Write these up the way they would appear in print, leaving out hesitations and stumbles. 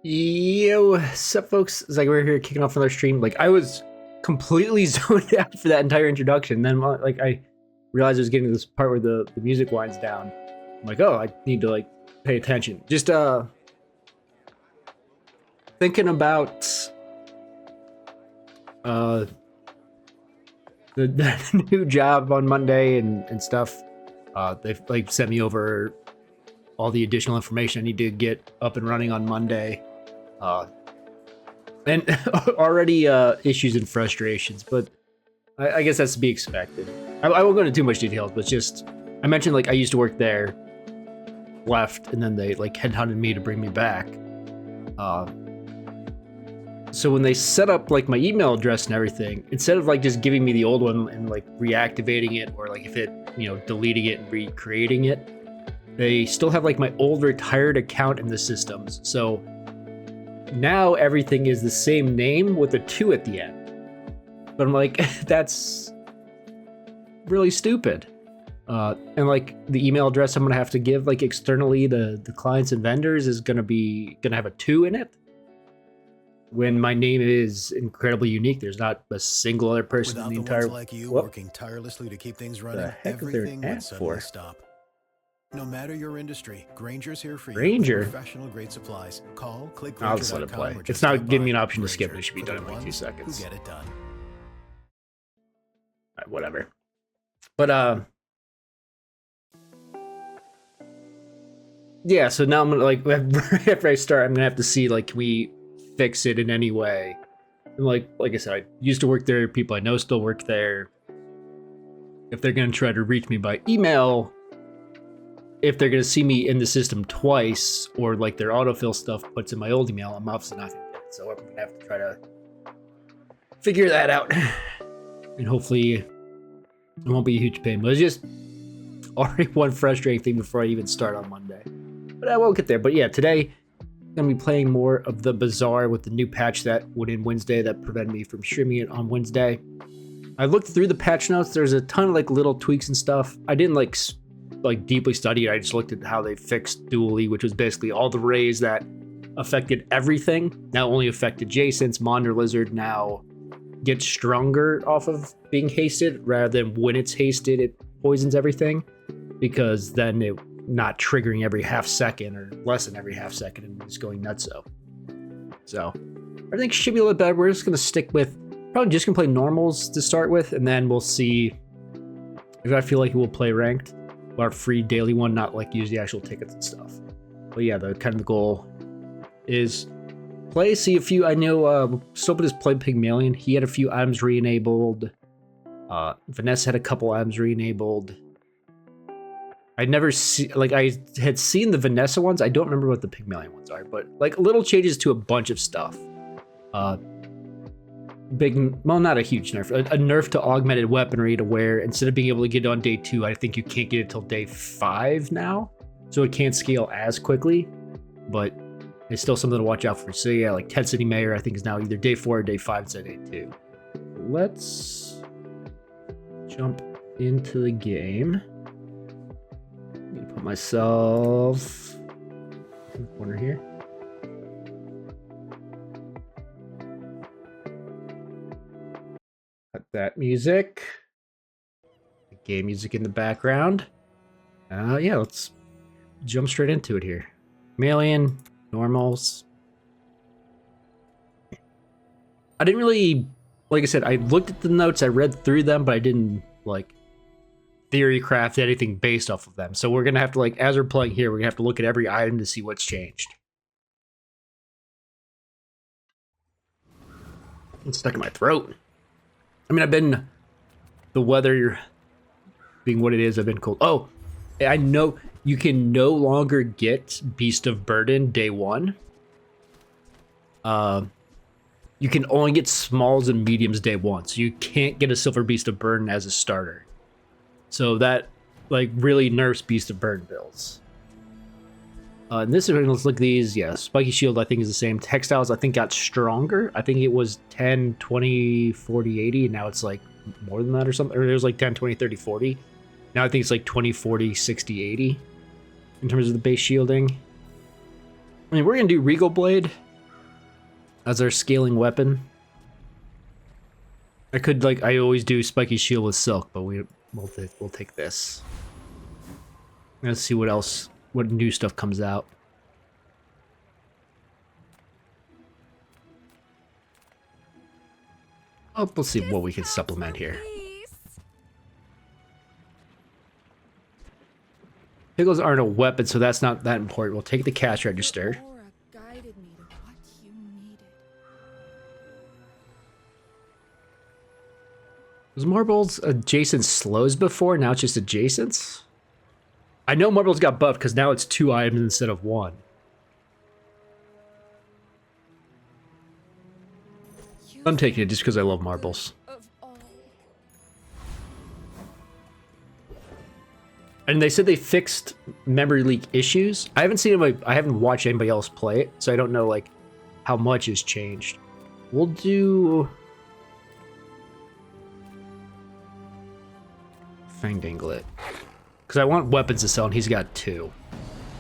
Yo, sup, folks? It's like we're here kicking off another stream. Like I was completely zoned out for that entire introduction. Then like I realized I was getting to this part where the music winds down. I'm like, oh, I need to like pay attention. Just thinking about the new job on Monday and stuff. They've like sent me over all the additional information I need to get up and running on Monday. And already issues and frustrations, but I guess that's to be expected. I won't go into too much details, but just I mentioned like I used to work there, left, and then they like headhunted me to bring me back. So when they set up like my email address and everything, instead of like just giving me the old one and like reactivating it, or like if it, deleting it and recreating it, they still have like my old retired account in the systems. So now everything is the same name with a 2 at the end. But I'm like, that's really stupid. And like the email address I'm gonna have to give like externally to the clients and vendors is gonna have a 2 in it. When my name is incredibly unique, there's not a single other person in the entire like you working tirelessly to keep things running. The heck is there an ad for? Stop. No matter your industry, Granger's here for Granger? you. Professional grade supplies. Call, click I'll just let it play. It's not giving me an option to skip it. It should be done in like 2 seconds. Get it done. Right, whatever. But yeah. So now I'm gonna like after I start, I'm gonna have to see like can we fix it in any way. And like I said, I used to work there. People I know still work there. If they're gonna try to reach me by email, if they're gonna see me in the system twice, or like their autofill stuff puts in my old email, I'm obviously not gonna get it. So I'm gonna have to try to figure that out. And hopefully it won't be a huge pain. But it's just already one frustrating thing before I even start on Monday. But I won't get there. But yeah, today I'm gonna be playing more of the Bazaar with the new patch that went in Wednesday that prevented me from streaming it on Wednesday. I looked through the patch notes. There's a ton of like little tweaks and stuff. I didn't like deeply study it. I just looked at how they fixed dually, which was basically all the rays that affected everything now only affected adjacents. Monitor Lizard now gets stronger off of being hasted, rather than when it's hasted it poisons everything, because then it not triggering every half second or less than every half second and it's going nutso. So everything should be a little better. We're just gonna stick with probably just gonna play normals to start with, and then we'll see if I feel like we'll play ranked. Our free daily one, not like use the actual tickets and stuff. But yeah, the kind of the goal is play, see a few. I know Soap has played Pygmalion. He had a few items re-enabled. Vanessa had a couple items re-enabled. I never see like I had seen the Vanessa ones. I don't remember what the Pygmalion ones are, but like little changes to a bunch of stuff. Not a huge nerf, a nerf to augmented weaponry to where instead of being able to get it on day 2, I think you can't get it till day 5 now. So it can't scale as quickly, but it's still something to watch out for. So yeah, like Ted City Mayor, I think is now either day 4 or day 5 instead of day 2. Let's jump into the game. Let me put myself in the corner here. That music, the game music in the background. Yeah, let's jump straight into it here. Mammalian, normals. I didn't really, like I said, I looked at the notes, I read through them, but I didn't like theory craft anything based off of them. So we're gonna have to like, as we're playing here, we're gonna have to look at every item to see what's changed. It's stuck in my throat. I mean, I've been, the weather being what it is, I've been cold. Oh, I know you can no longer get Beast of Burden day 1. You can only get smalls and mediums day 1. So you can't get a Silver Beast of Burden as a starter. So that like really nerfs Beast of Burden builds. And this is, let's look at these. Yeah, Spiky Shield I think is the same. Textiles I think got stronger. I think it was 10, 20, 40, 80. And now it's like more than that or something. Or it was like 10, 20, 30, 40. Now I think it's like 20, 40, 60, 80 in terms of the base shielding. I mean, we're going to do Regal Blade. as our scaling weapon. I could, like, I always do spiky shield with silk, but we'll take this. Let's see what else, what new stuff comes out. Oh, we'll see what we can supplement here. Pickles aren't a weapon, so that's not that important. We'll take the cash register. Was Marbles adjacent slows before? Now it's just adjacents? I know Marbles got buffed because now it's 2 items instead of 1. I'm taking it just because I love Marbles. And they said they fixed memory leak issues. I haven't seen anybody, I haven't watched anybody else play it, so I don't know like how much has changed. We'll do Fang Dinglet. Because I want weapons to sell, and he's got 2.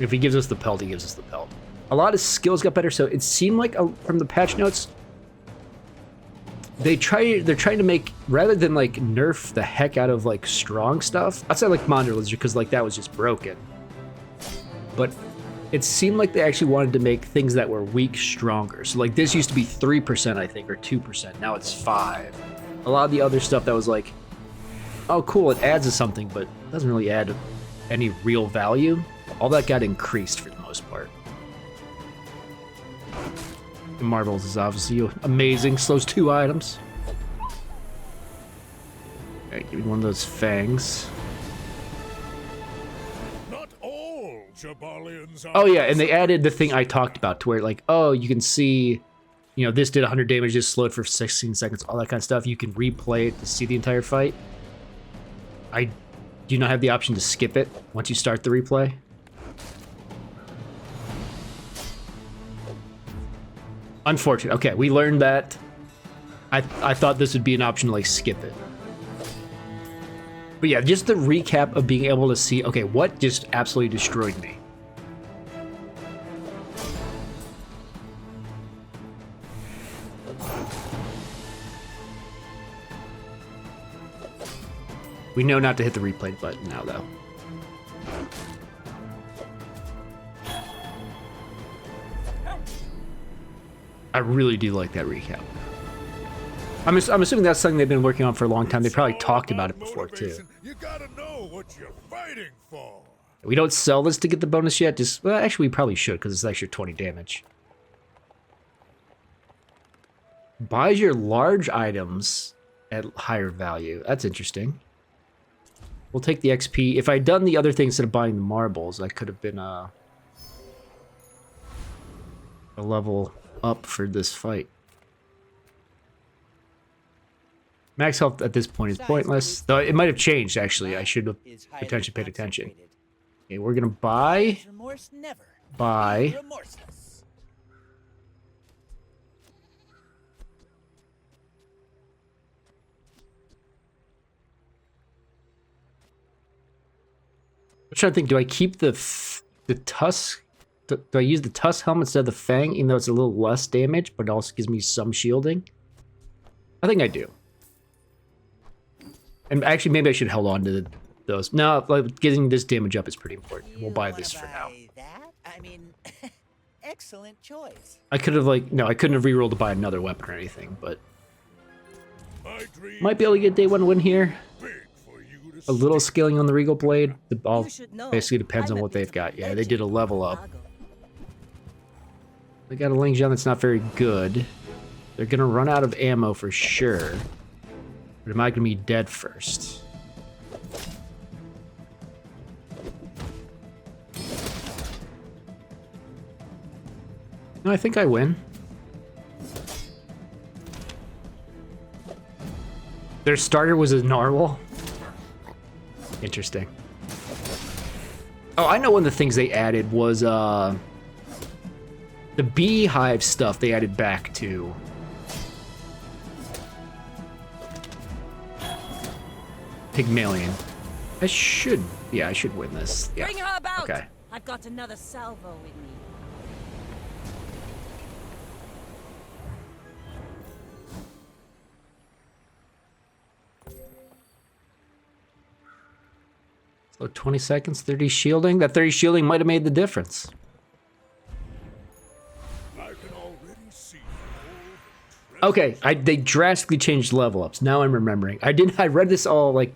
If he gives us the pelt, he gives us the pelt. A lot of skills got better, so it seemed like from the patch notes, they're trying to make, rather than like nerf the heck out of like strong stuff, outside like Monder Lizard, because like that was just broken. But it seemed like they actually wanted to make things that were weak stronger. So like this used to be 3%, I think, or 2%. Now it's 5. A lot of the other stuff that was like, oh cool, it adds to something, but it doesn't really add any real value. All that got increased for the most part. The Marbles is obviously amazing. Slows 2 items. Alright, give me one of those fangs. Not all Jabalians are. Oh yeah, and they added the thing I talked about to where like, oh, you can see, you know, this did 100 damage, just slowed for 16 seconds, all that kind of stuff. You can replay it to see the entire fight. I do not have the option to skip it once you start the replay. Unfortunate. Okay, we learned that. I thought this would be an option to like skip it. But yeah, just the recap of being able to see, okay, what just absolutely destroyed me. We know not to hit the replay button now, though. I really do like that recap. I'm assuming that's something they've been working on for a long time. They probably talked about it before, too. You gotta know what you're fighting for. We don't sell this to get the bonus yet. Just, well, actually, we probably should, because it's extra 20 damage. Buys your large items at higher value. That's interesting. We'll take the XP. If I'd done the other thing instead of buying the marbles, I could have been a level up for this fight. Max health at this point is pointless. Though it might have changed, actually. I should have potentially paid attention. Okay, we're gonna buy. Buy. I'm trying to think, do I keep the tusk? Do I use the tusk helmet instead of the fang, even though it's a little less damage, but it also gives me some shielding? I think I do. And actually, maybe I should hold on to those. No, like, getting this damage up is pretty important. We'll buy this for now. I mean, excellent choice. I could have, like, no, I couldn't have rerolled to buy another weapon or anything, but might be able to get day 1 win here. A little scaling on the Regal Blade. The all basically depends on what they've got. Yeah, they did a level up. They got a Ling Jian that's not very good. They're gonna run out of ammo for sure. But am I gonna be dead first? No, I think I win. Their starter was a narwhal. Interesting. Oh, I know one of the things they added was the beehive stuff they added back to. Pygmalion. I should win this. Yeah. Bring her about. Okay. I've got another salvo with me. So 20 seconds, 30 shielding. That 30 shielding might have made the difference. I can already see Okay, they drastically changed level ups. Now I'm remembering. I read this all like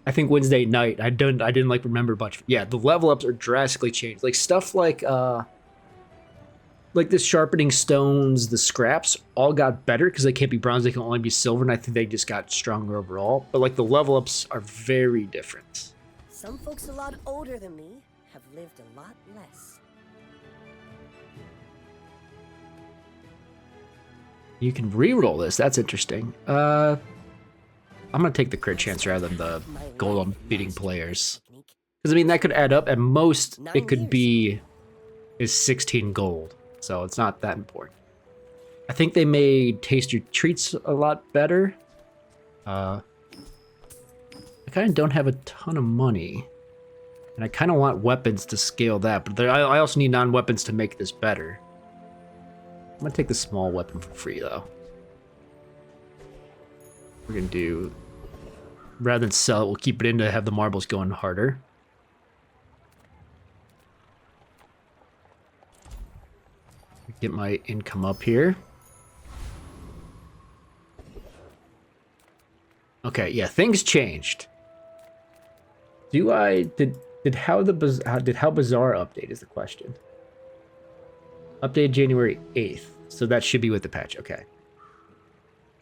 I think Wednesday night. I didn't like remember much. Yeah, the level ups are drastically changed. Like stuff like the sharpening stones, the scraps all got better because they can't be bronze, they can only be silver, and I think they just got stronger overall. But like the level ups are very different. Some folks a lot older than me have lived a lot less. You can re-roll this. That's interesting. I'm gonna take the crit chance rather than the gold on beating players. Because I mean that could add up. At most, it could be is 16 gold. So it's not that important. I think they made taste your treats a lot better. I kind of don't have a ton of money. And I kind of want weapons to scale that. But I also need non-weapons to make this better. I'm going to take the small weapon for free, though. We're going to do... Rather than sell it, we'll keep it in to have the marbles going harder. Get my income up here. Okay, yeah, things changed. Did how Bazaar update is the question. Updated January 8th, so that should be with the patch. Okay.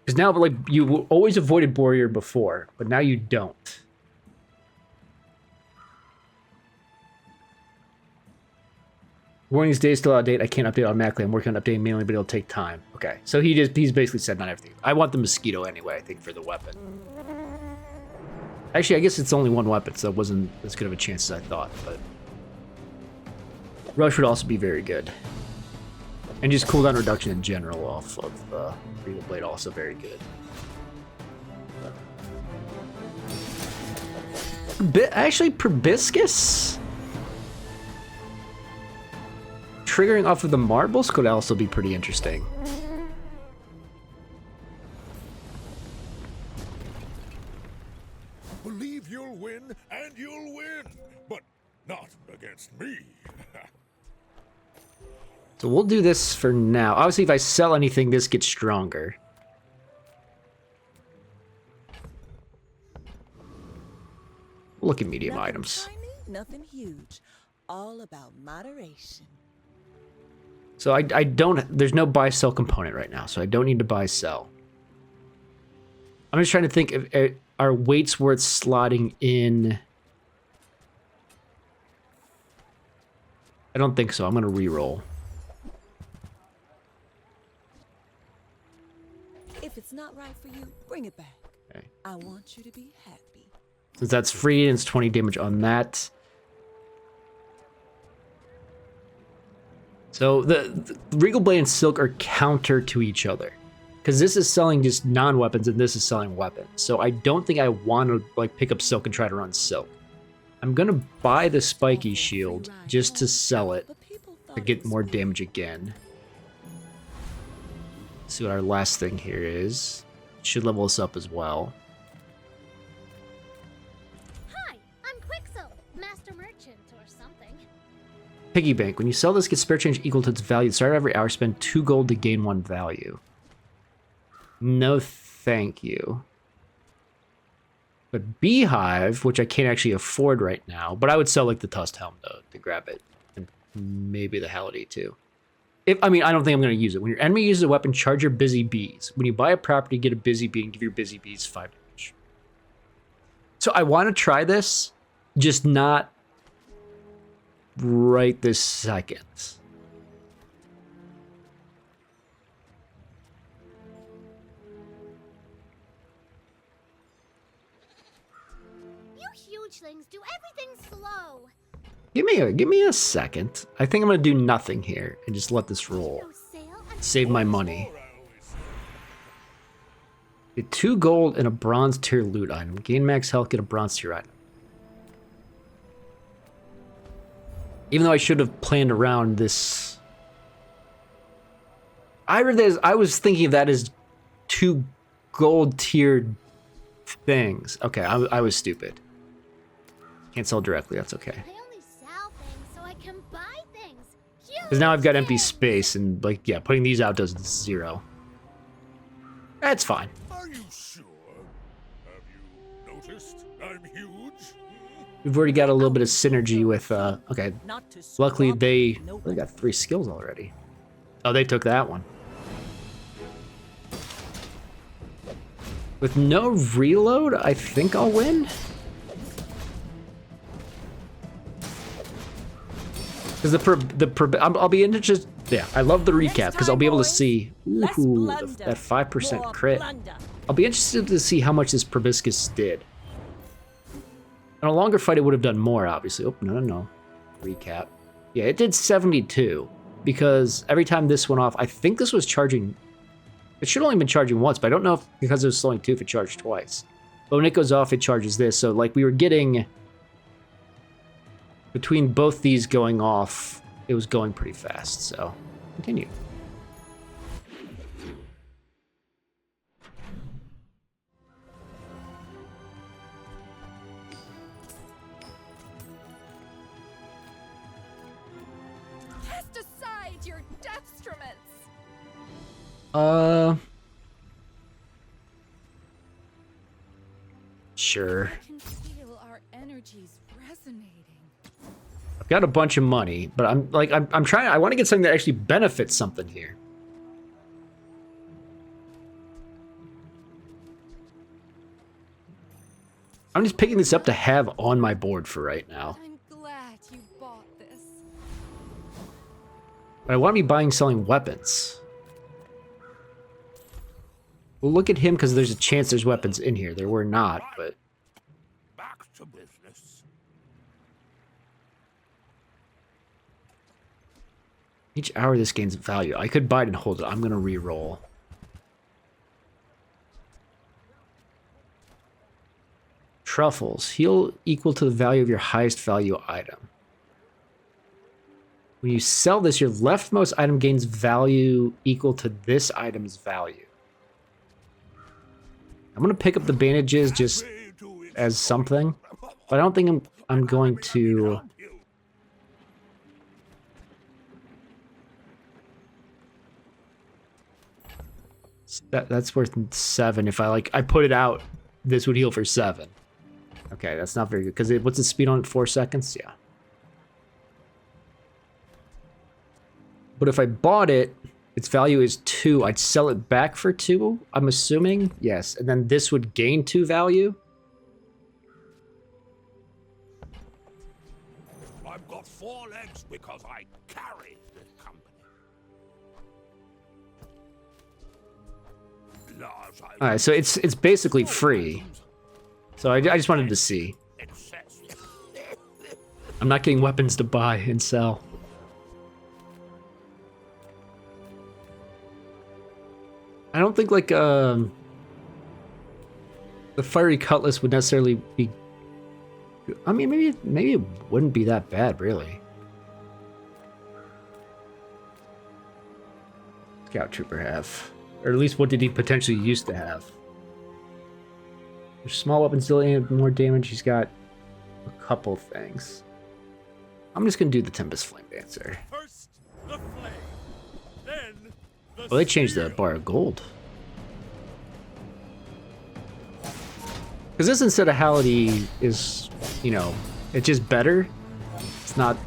Because now, like, you always avoided Warrior before, but now you don't. Warnings day is still out of date. I can't update automatically. I'm working on updating manually, but it'll take time. Okay, so he's basically said not everything. I want the mosquito anyway, I think, for the weapon. Actually, I guess it's only one weapon, so it wasn't as good of a chance as I thought, but... Rush would also be very good. And just cooldown reduction in general off of the Regal Blade, also very good. Actually, Proboscis? Triggering off of the marbles could also be pretty interesting. Believe you'll win, and you'll win, but not against me. So we'll do this for now. Obviously, if I sell anything, this gets stronger. We'll look at medium Nothing items. shiny, nothing huge. All about moderation. So I don't, there's no buy sell component right now, so I don't need to buy sell. I'm just trying to think if are weights worth slotting in. I don't think so. I'm gonna re-roll. If it's not right for you, bring it back. Okay. I want you to be happy. Since that's free and it's 20 damage on that. So the Regal Blade and Silk are counter to each other. Because this is selling just non-weapons and this is selling weapons. So I don't think I want to like pick up Silk and try to run Silk. I'm going to buy the Spiky Shield just to sell it to get more damage again. Let's see what our last thing here is. Should level us up as well. Hi, I'm Quixel, Master Merchant or something. Piggy Bank. When you sell this, get spare change equal to its value. At the start of every hour, spend 2 gold to gain 1 value. No thank you. But Beehive, which I can't actually afford right now, but I would sell like the Tusk Helm though to grab it. And maybe the Halliday too. I mean, I don't think I'm going to use it. When your enemy uses a weapon, charge your busy bees. When you buy a property, get a busy bee and give your busy bees 5 damage. So I want to try this, just not right this second. You hugelings do everything slow. Give me a second. I think I'm going to do nothing here and just let this roll. No sale and Save my money. Get 2 gold and a bronze tier loot item. Gain max health, get a bronze tier item. Even though I should have planned around this. I was thinking of that as 2 gold tiered things. Okay, I was stupid. Can't sell directly, that's okay. I only sell things so I can buy things. Because now I've got empty space, and, like, yeah, putting these out does 0. That's fine. Are you sure? Have you noticed I'm huge? We've already got a little bit of synergy with, okay. Not to Luckily, squabble, they no got 3 skills already. Oh, they took that one. With no reload, I think I'll win. Because I'll be interested. Yeah, I love the recap because I'll be able to see Less ooh, blunder, that 5% more crit. blunder. I'll be interested to see how much this proboscis did. On a longer fight, it would have done more, obviously. Oh, no. Recap. Yeah, it did 72 because every time this went off, I think this was charging. It should only been charging once, but I don't know if because it was slowing 2 if it charged twice. But when it goes off, it charges this. So, like, we were getting between both these going off, it was going pretty fast. So, continue. Cast aside your destruments. Sure. I can feel our energies resonating. I've got a bunch of money, but I'm trying. I want to get something that actually benefits something here. I'm just picking this up to have on my board for right now. I'm glad you bought this. But I want to be buying, selling weapons. Well, look at him because there's a chance there's weapons in here. There were not, but Back to business. each hour this gains value. I could buy it and hold it. I'm going to re-roll. Truffles. Heal equal to the value of your highest value item. When you sell this, your leftmost item gains value equal to this item's value. I'm going to pick up the bandages just as something, but I don't think I'm going to. That's worth 7. If I put it out, this would heal for 7. Okay, that's not very good. Because what's the speed on it? 4 seconds? Yeah. But if I bought it, its value is 2. I'd sell it back for 2, I'm assuming. Yes, and then this would gain 2 value. I've got 4 legs because I carry this company. All right, so it's basically free. So I just wanted to see. I'm not getting weapons to buy and sell. I don't think the fiery cutlass would necessarily be. I mean, maybe it wouldn't be that bad, really. Scout trooper have, or at least what did he potentially used to have? There's small weapons still add more damage. He's got a couple things. I'm just gonna do the Tempest Flame Dancer. First, the flame. Then the Well, they changed the bar of gold. Because this insteadality is, it's just better. It's not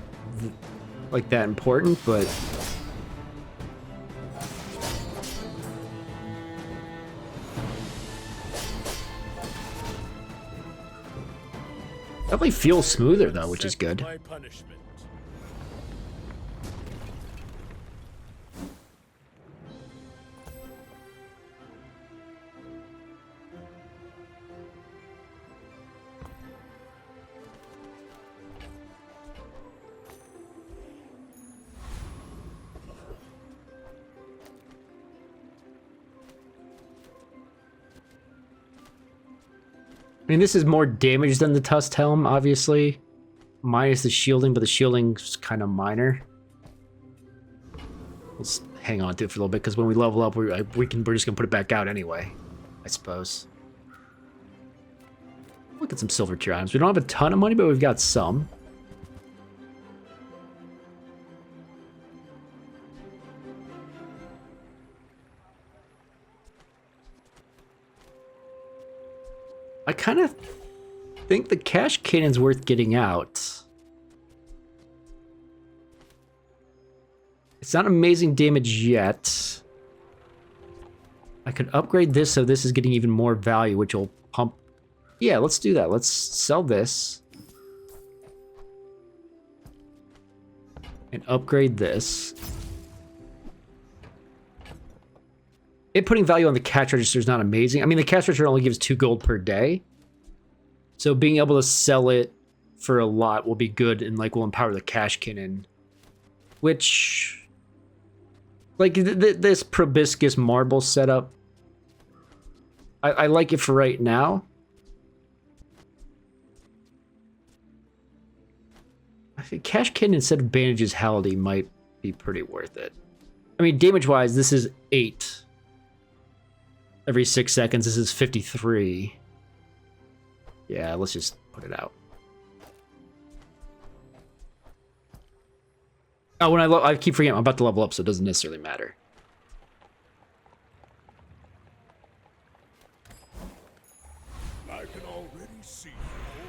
like that important, but definitely feels smoother though, which is good. My punishment. I mean, this is more damage than the Tusked Helm, obviously. Minus the shielding, but the shielding's kind of minor. Let's hang on to it for a little bit, because when we level up, we're just going to put it back out anyway, I suppose. Look at some silver tier items. We don't have a ton of money, but we've got some. I kind of think the cash cannon's worth getting out. It's not amazing damage yet. I could upgrade this so this is getting even more value, which will pump. Yeah, let's do that. Let's sell this. And upgrade this. It putting value on the cash register is not amazing. I mean, the cash register only gives 2 gold per day. So being able to sell it for a lot will be good and like will empower the cash cannon. Which, like this proboscis marble setup, I like it for right now. I think cash cannon instead of bandages Hality might be pretty worth it. I mean, damage wise, this is 8. Every 6 seconds, this is 53. Yeah, let's just put it out. Oh, when I keep forgetting, I'm about to level up, so it doesn't necessarily matter. I can already see all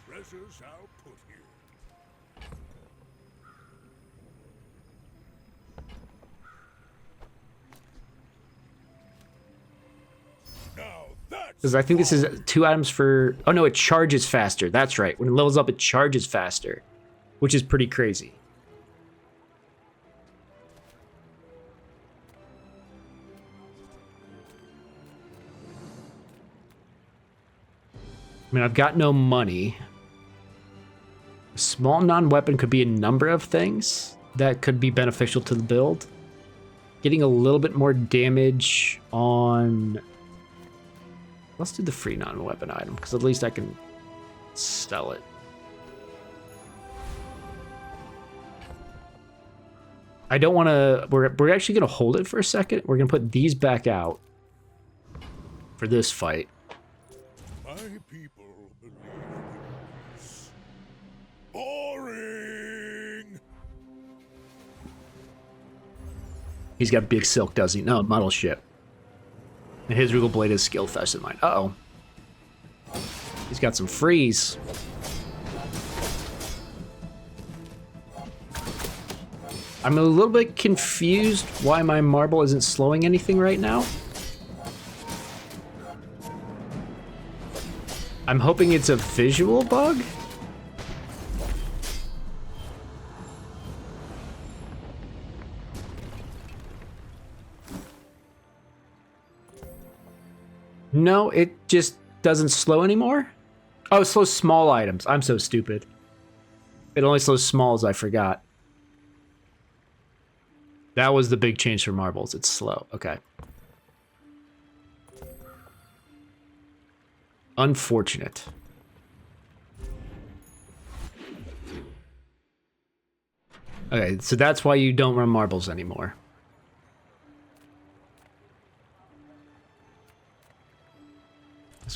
the treasures I'll put here. Now that's Because I think this is 2 items for... Oh no, it charges faster. That's right. When it levels up, it charges faster. Which is pretty crazy. I mean, I've got no money. A small non-weapon could be a number of things that could be beneficial to the build. Getting a little bit more damage on... Let's do the free non-weapon item, because at least I can sell it. I don't want to... We're actually going to hold it for a second. We're going to put these back out for this fight. my people believe in this. Boring. He's got big silk, does he? No, model ship. And his Regal Blade is skill faster than mine. Uh-oh. He's got some freeze. I'm a little bit confused why my marble isn't slowing anything right now. I'm hoping it's a visual bug. No, it just doesn't slow anymore. Oh, it slows small items. I'm so stupid. It only slows smalls, I forgot. That was the big change for marbles. It's slow. Okay. Unfortunate. Okay, so that's why you don't run marbles anymore.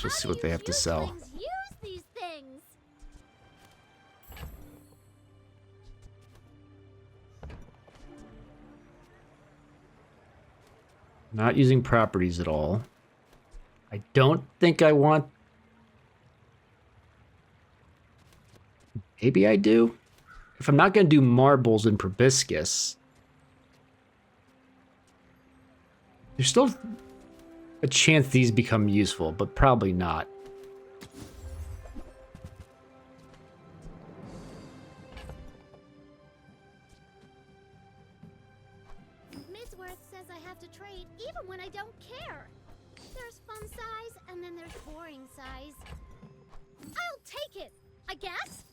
Let's see what they have to sell. Use these things. Not using properties at all. I don't think I want... Maybe I do? If I'm not going to do marbles and proboscis... There's still a chance these become useful, but probably not. Ms. Worth says I have to trade even when I don't care. There's fun size and then there's boring size. I'll take it, I guess.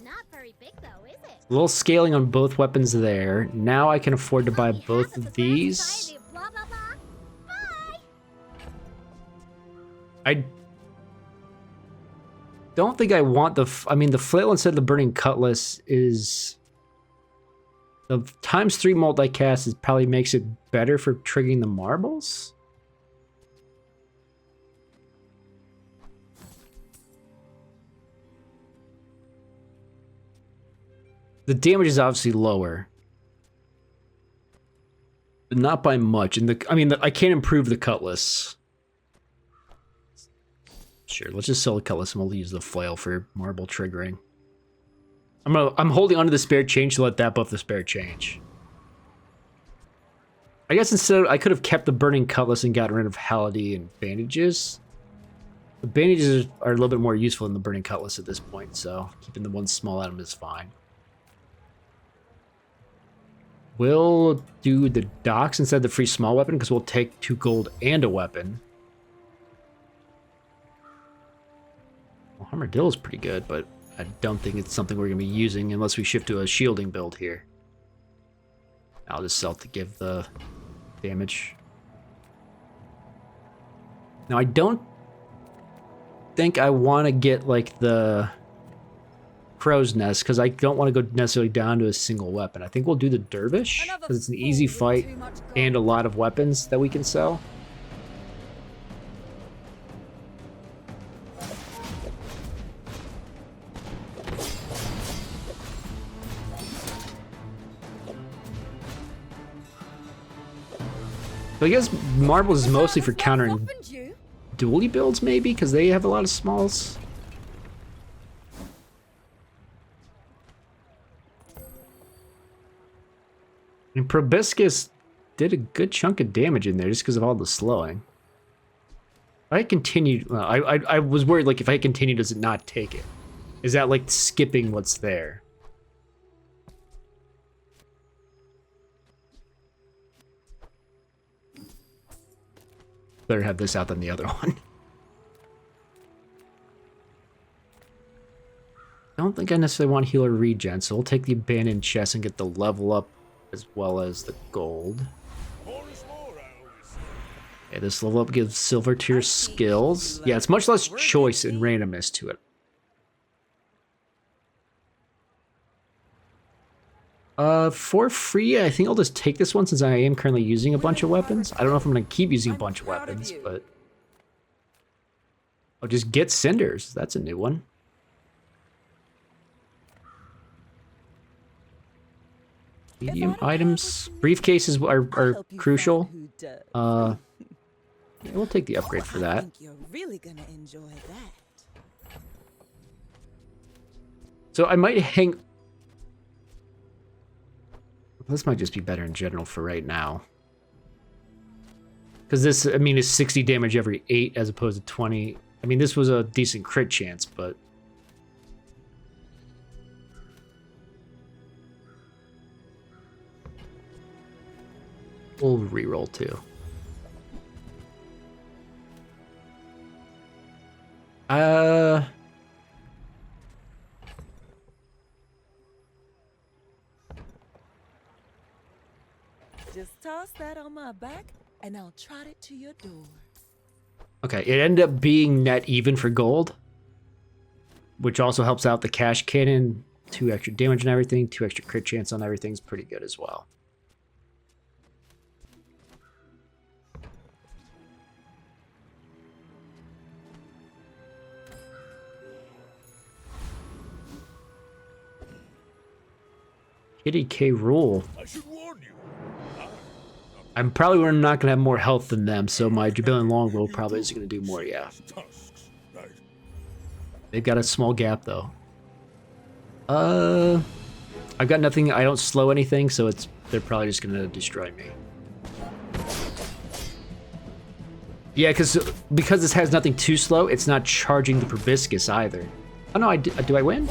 Not very big though, is it? A little scaling on both weapons there. Now I can afford to buy On behalf both the of Glass these. Society of blah, blah, blah. Bye. I don't think I want the... I mean, the flail instead of the burning cutlass is... The ×3 multicast is probably makes it better for triggering the marbles. The damage is obviously lower. But not by much. And I can't improve the cutlass. Sure, let's just sell the cutlass and we'll use the flail for marble triggering. I'm holding onto the spare change to let that buff the spare change. I guess instead I could have kept the burning cutlass and gotten rid of Hality and bandages. The bandages are a little bit more useful than the burning cutlass at this point, so keeping the one small item is fine. We'll do the docks instead of the free small weapon because we'll take 2 gold and a weapon. Well, Armadillo is pretty good, but I don't think it's something we're going to be using unless we shift to a shielding build here. I'll just sell to give the damage. Now, I don't think I want to get, like, the crow's nest, because I don't want to go necessarily down to a single weapon. I think we'll do the dervish, because it's an easy fight and a lot of weapons that we can sell. So I guess marbles is mostly for countering dually builds, maybe, because they have a lot of smalls. And Proboscis did a good chunk of damage in there just because of all the slowing. If I continue, I was worried, like, if I continue, does it not take it? Is that, like, skipping what's there? Better have this out than the other one. I don't think I necessarily want healer regen, so we'll take the abandoned chest and get the level up as well as the gold. Okay, this level up gives silver tier skills. Yeah, it's much less choice and randomness to it. For free, I think I'll just take this one since I am currently using a bunch of weapons. I don't know if I'm going to keep using a bunch of weapons, but I'll just get cinders. That's a new one. Medium items. Briefcases are crucial. Yeah, we'll take the upgrade for that. You're really gonna enjoy that. So I might hang... This might just be better in general for right now. Because this, I mean, is 60 damage every 8 as opposed to 20. I mean, this was a decent crit chance, but... We'll reroll too. Just toss that on my back and I'll trot it to your door. Okay, it ended up being net even for gold, which also helps out the cash cannon. 2 extra damage and everything, 2 extra crit chance on everything is pretty good as well. Kitty K rule. I should warn you. I'm probably not going to have more health than them, so my Jubilant Longbow probably is going to do more, yeah. Tusks, right? They've got a small gap, though. I've got nothing, I don't slow anything, so they're probably just going to destroy me. Yeah, because this has nothing too slow, it's not charging the Proboscis either. Oh no, do I win?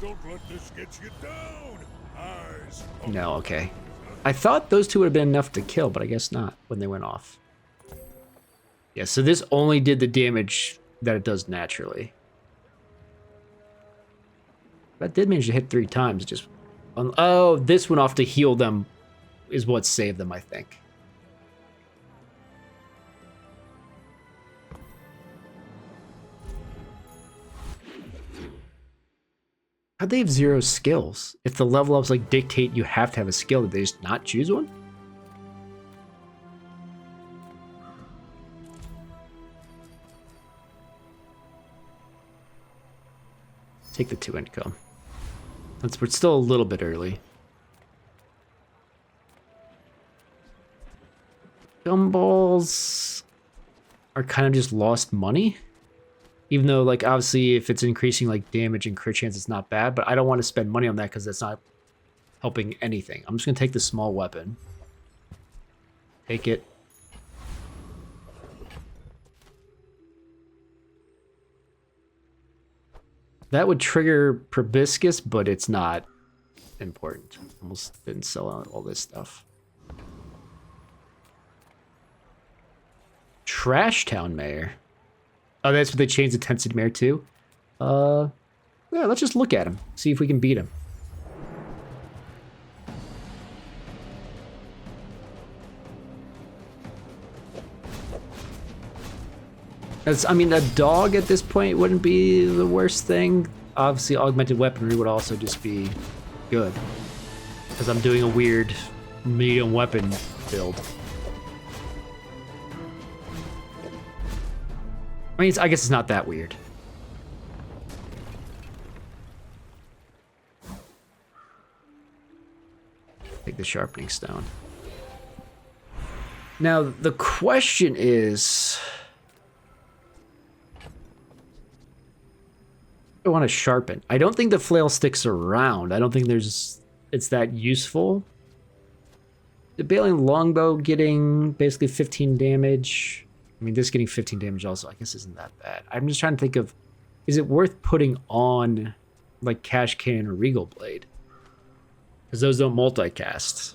Don't let this get you down. Eyes. No, okay. I thought those 2 would have been enough to kill, but I guess not when they went off. Yeah, so this only did the damage that it does naturally. That did manage to hit 3 times. Just oh, this went off to heal them is what saved them, I think. How'd they have 0 skills? If the level ups like dictate you have to have a skill, did they just not choose one? Take the 2 income. We're still a little bit early. Gumballs are kind of just lost money. Even though, like, obviously, if it's increasing, like, damage and crit chance, it's not bad. But I don't want to spend money on that because that's not helping anything. I'm just going to take the small weapon. Take it. That would trigger Proboscis, but it's not important. Almost didn't sell out all this stuff. Trash Town Mayor. Oh, that's what they changed the Tented Mayor to? Yeah, let's just look at him. See if we can beat him. I mean, a dog at this point wouldn't be the worst thing. Obviously, augmented weaponry would also just be good. Because I'm doing a weird medium weapon build. I mean, I guess it's not that weird. Take the sharpening stone. Now, the question is... I want to sharpen. I don't think the flail sticks around. I don't think it's that useful. The Bailing Longbow getting basically 15 damage. I mean, this getting 15 damage also, I guess, isn't that bad. I'm just trying to think of, is it worth putting on, like, Cash Cannon or Regal Blade? Because those don't multicast.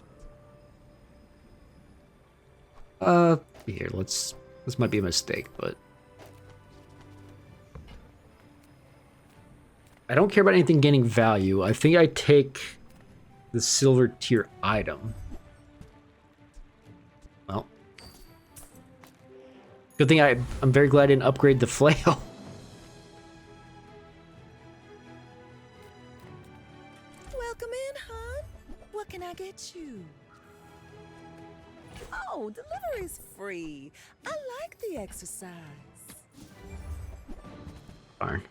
Here, this might be a mistake, but... I don't care about anything gaining value. I think I take the silver tier item. Well. Good thing I'm very glad I didn't upgrade the flail. Welcome in, hon. What can I get you? Oh, delivery's free. I like the exercise. Darn.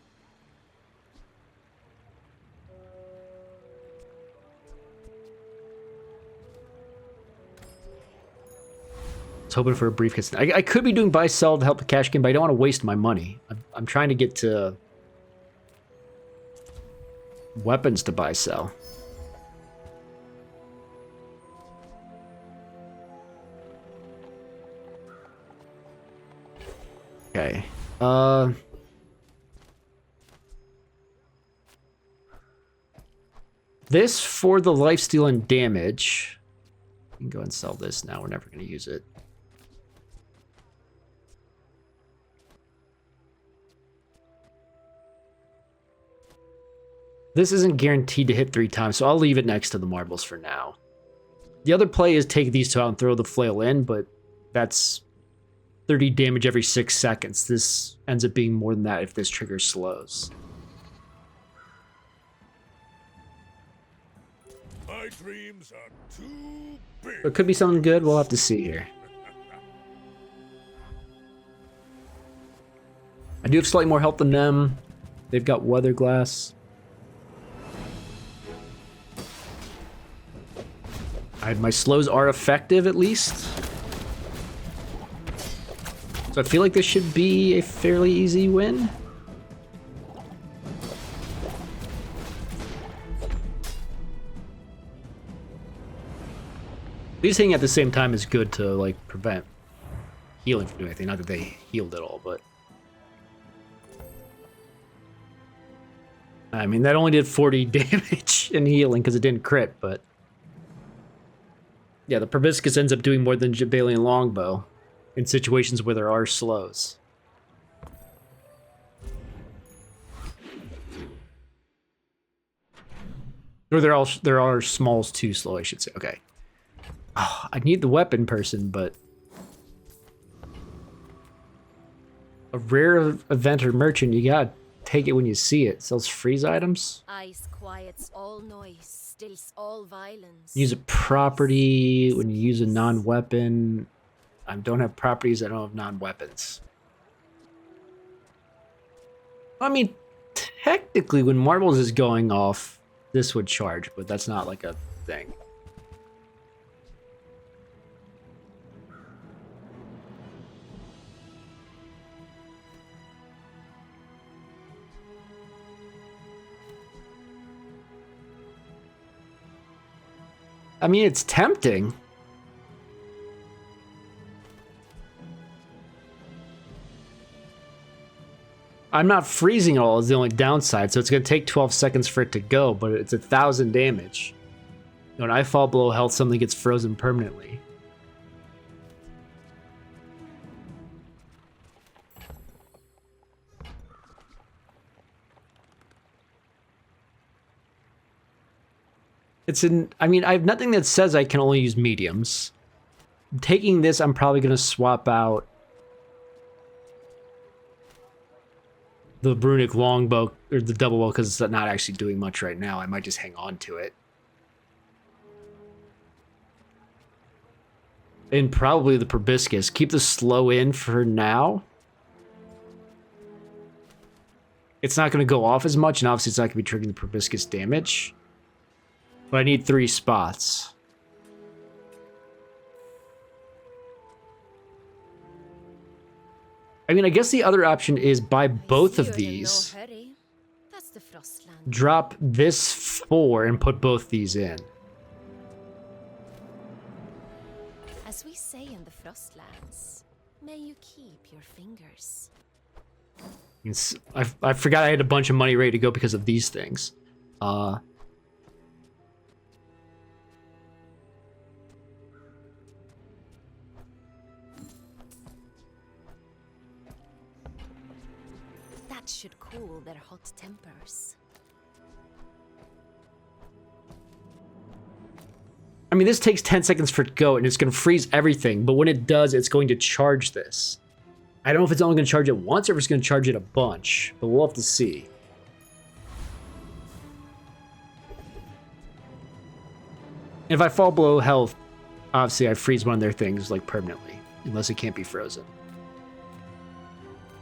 I was hoping for a briefcase. I could be doing buy sell to help the cash game, but I don't want to waste my money. I'm trying to get to weapons to buy sell. Okay. This for the lifesteal and damage. We can go and sell this now. We're never going to use it. This isn't guaranteed to hit 3 times, so I'll leave it next to the marbles for now. The other play is take these two out and throw the flail in, but that's 30 damage every 6 seconds. This ends up being more than that if this trigger slows. My dreams are too big. It could be something good. We'll have to see here. I do have slightly more health than them. They've got weather glass. My slows are effective, at least. So I feel like this should be a fairly easy win. These hitting at the same time is good to, like, prevent healing from doing anything. Not that they healed at all, but... I mean, that only did 40 damage in healing because it didn't crit, but... Yeah, the Proboscis ends up doing more than Jabalian Longbow in situations where there are slows. Or there are smalls too slow, I should say. Okay. Oh, I need the weapon person, but... A rare event or merchant, you gotta take it when you see it. Sells freeze items. Ice quiets all noise, stills all violence. Use a property when you use a non-weapon. I don't have properties, I don't have non-weapons. I mean, technically when Marbles is going off, this would charge, but that's not like a thing. I mean, it's tempting. I'm not freezing it all is the only downside, so it's going to take 12 seconds for it to go, but it's 1,000 damage. When I fall below health, something gets frozen permanently. I mean, I have nothing that says I can only use mediums. Taking this, I'm probably going to swap out the runic longbow or the double bow because it's not actually doing much right now. I might just hang on to it. And probably the proboscis. Keep the slow in for now. It's not going to go off as much, and obviously it's not going to be triggering the proboscis damage. But I need 3 spots. I mean, I guess the other option is buy both of these. That's the Frostland. Drop this 4 and put both these in. As we say in the Frostlands, may you keep your fingers. I forgot I had a bunch of money ready to go because of these things. That should cool their hot tempers. I mean, this takes 10 seconds for it to go, and it's going to freeze everything, but when it does, it's going to charge this. I don't know if it's only going to charge it once or if it's going to charge it a bunch, but we'll have to see. If I fall below health, obviously I freeze one of their things, like, permanently, unless it can't be frozen.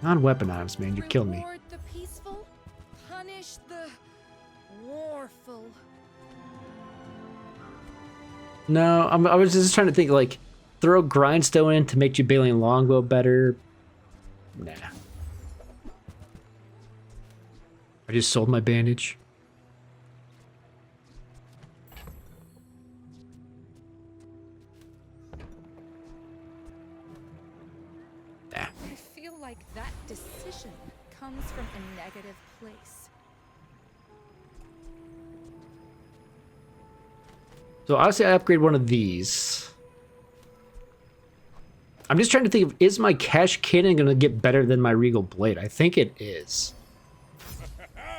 Non-weapon items, man, you're killing me. Reward the peaceful, punish the warful. No, I was just trying to think, like, throw grindstone in to make Jubalian longbow better. Nah. I just sold my bandage. Nah. I feel like that decision comes from a negative place. So obviously I upgrade one of these. I'm just trying to think of, is my cash cannon gonna get better than my regal blade? I think it is.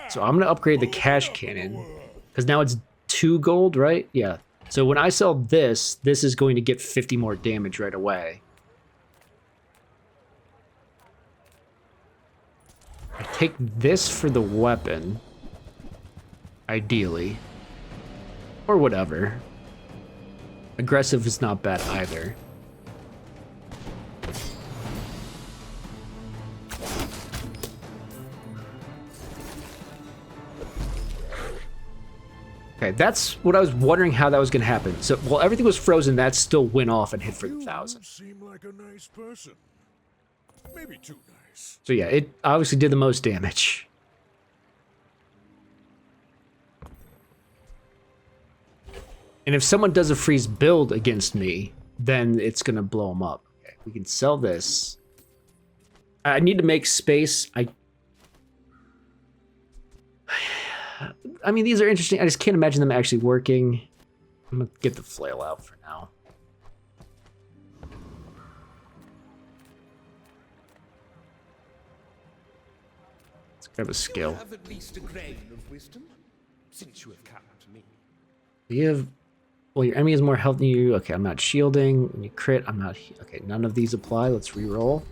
So I'm gonna upgrade the cash cannon because now it's 2 gold, right? Yeah. So when I sell this, this is going to get 50 more damage right away. I take this for the weapon, ideally, or whatever. Aggressive is not bad either. Okay, that's what I was wondering how that was going to happen. So, while everything was frozen, that still went off and hit for the 1,000. Seem like a nice person. Maybe too nice. So yeah, it obviously did the most damage. And if someone does a freeze build against me, then it's going to blow them up. Okay, we can sell this. I need to make space. I mean, these are interesting. I just can't imagine them actually working. I'm going to get the flail out for now. Let's grab a skill. Have at least a grain of wisdom, since you have come to me. You have... Well, your enemy has more health than you. Okay, I'm not shielding. When you crit, I'm not... Okay, none of these apply. Let's re-roll.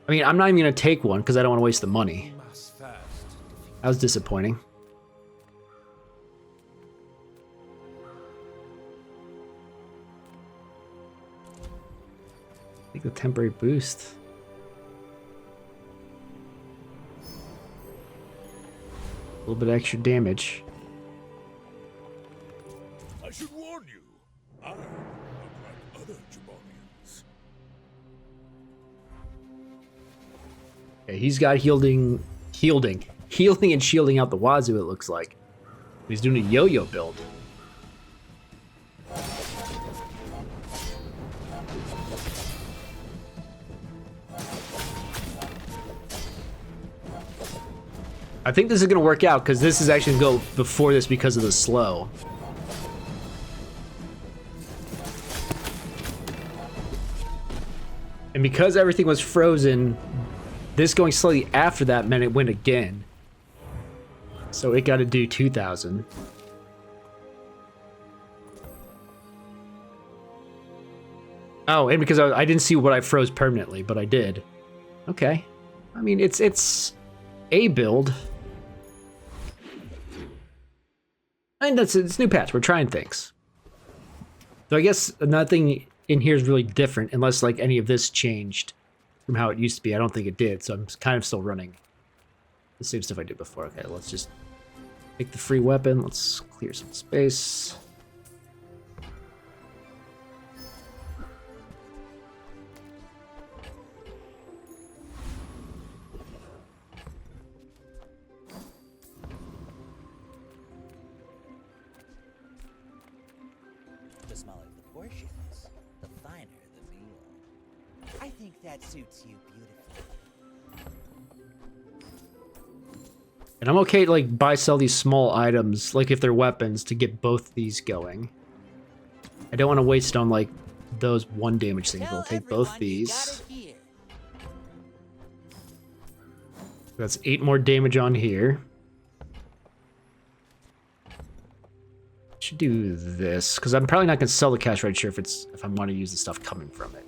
I mean, I'm not even going to take one because I don't want to waste the money. That was disappointing. Take the temporary boost. little bit extra damage. I should warn you, I'm not like other Jabonians. Okay, he's got healing and shielding out the wazoo, it looks like. He's doing a yo-yo build. I think this is gonna work out because this is actually gonna go before this because of the slow. And because everything was frozen, this going slightly after that meant it went again. So it got to do 2,000. Oh, and because I didn't see what I froze permanently, but I did. Okay. I mean, it's a build. And it's new patch. We're trying things. So I guess nothing in here is really different unless like any of this changed from how it used to be. I don't think it did, so I'm kind of still running the same stuff I did before. Okay, let's just take the free weapon. Let's clear some space. The smaller the portions, the finer the meal. I think that suits you beautifully. And I'm okay to like buy sell these small items, like if they're weapons, to get both these going. I don't want to waste on like those 1 damage things. We'll take both these. That's 8 more damage on here. Should do this because I'm probably not gonna sell the cash register if I want to use the stuff coming from it.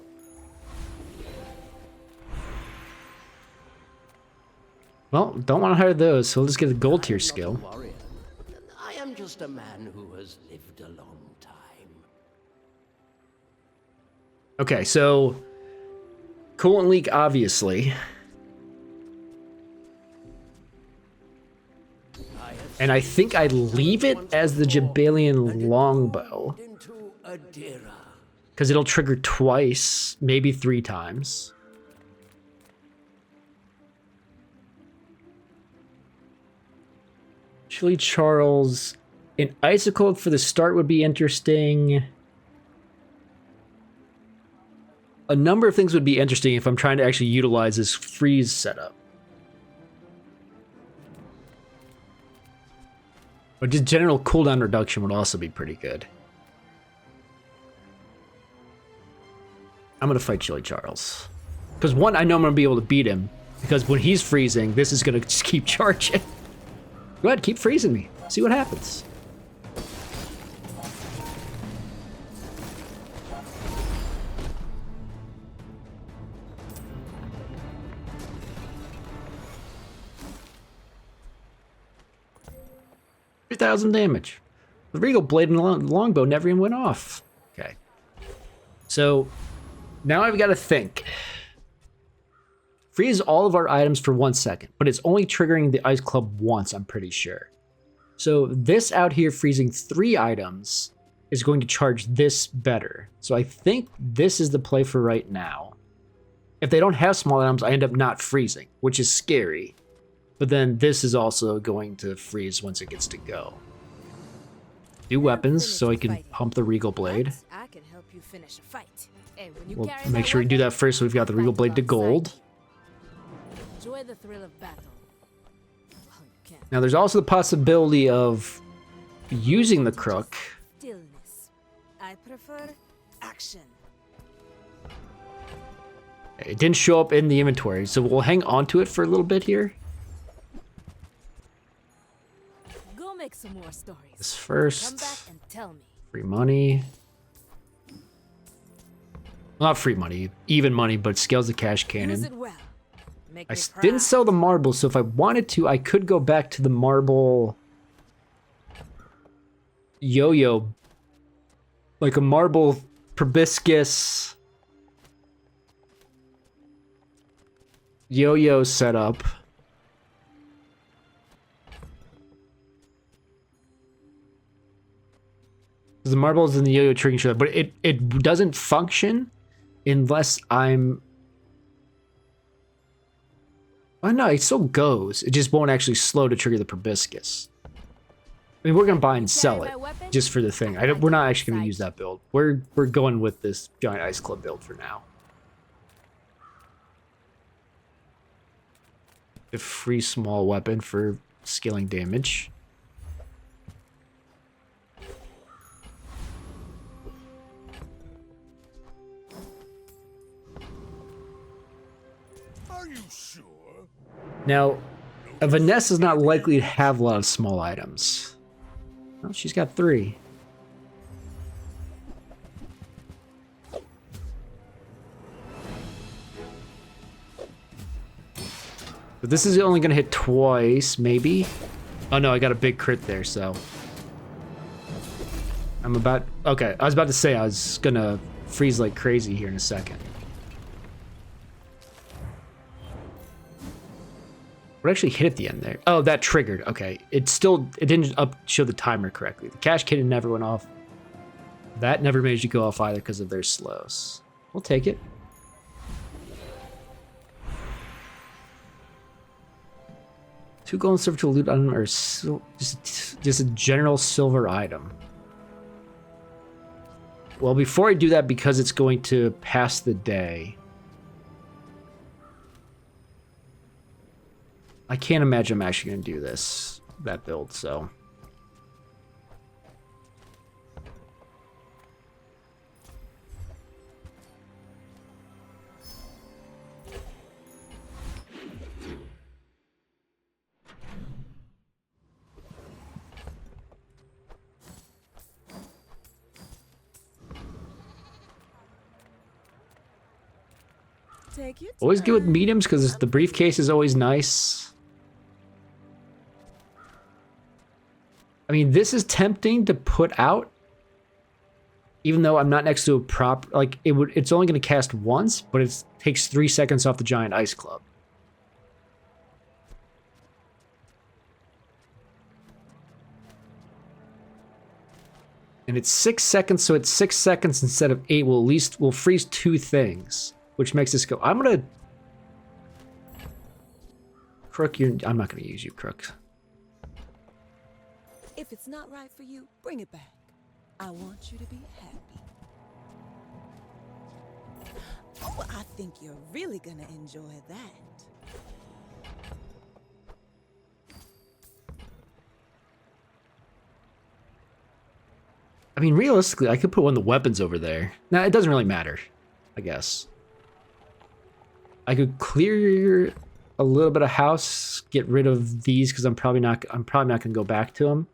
Well, don't want to hire those, so let's get the gold tier skill. Warrior. I am just a man who has lived a long time. Okay, so coolant leak, obviously. And I think I leave it as the Jabalian longbow. Because it'll trigger twice, maybe 3 times. Chili Charles. An icicle for the start would be interesting. A number of things would be interesting if I'm trying to actually utilize this freeze setup. Or just general cooldown reduction would also be pretty good. I'm gonna fight Chili Charles. Because one, I know I'm gonna be able to beat him. Because when he's freezing, this is gonna just keep charging. Go ahead, keep freezing me. See what happens. $3,000 damage. The Regal Blade and the longbow never even went off. Okay. So now I've got to think. Freeze all of our items for 1 second, but it's only triggering the ice club once, I'm pretty sure. So this out here freezing 3 items is going to charge this better. So I think this is the play for right now. If they don't have small items, I end up not freezing, which is scary. But then this is also going to freeze once it gets to go. Do weapons so I can pump the Regal Blade. I can help you finish a fight. Hey, when you We'll carry make that sure we do weapon, that first so we've got the Regal Blade to gold. enjoy the thrill of battle. Well, you can. Now there's also the possibility of using the crook. Stillness. I prefer action. It didn't show up in the inventory, so we'll hang on to it for a little bit here. Go make some more stories. This Come first. back and tell me. Free money. Well, not free money, even money, but scales the cash Use cannon. it well. Make I me didn't proud. sell the marble, so if I wanted to, I could go back to the marble yo-yo. Like a marble proboscis yo-yo setup. The marbles and the yo-yo triggering each other, but it doesn't function unless I'm... Oh no, it still goes. It just won't actually slow to trigger the proboscis. I mean, we're gonna buy and sell it just for the thing. We're not actually gonna use that build. We're going with this giant ice club build for now. A free small weapon for scaling damage. Are you sure? Now, a Vanessa is not likely to have a lot of small items. Well, she's got 3. But this is only going to hit twice, maybe? Oh no, I got a big crit there, so... I'm about... Okay, I was about to say I was going to freeze like crazy here in a second. What actually hit at the end there? Oh, that triggered. Okay. It didn't show the timer correctly. The cash kitten never went off. That never managed to go off either because of their slows. We'll take it. Two gold and silver to loot item or just a general silver item. Well, before I do that, because it's going to pass the day, I can't imagine I'm actually going to do that build, so. Take your Always good with time. mediums because the briefcase is always nice. I mean, this is tempting to put out, even though I'm not next to a prop. Like it's only going to cast once, but it takes 3 seconds off the giant ice club. And it's 6 seconds, so it's 6 seconds instead of 8. We'll freeze 2 things, which makes this go. I'm gonna Crook. I'm not gonna use you, Crook. If it's not right for you, bring it back. I want you to be happy. Oh, I think you're really gonna enjoy that. I mean, realistically, I could put one of the weapons over there. Now, it doesn't really matter, I guess. I could clear a little bit of house, get rid of these because I'm probably not going to go back to them.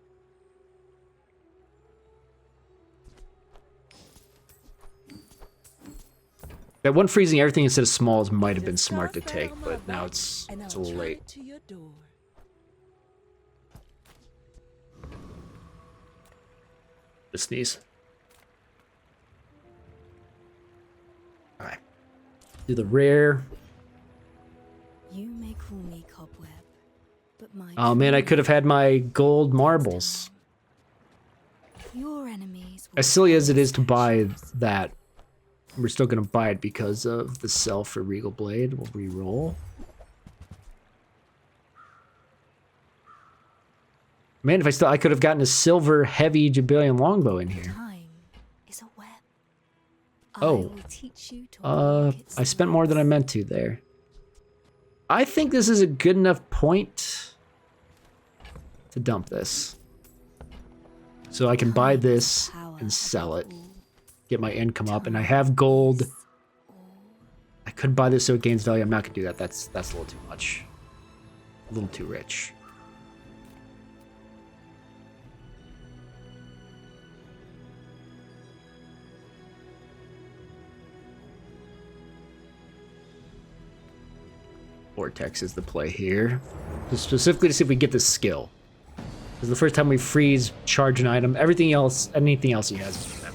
That one freezing everything instead of smalls might have been smart to take, but now it's a little late. To your door. To sneeze. All right. Do the rare. You may call me Cobweb, but my Oh man, I could have had my gold marbles. Your enemies As silly as it is to buy that, we're still gonna buy it because of the sell for Regal Blade. We'll re-roll. Man, if I could have gotten a silver heavy Jubilean longbow in here. time is a web. Oh. I will teach you to walk its I spent more than I meant to there. I think this is a good enough point to dump this. So I can buy this and sell it. Get my income up, and I have gold. I could buy this so it gains value. I'm not gonna do that. That's a little too much. A little too rich. Vortex is the play here. Just specifically to see if we get this skill. This is the first time we freeze, charge an item. Anything else he has is remember.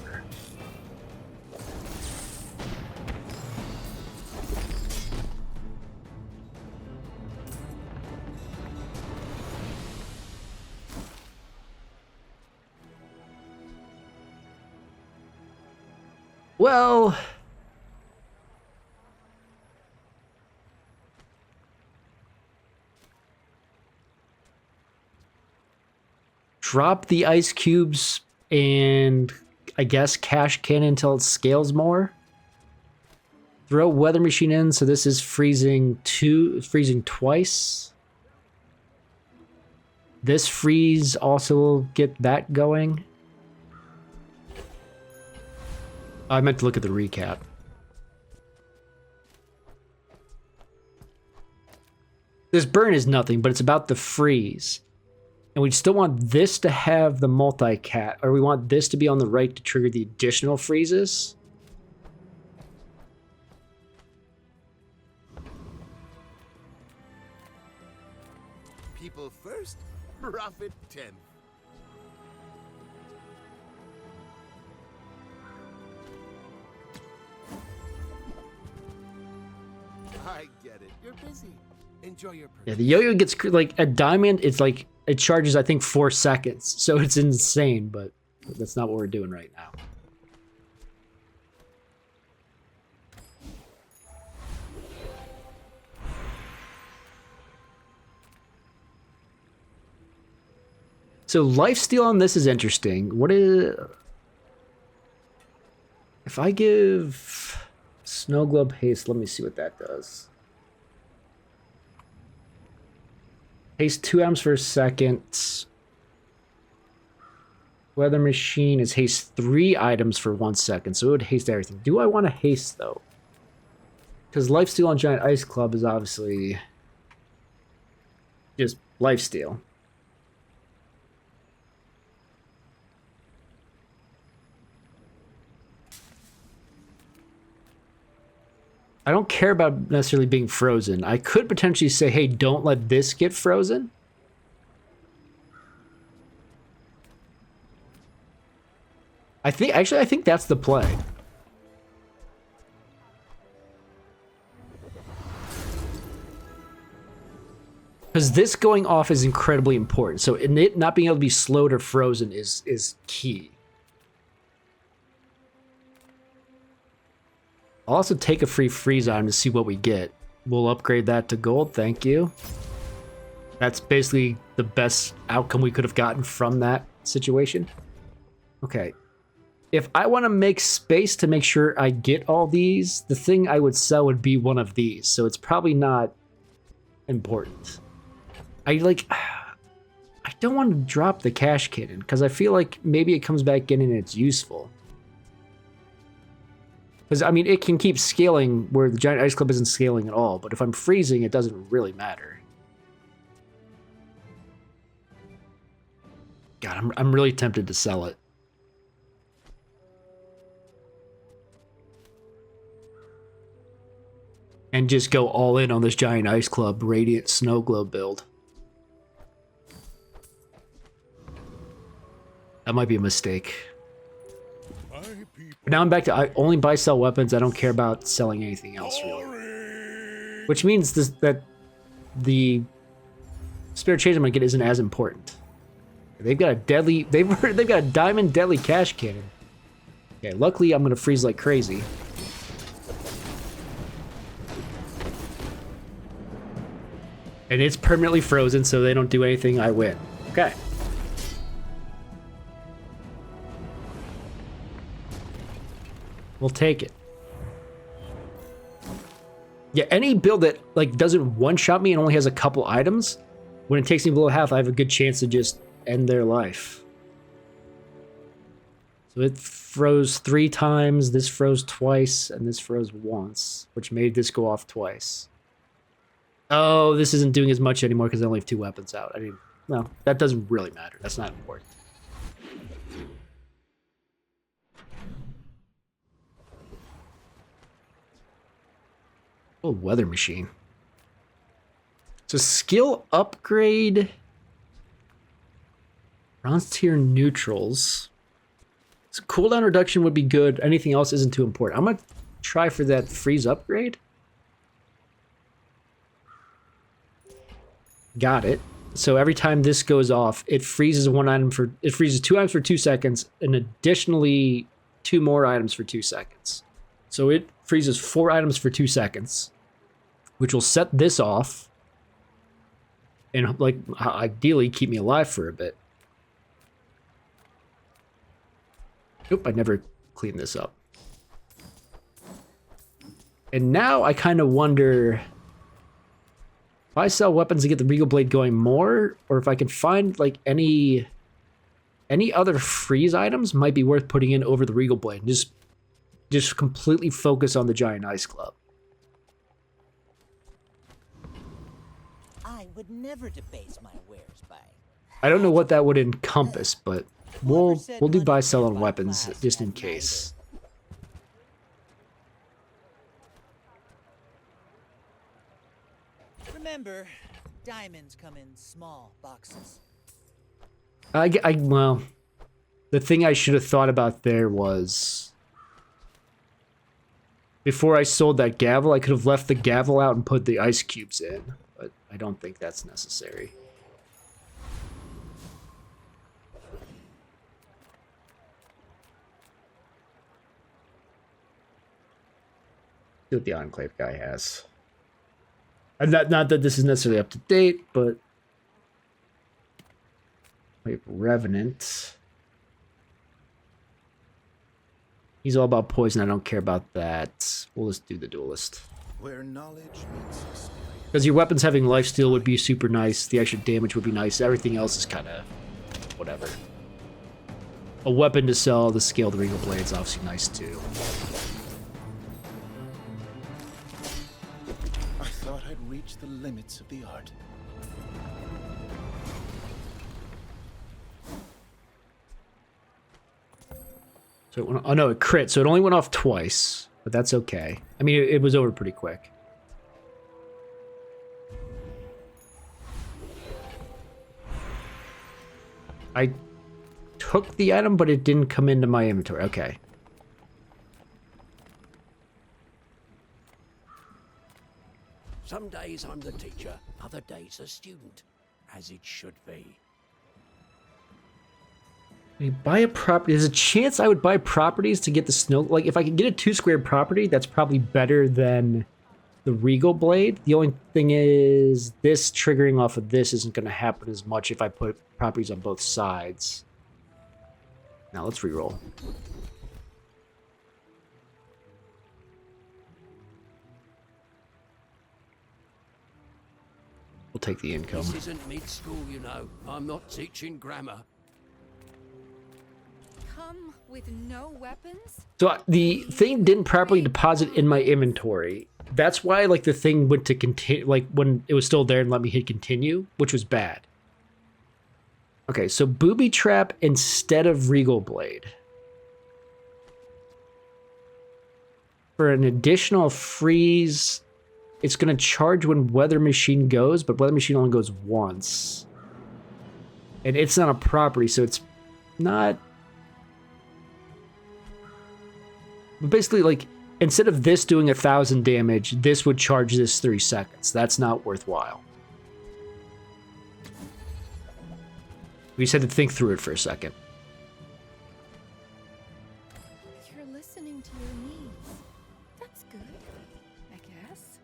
Well, drop the ice cubes and I guess cash cannon until it scales more. Throw weather machine in, so this is freezing twice. This freeze also will get that going. I meant to look at the recap. This burn is nothing, but it's about the freeze. And we still want this to have the multi-cat, or we want this to be on the right to trigger the additional freezes. People first, profit 10th. I get it. You're busy. Enjoy your purchase. Yeah, the yo-yo gets like a diamond. It's like it charges, I think, 4 seconds, so it's insane. But that's not what we're doing right now. So lifesteal on this is interesting. What is if I give Snow Globe haste? Let me see what that does. Haste 2 items for a second. Weather machine is haste 3 items for 1 second, so it would haste everything. Do I want to haste though? Because lifesteal on Giant Ice Club is obviously just lifesteal. I don't care about necessarily being frozen. I could potentially say, hey, don't let this get frozen. I think that's the play. Because this going off is incredibly important. So it not being able to be slowed or frozen is key. I'll also take a free freeze item to see what we get. We'll upgrade that to gold, thank you. That's basically the best outcome we could have gotten from that situation. Okay. If I want to make space to make sure I get all these, the thing I would sell would be one of these. So it's probably not important. I don't want to drop the cash cannon because I feel like maybe it comes back in and it's useful. Because, I mean, it can keep scaling where the Giant Ice Club isn't scaling at all, but if I'm freezing, it doesn't really matter. God, I'm really tempted to sell it. And just go all in on this Giant Ice Club Radiant Snow Globe build. That might be a mistake. Now I'm back to I only buy sell weapons. I don't care about selling anything else really. Which means that the spare change I'm gonna get isn't as important. They've got a deadly they've got a diamond deadly cash cannon. Okay, luckily I'm gonna freeze like crazy. And it's permanently frozen, so they don't do anything, I win. Okay. We'll take it. Yeah, any build that like doesn't one-shot me and only has a couple items, when it takes me below half, I have a good chance to just end their life. So it froze 3 times, this froze twice, and this froze once, which made this go off twice. Oh, this isn't doing as much anymore because I only have 2 weapons out. I mean, no, that doesn't really matter. That's not important. Oh, weather machine. So skill upgrade. Bronze tier neutrals. So cooldown reduction would be good. Anything else isn't too important. I'm going to try for that freeze upgrade. Got it. So every time this goes off, it freezes 1 item for, it freezes 2 items for 2 seconds and additionally 2 more items for 2 seconds. So it freezes 4 items for 2 seconds, which will set this off and, like, ideally keep me alive for a bit. Nope, I never cleaned this up. And now I kind of wonder if I sell weapons to get the Regal Blade going more, or if I can find, like, any other freeze items might be worth putting in over the Regal Blade. Just completely focus on the Giant Ice Club. I would never debase my wares by. I don't know what that would encompass, but we'll do buy sell on weapons just in case. Remember, diamonds come in small boxes. Well, the thing I should have thought about there was, before I sold that gavel, I could have left the gavel out and put the ice cubes in, but I don't think that's necessary. See what the Enclave guy has. And not that this is necessarily up to date, but wait, Revenant. He's all about poison. I don't care about that. We'll just do the Duelist. Where knowledge meets experience. Because your weapons having lifesteal would be super nice. The extra damage would be nice. Everything else is kind of whatever. A weapon to sell the scaled Regal Blade is obviously nice too. I thought I'd reached the limits of the art. So oh no, it crit. So it only went off twice, but that's okay. I mean, it was over pretty quick. I took the item, but it didn't come into my inventory. Okay. Some days I'm the teacher, other days a student, as it should be. You buy a property. There's a chance I would buy properties to get the snow. Like, if I could get a 2-square property, that's probably better than the Regal Blade. The only thing is, this triggering off of this isn't going to happen as much if I put properties on both sides. Now let's reroll. We'll take the income. This isn't mid-school, you know. I'm not teaching grammar. Come with no weapons? So the thing didn't properly deposit in my inventory. That's why, like, the thing went to continue, like, when it was still there and let me hit continue, which was bad. Okay, so Booby Trap instead of Regal Blade. For an additional freeze, it's going to charge when Weather Machine goes, but Weather Machine only goes once. And it's not a property, so it's not... But basically, like, instead of this doing 1,000 damage, this would charge this 3 seconds. That's not worthwhile. We just had to think through it for a second. You're listening to your needs. That's good, I guess.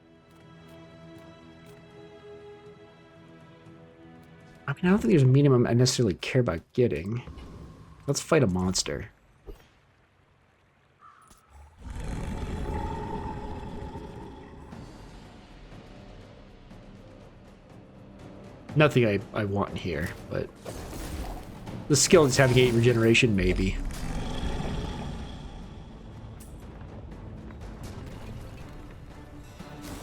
I mean, I don't think there's a medium I necessarily care about getting. Let's fight a monster. Nothing I want here, but the skill is having 8 regeneration, maybe.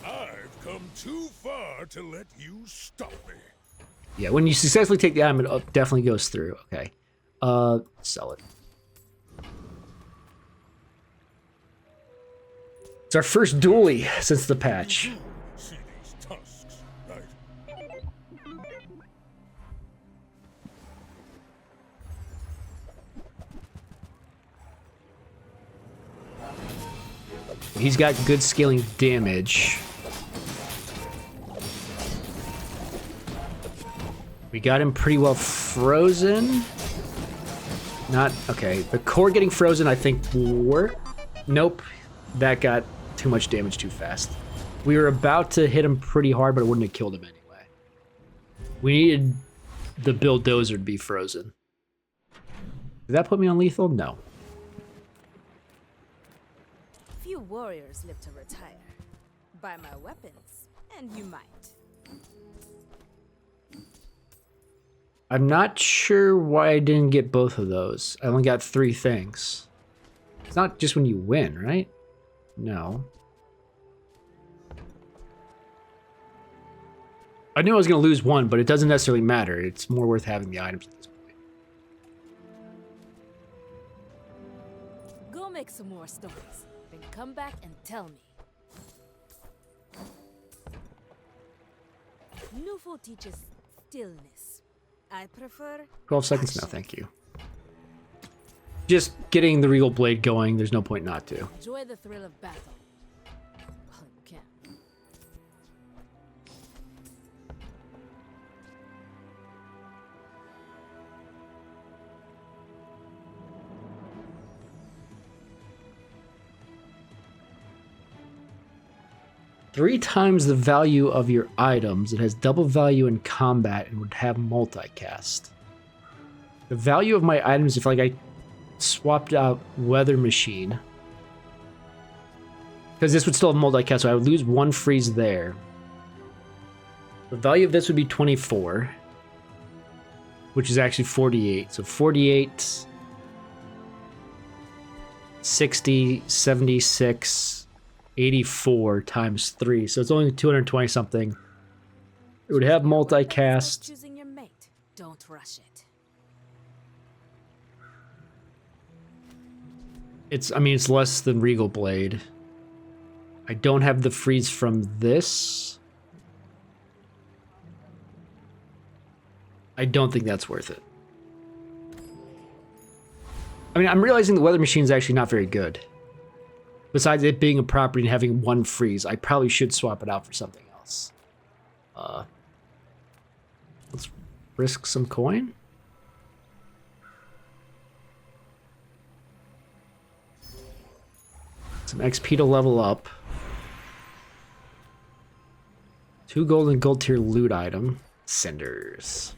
I've come too far to let you stop me. Yeah, when you successfully take the item, it definitely goes through. Okay. Sell it. It's our first dually since the patch. See these tusks, right? He's got good scaling damage. We got him pretty well frozen. Not okay. The core getting frozen, I think, will work. Nope, that got too much damage too fast. We were about to hit him pretty hard, but it wouldn't have killed him anyway. We needed the bulldozer to be frozen. Did that put me on lethal? No. Few warriors live to retire. Buy my weapons, and you might. I'm not sure why I didn't get both of those. I only got 3 things. It's not just when you win, right? No. I knew I was going to lose one, but it doesn't necessarily matter. It's more worth having the items at this point. Go make some more stories, then come back and tell me. Nufo teaches stillness. I prefer 12 seconds? No, thank you. Just getting the Regal Blade going, there's no point not to. enjoy the thrill of battle. Well, you can. 3 times the value of your items. It has double value in combat and would have multicast. The value of my items, if like I swapped out Weather Machine, because this would still have multicast, so I would lose 1 freeze there. The value of this would be 24, which is actually 48. So 48, 60, 76, 84 times 3. So it's only 220 something. It would have multicast. Choosing your mate. Don't rush it. I mean, it's less than Regal Blade. I don't have the freeze from this. I don't think that's worth it. I mean, I'm realizing the Weather Machine is actually not very good. Besides it being a property and having 1 freeze, I probably should swap it out for something else. Let's risk some coin. Some XP to level up. 2 gold and gold tier loot item. Cinders.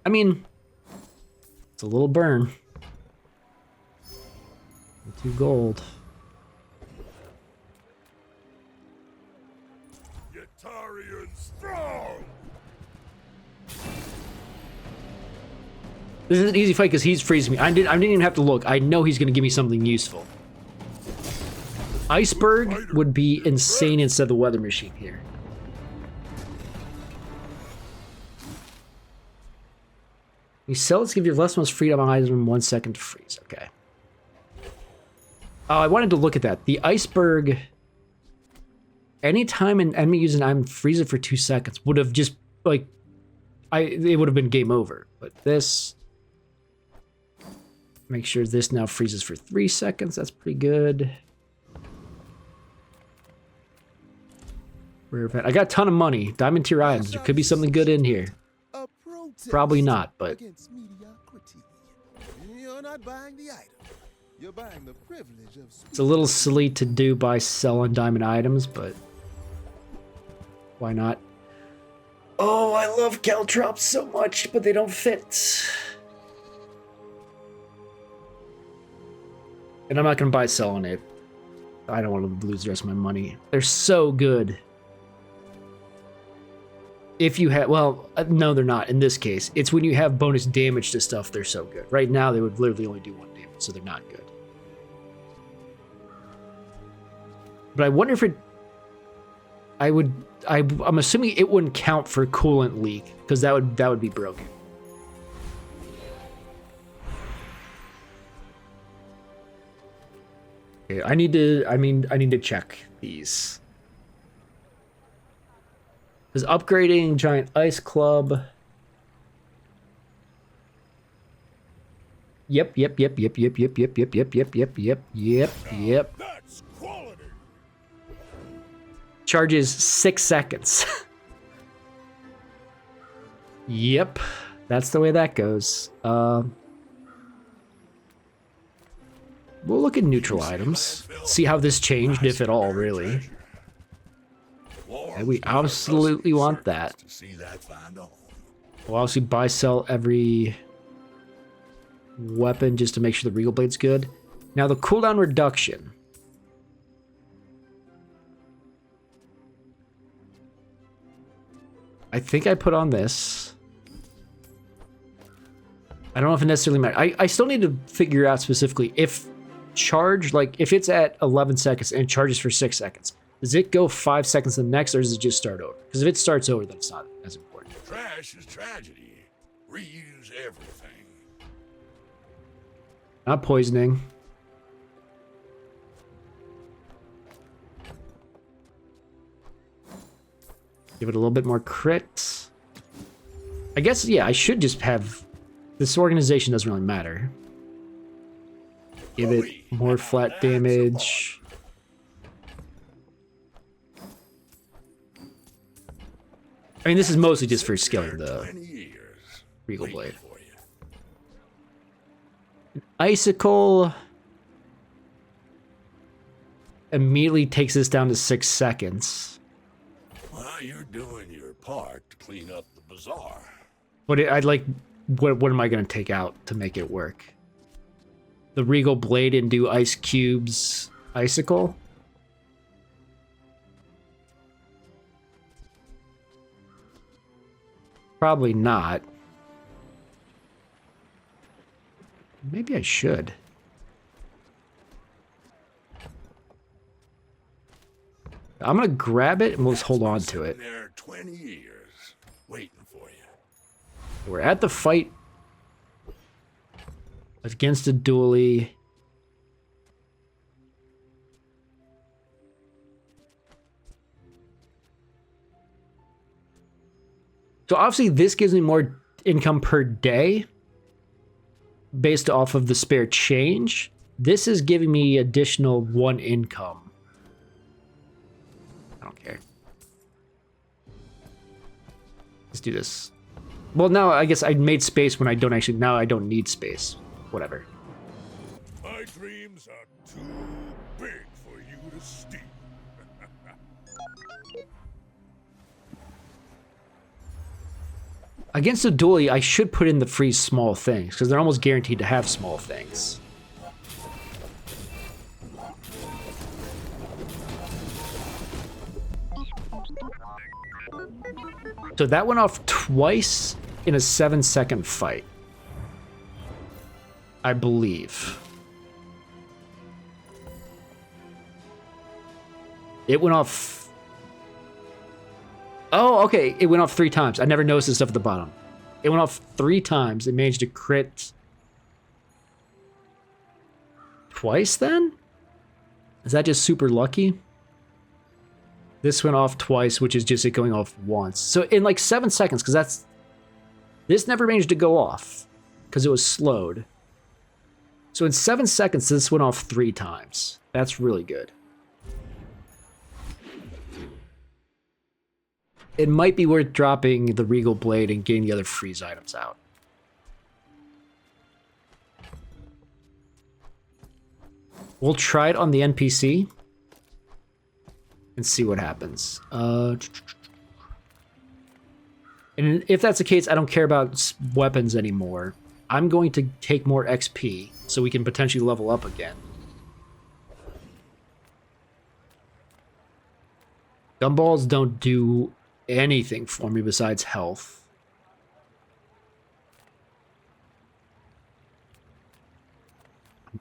I mean, it's a little burn. 2 gold. Yetarian strong! This is an easy fight because he's freezing me. I didn't even have to look. I know he's going to give me something useful. Iceberg would be insane instead of the Weather Machine here. You sell it to give you less most freedom on items in 1 second to freeze. Okay. Oh, I wanted to look at that. The Iceberg, anytime an enemy uses an item, freeze it for 2 seconds, would have just, like, it would have been game over. But this, make sure this now freezes for 3 seconds. That's pretty good. Rare event. I got a ton of money. Diamond tier items. There could be something good in here. Probably not, but You're not buying the item. You're buying the privilege of it's a little silly to do by selling diamond items, but why not? Oh, I love caltrops so much, but they don't fit. And I'm not gonna buy selling it. I don't want to lose the rest of my money. They're so good. If you have, well, no, they're not in this case. It's when you have bonus damage to stuff, they're so good. Right now, they would literally only do 1 damage, so they're not good. But I wonder if it, I'm assuming it wouldn't count for coolant leak, because that would be broken. Okay, I need to check these. Because upgrading Giant Ice Club. Yep. That's quality! Charges 6 seconds. Yep. That's the way that goes. We'll look at neutral items. See how this changed, if at all, really. And we absolutely want that. We'll obviously buy, sell every weapon just to make sure the Regal Blade's good. Now the cooldown reduction. I think I put on this. I don't know if it necessarily matters. I still need to figure out specifically if charge, like if it's at 11 seconds and charges for 6 seconds, does it go 5 seconds to the next, or does it just start over? Because if it starts over, then it's not as important. Trash is tragedy. Reuse everything. Not poisoning. Give it a little bit more crit. I guess, yeah, I should just have... This organization doesn't really matter. Give it more flat damage. I mean, this is mostly just for scaling the Regal Blade. Icicle immediately takes this down to 6 seconds. Well, you're doing your part to clean up the bazaar. But I'd like, what am I going to take out to make it work? The Regal Blade and do Ice Cube's Icicle? Probably not. Maybe I should. I'm gonna grab it and we'll just hold on to it. There 20 years waiting for you. We're at the fight against a dually. So obviously this gives me more income per day based off of the spare change. This is giving me additional 1 income. I don't care. Let's do this. Well, now I guess I made space when I don't actually... Now I don't need space. Whatever. My dreams are too big for you to steal. Against a dually, I should put in the freeze small things, because they're almost guaranteed to have small things. So that went off twice in a 7-second fight. I believe. It went off... Oh, okay. It went off 3 times. I never noticed the stuff at the bottom. It went off 3 times. It managed to crit twice then? Is that just super lucky? This went off twice, which is just it going off once. So in like 7 seconds, because that's... This never managed to go off because it was slowed. So in 7 seconds, this went off 3 times. That's really good. It might be worth dropping the Regal Blade and getting the other freeze items out. We'll try it on the NPC and see what happens. And if that's the case, I don't care about weapons anymore. I'm going to take more XP so we can potentially level up again. Gumballs don't do anything for me besides health.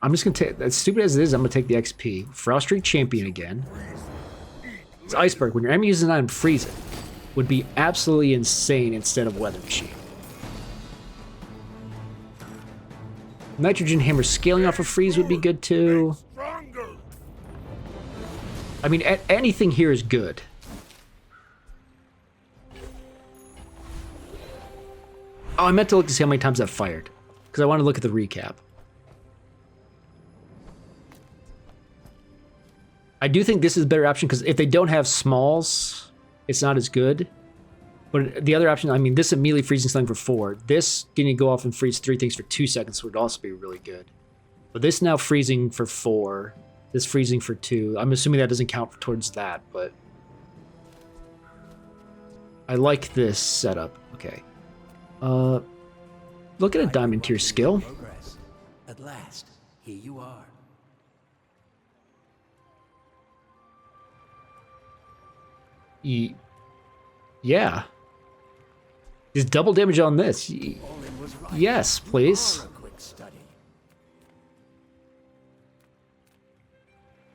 I'm just gonna take, as stupid as it is, I'm gonna take the XP. Frost Streak Champion again. It's Iceberg. When your enemy uses an item, freeze it. Would be absolutely insane instead of Weather Machine. Nitrogen Hammer scaling off a freeze would be good too. I mean, anything here is good. Oh, I meant to look to see how many times I've fired, because I want to look at the recap. I do think this is a better option, because if they don't have smalls, it's not as good. But the other option, I mean, this immediately freezing something for 4. This getting to go off and freeze 3 things for 2 seconds would also be really good. But this now freezing for 4. This freezing for 2. I'm assuming that doesn't count towards that, but I like this setup. Okay. Look at a diamond tier skill. Progress. At last, here you are. Yeah. Is double damage on this? Olin was right. Yes, please. You are a quick study.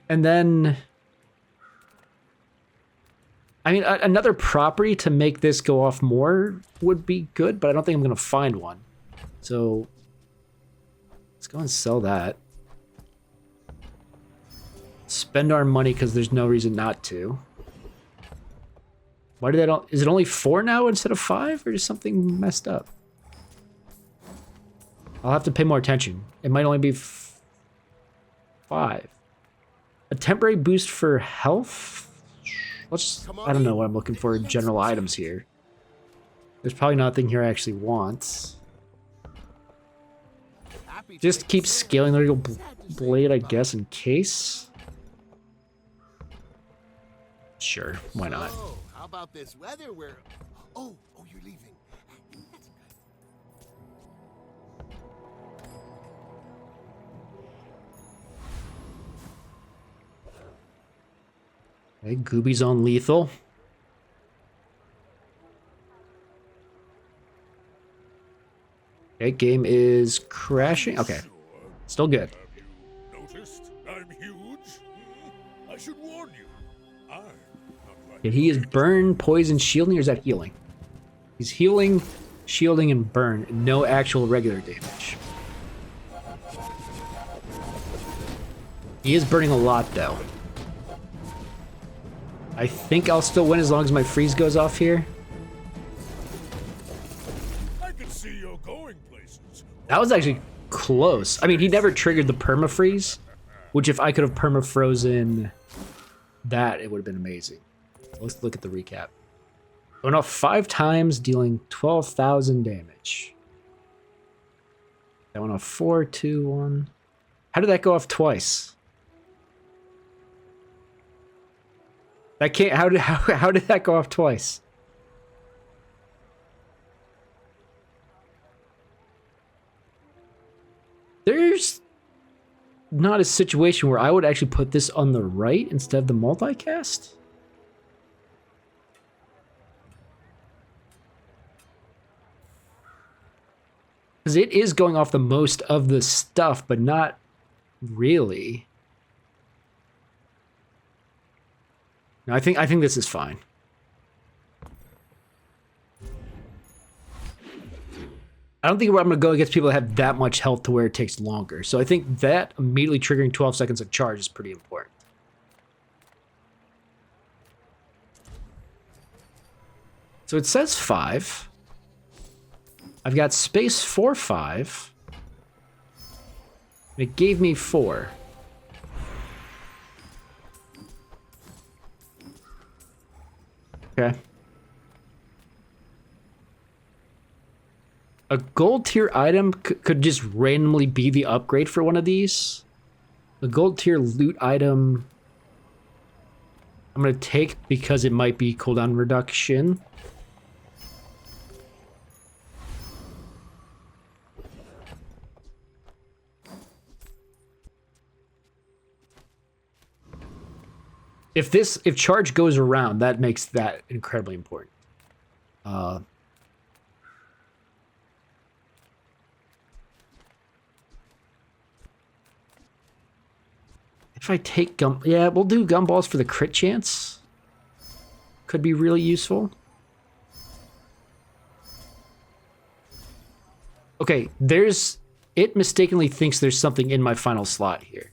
And then, I mean, another property to make this go off more would be good, but I don't think I'm going to find one. So let's go and sell that. Spend our money because there's no reason not to. Why did that? Is it only 4 now instead of 5, or is something messed up? I'll have to pay more attention. It might only be 5. A temporary boost for health? Let's, I don't know what I'm looking for in general items here. There's probably nothing here I actually want. Just keep scaling the little blade, I guess, in case. Sure, why not? So, how about this weather where... Oh, you're leaving. That's okay. Okay, Gooby's on lethal. Okay, game is crashing. Okay, still good. Have you noticed I'm huge? I should warn you. I'm not like Did he is burn, poison, shielding, or is that healing? He's healing, shielding, and burn. No actual regular damage. He is burning a lot, though. I think I'll still win as long as my freeze goes off here. I can see you're going places. That was actually close. I mean, he never triggered the permafreeze, which if I could have permafrozen that, it would have been amazing. Let's look at the recap. Going off 5 times, dealing 12,000 damage. That went off 4, 2, 1. How did that go off twice? That can't. How did that go off twice? There's not a situation where I would actually put this on the right instead of the multicast. Because it is going off the most of the stuff, but not really. No, I think this is fine. I don't think I'm going to go against people that have that much health to where it takes longer. So I think that immediately triggering 12 seconds of charge is pretty important. So it says 5. I've got space for 5. And it gave me 4. Okay. A gold tier item could just randomly be the upgrade for one of these. A gold tier loot item I'm going to take because it might be cooldown reduction. If charge goes around, that makes that incredibly important. If I take yeah, we'll do gumballs for the crit chance. Could be really useful. Okay, it mistakenly thinks there's something in my final slot here.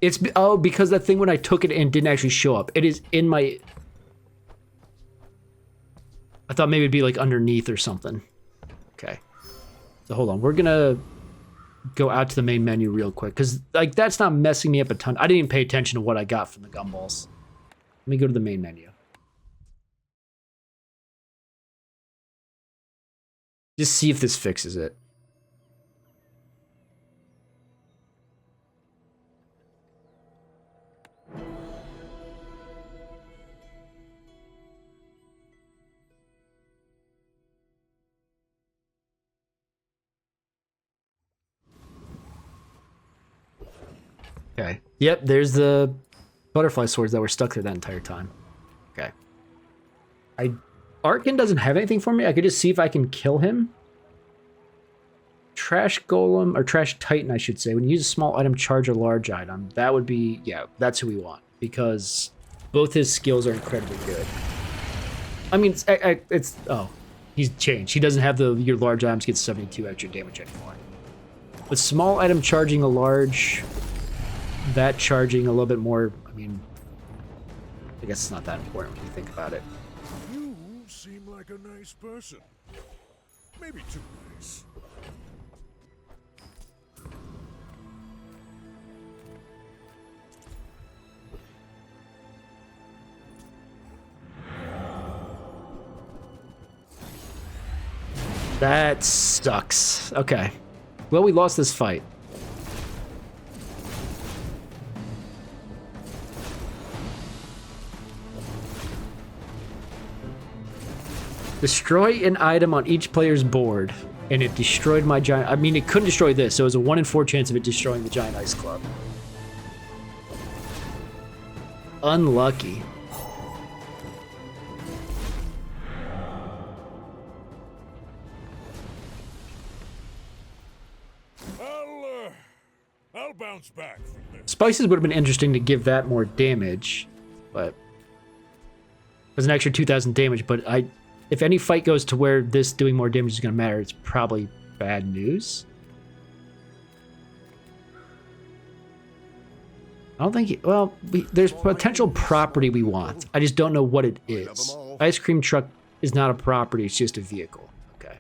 It's, oh, because that thing when I took it and didn't actually show up. It is in my... I thought maybe it'd be like underneath or something. Okay. So hold on. We're going to go out to the main menu real quick. Because like that's not messing me up a ton. I didn't even pay attention to what I got from the gumballs. Let me go to the main menu. Just see if this fixes it. Okay. Yep, there's the butterfly swords that were stuck there that entire time. Okay. Arkin doesn't have anything for me. I could just see if I can kill him. Trash Golem, or Trash Titan, I should say. When you use a small item, charge a large item. That would be, yeah, that's who we want. Because both his skills are incredibly good. I mean, oh, he's changed. He doesn't have your large items get 72 extra damage anymore. But small item charging a large, that charging a little bit more, I mean, I guess it's not that important when you think about it. You seem like a nice person. Maybe too nice. That sucks. Okay. Well, we lost this fight. Destroy an item on each player's board. And it destroyed my giant... I mean, it couldn't destroy this, so it was a 1 in 4 chance of it destroying the giant ice club. Unlucky. I'll bounce back from this. Spices would have been interesting to give that more damage, but it was an extra 2,000 damage. But if any fight goes to where this doing more damage is going to matter, it's probably bad news. I don't think. There's potential property we want. I just don't know what it is. Ice cream truck is not a property; it's just a vehicle. Okay.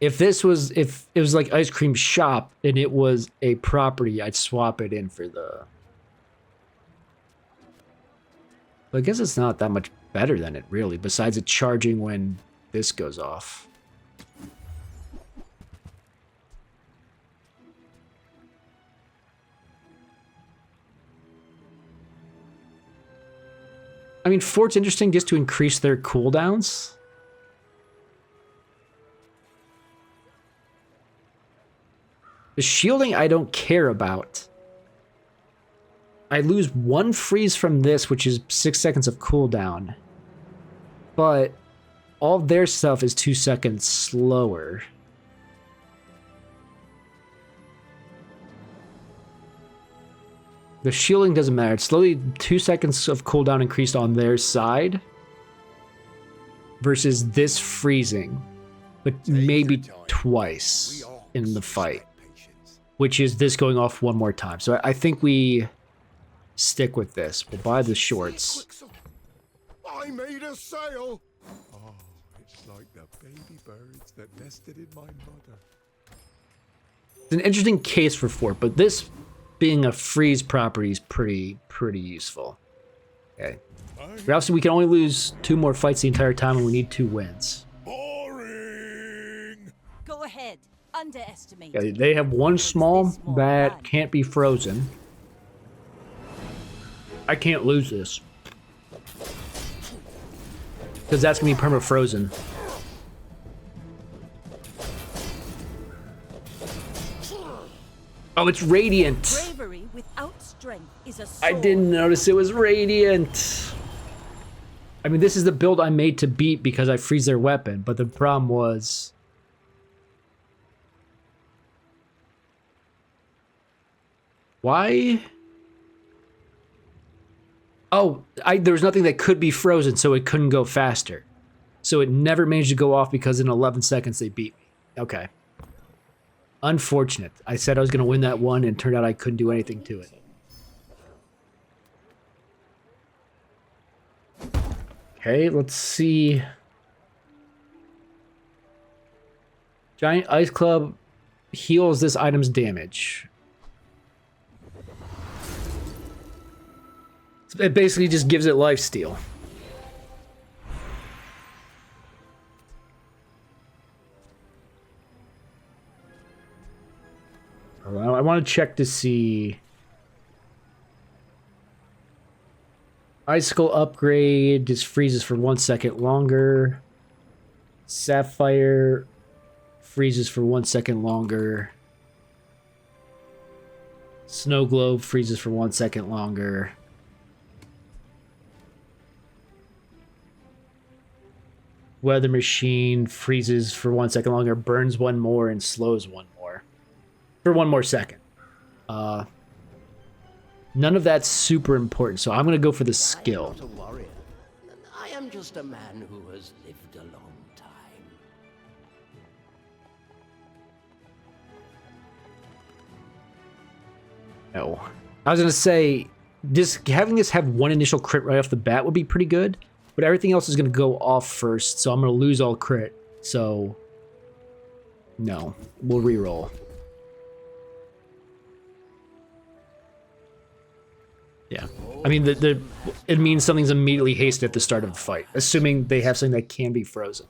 If it was like ice cream shop and it was a property, I'd swap it in for the... But I guess it's not that much better than it, really, besides it charging when this goes off. I mean, Fort's interesting just to increase their cooldowns. The shielding I don't care about. I lose 1 freeze from this, which is 6 seconds of cooldown. But all their stuff is 2 seconds slower. The shielding doesn't matter. It's slowly 2 seconds of cooldown increased on their side. Versus this freezing. But maybe twice in the fight. Which is this going off 1 more time. So I think we stick with this. We'll buy the shorts. I made a sale. Oh, it's like the baby birds that nested in my mother. It's an interesting case for Fort, but this being a freeze property is pretty useful. Okay. Obviously, we can only lose 2 more fights the entire time, and we need 2 wins. Boring. Go ahead. Underestimate. Okay, they have 1 small that can't be frozen. I can't lose this. Because that's going to be perma-frozen. Oh, it's radiant. Bravery without strength is a sword. I didn't notice it was radiant. I mean, this is the build I made to beat because I freeze their weapon, but the problem was... Why? Oh, there was nothing that could be frozen, so it couldn't go faster. So it never managed to go off because in 11 seconds they beat me. Okay. Unfortunate. I said I was going to win that one, and it turned out I couldn't do anything to it. Okay, let's see. Giant Ice Club heals this item's damage. It basically just gives it lifesteal. I want to check to see. Icicle upgrade just freezes for 1 second longer. Sapphire freezes for 1 second longer. Snow globe freezes for 1 second longer. Weather machine freezes for 1 second longer, burns one more, and slows one more. For 1 more second. None of that's super important, so I'm going to go for the skill. I am not a warrior. I am just a man who has lived a long time. No. I was going to say, just having this have 1 initial crit right off the bat would be pretty good, but everything else is going to go off first, so I'm going to lose all crit. So, no. We'll reroll. Yeah. I mean, it means something's immediately hasted at the start of the fight, assuming they have something that can be frozen.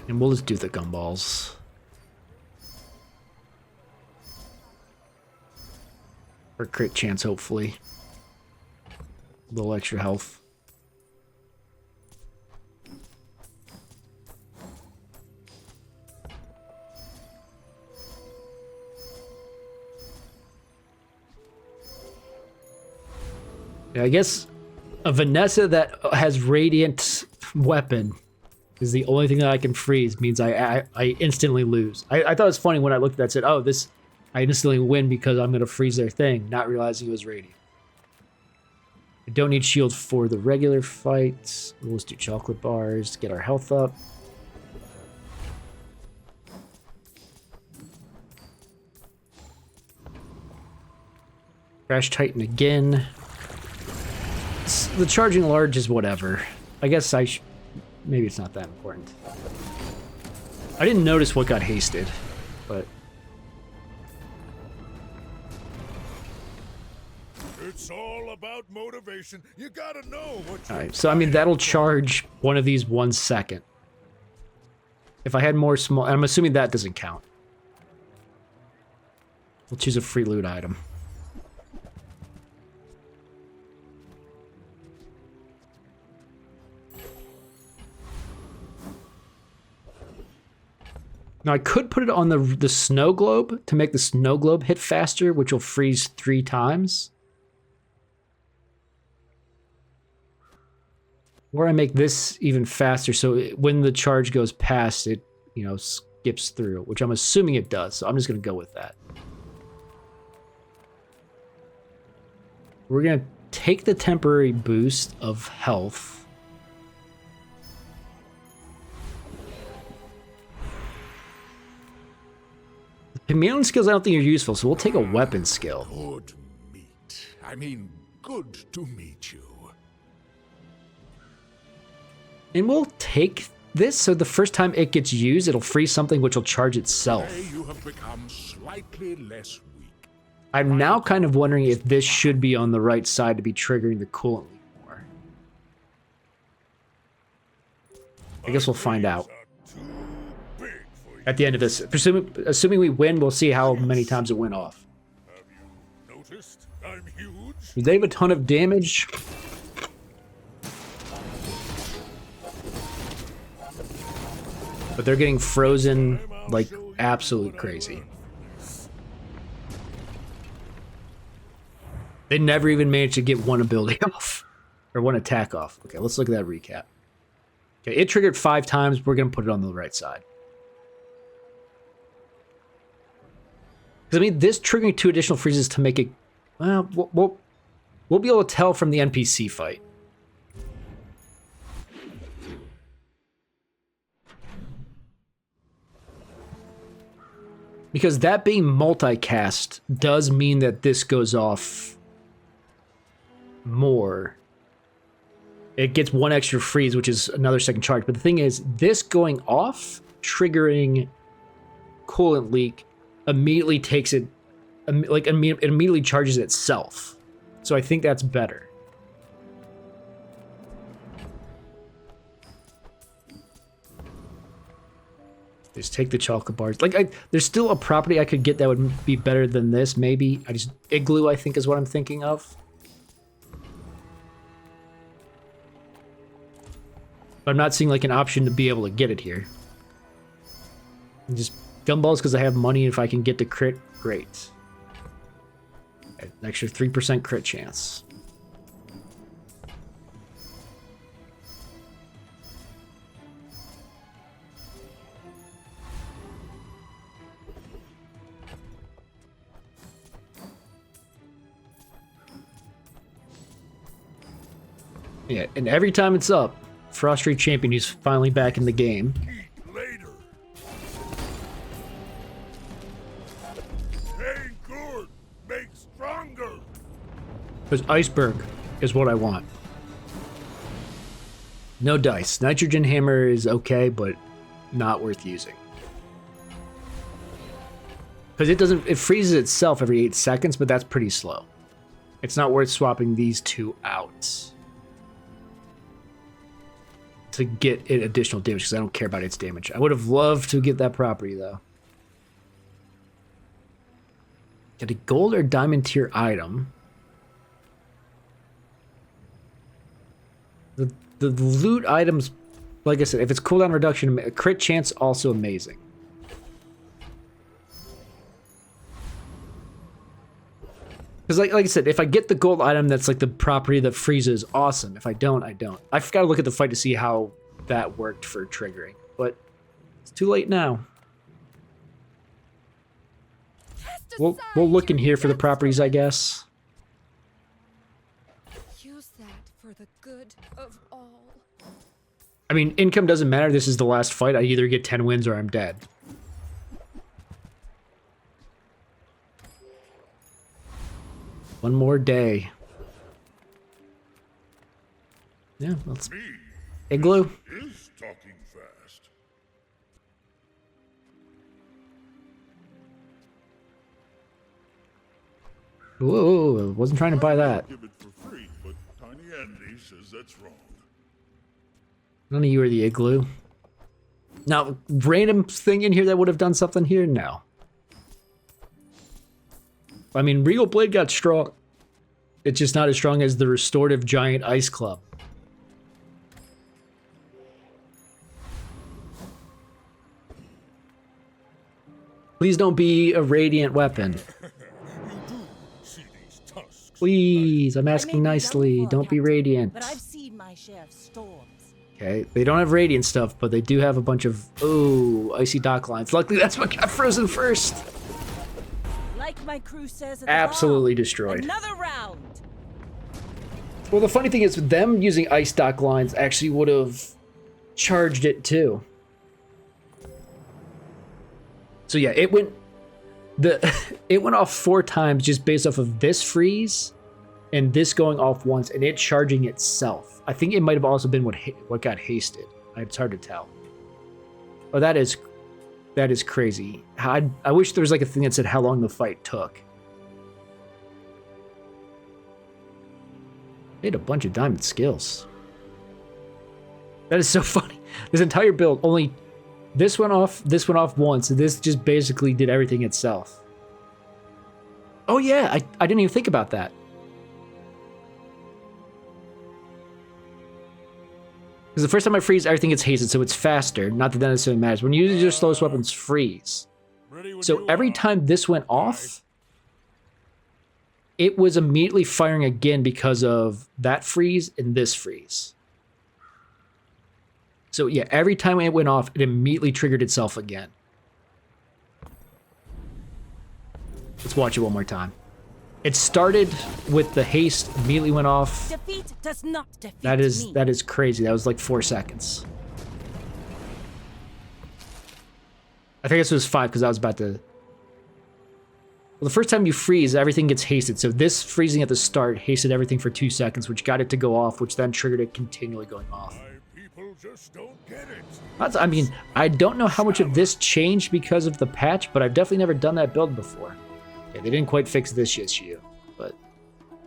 And we'll just do the gumballs. For crit chance, hopefully. A little extra health. Yeah, I guess a Vanessa that has radiant weapon is the only thing that I can freeze, means I instantly lose. I thought it was funny when I looked at that and said, oh, this, I instantly win because I'm going to freeze their thing, not realizing it was radiant. I don't need shield for the regular fights. We'll just do chocolate bars to get our health up. Crash Titan again. The charging large is whatever. I guess maybe it's not that important. I didn't notice what got hasted, but... It's all about motivation. You gotta know what you're... Alright, so I mean, that'll charge one of these 1 second. If I had more small... I'm assuming that doesn't count. We'll choose a free loot item. Now I could put it on the snow globe to make the snow globe hit faster, which will freeze 3 times. Or I make this even faster, so when the charge goes past, it, you know, skips through, which I'm assuming it does, so I'm just going to go with that. We're going to take the temporary boost of health. Command skills I don't think are useful, so we'll take a weapon skill. Good meet. I mean, good to meet you. And we'll take this, so the first time it gets used, it'll freeze something which will charge itself. Today you have become slightly less weak. I'm now kind of wondering if this should be on the right side to be triggering the coolant leak more. I guess we'll find out. At the end of this, assuming we win, we'll see how many times it went off. Have you noticed? I'm huge. They have a ton of damage. But they're getting frozen like absolute crazy. They never even managed to get one ability off. Or one attack off. Okay, let's look at that recap. Okay, it triggered 5 times. We're going to put it on the right side. Because, I mean, this triggering 2 additional freezes to make it... Well, we'll be able to tell from the NPC fight. Because that being multicast does mean that this goes off more. It gets 1 extra freeze, which is another second charge. But the thing is, this going off, triggering coolant leak, immediately takes it, like, it immediately charges itself. So I think that's better. Just take the chocolate bars. Like, there's still a property I could get that would be better than this, maybe. Igloo, I think, is what I'm thinking of. But I'm not seeing, like, an option to be able to get it here. And just gumballs because I have money. If I can get the crit, great. Okay, an extra 3% crit chance. Yeah, and every time it's up, Frost Street Champion is finally back in the game. Eat later. Ain't good. Make stronger. Because Iceberg is what I want. No dice. Nitrogen Hammer is okay, but not worth using. Because it freezes itself every 8 seconds, but that's pretty slow. It's not worth swapping these two out to get it additional damage, because I don't care about its damage. I would have loved to get that property, though. Get a gold or diamond tier item. The loot items, like I said, if it's cooldown reduction, crit chance, also amazing. Because like I said, if I get the gold item that's like the property that freezes, awesome. If I don't, I don't. I've got to look at the fight to see how that worked for triggering. But it's too late now. We'll look in here for the properties, I guess. Use that for the good of all. I mean, income doesn't matter. This is the last fight. I either get 10 wins or I'm dead. One more day. Yeah, let's... Igloo? Is talking fast. Whoa, wasn't trying to buy that. Give it for free, but Tiny Andy says that's wrong. None of you are the Igloo. Now, random thing in here that would have done something here? No. I mean, Regal Blade got strong. It's just not as strong as the Restorative Giant Ice Club. Please don't be a radiant weapon. Please, I'm asking nicely. Don't be radiant. But I've seen my share of storms. Okay, they don't have radiant stuff, but they do have a bunch of, icy dock lines. Luckily, that's what got frozen first. Like my crew says at Absolutely destroyed. Another round. Well, the funny thing is, them using ice dock lines actually would have charged it too. So yeah, it went off 4 times just based off of this freeze and this going off once and it charging itself. I think it might have also been what got hasted. It's hard to tell. Oh, that is crazy. I wish there was like a thing that said how long the fight took. They had a bunch of diamond skills. That is so funny. This entire build, only this went off once, and this just basically did everything itself. Oh yeah, I didn't even think about that. Because the first time I freeze, everything gets hasted, so it's faster. Not that that necessarily matters. When you use your slowest weapons, freeze. So every time this went off, it was immediately firing again because of that freeze and this freeze. So yeah, every time it went off, it immediately triggered itself again. Let's watch it one more time. It started with the haste, immediately went off. Defeat does not defeat That is crazy. That was like 4 seconds. I think this was 5 because I was about to... Well, the first time you freeze, everything gets hasted. So this freezing at the start hasted everything for 2 seconds, which got it to go off, which then triggered it continually going off. People just don't get it. I mean, I don't know how much of this changed because of the patch, but I've definitely never done that build before. Yeah, they didn't quite fix this issue, but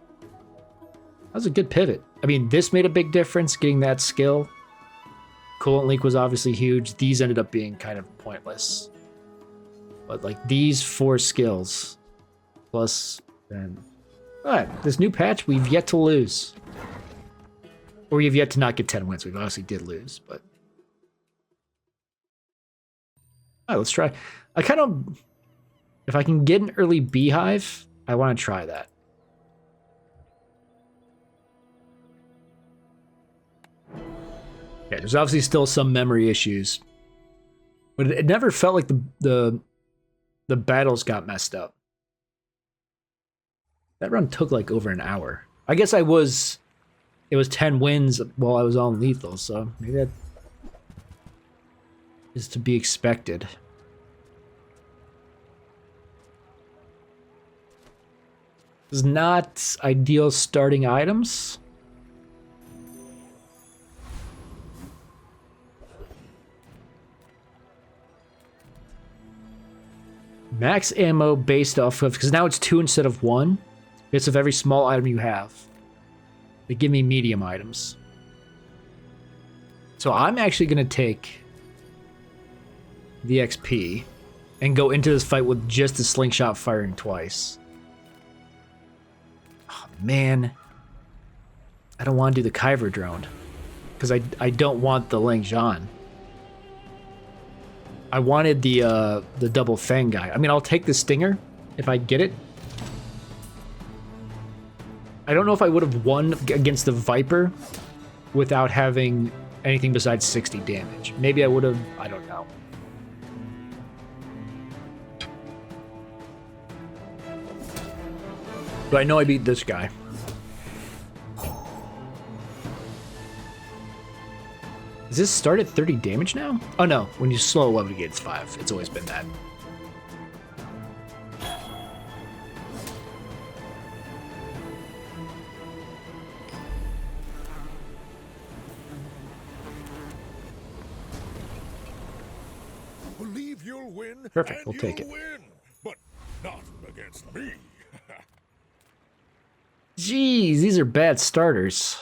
that was a good pivot. I mean, this made a big difference, getting that skill. Coolant leak was obviously huge. These ended up being kind of pointless. But like these 4 skills plus then. Alright, this new patch we've yet to lose. Or we've yet to not get 10 wins. We obviously did lose, but. Alright, let's try. I kind of, if I can get an early beehive, I want to try that. Yeah, there's obviously still some memory issues, but it never felt like the battles got messed up. That run took like over an hour. I guess it was 10 wins while I was on lethal, so maybe that is to be expected. It's not ideal starting items. Max ammo based off of, because now it's 2 instead of 1. Bits of every small item you have. They give me medium items. So I'm actually going to take the XP and go into this fight with just a slingshot firing twice. Oh, man. I don't want to do the Kyver drone. Because I don't want the Lang Zhan. I wanted the double fang guy. I mean, I'll take the stinger if I get it. I don't know if I would have won against the Viper without having anything besides 60 damage. Maybe I would have, I don't know. But I know I beat this guy. Does this start at 30 damage now? Oh no, when you slow level it, it's 5. It's always been that. Believe you'll win. Perfect, we'll take it. Win, but not against me. Jeez, these are bad starters.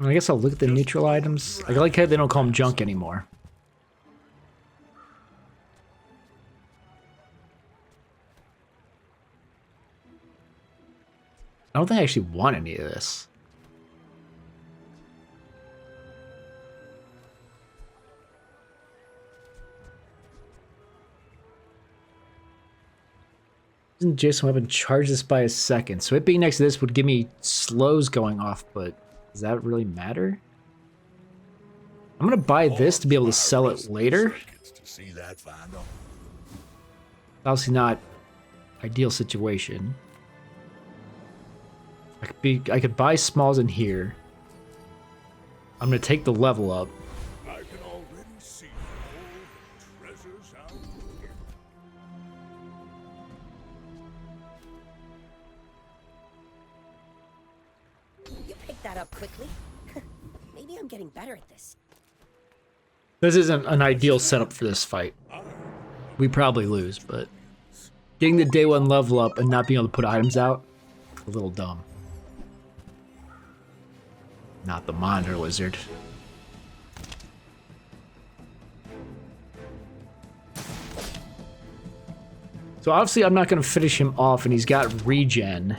I guess I'll look at the neutral items. I like how they don't call them junk anymore. I don't think I actually want any of this. Isn't Jason weapon charge this by a second? So it being next to this would give me slows going off, but does that really matter? I'm gonna buy this to be able to sell it later. Obviously not ideal situation. I could buy smalls in here. I'm gonna take the level up. I can already see all the treasures out here. You picked that up quickly. Maybe I'm getting better at this. This isn't an ideal setup for this fight. We probably lose, but getting the day 1 level up and not being able to put items out, a little dumb. Not the monitor lizard. So obviously I'm not going to finish him off, and he's got regen.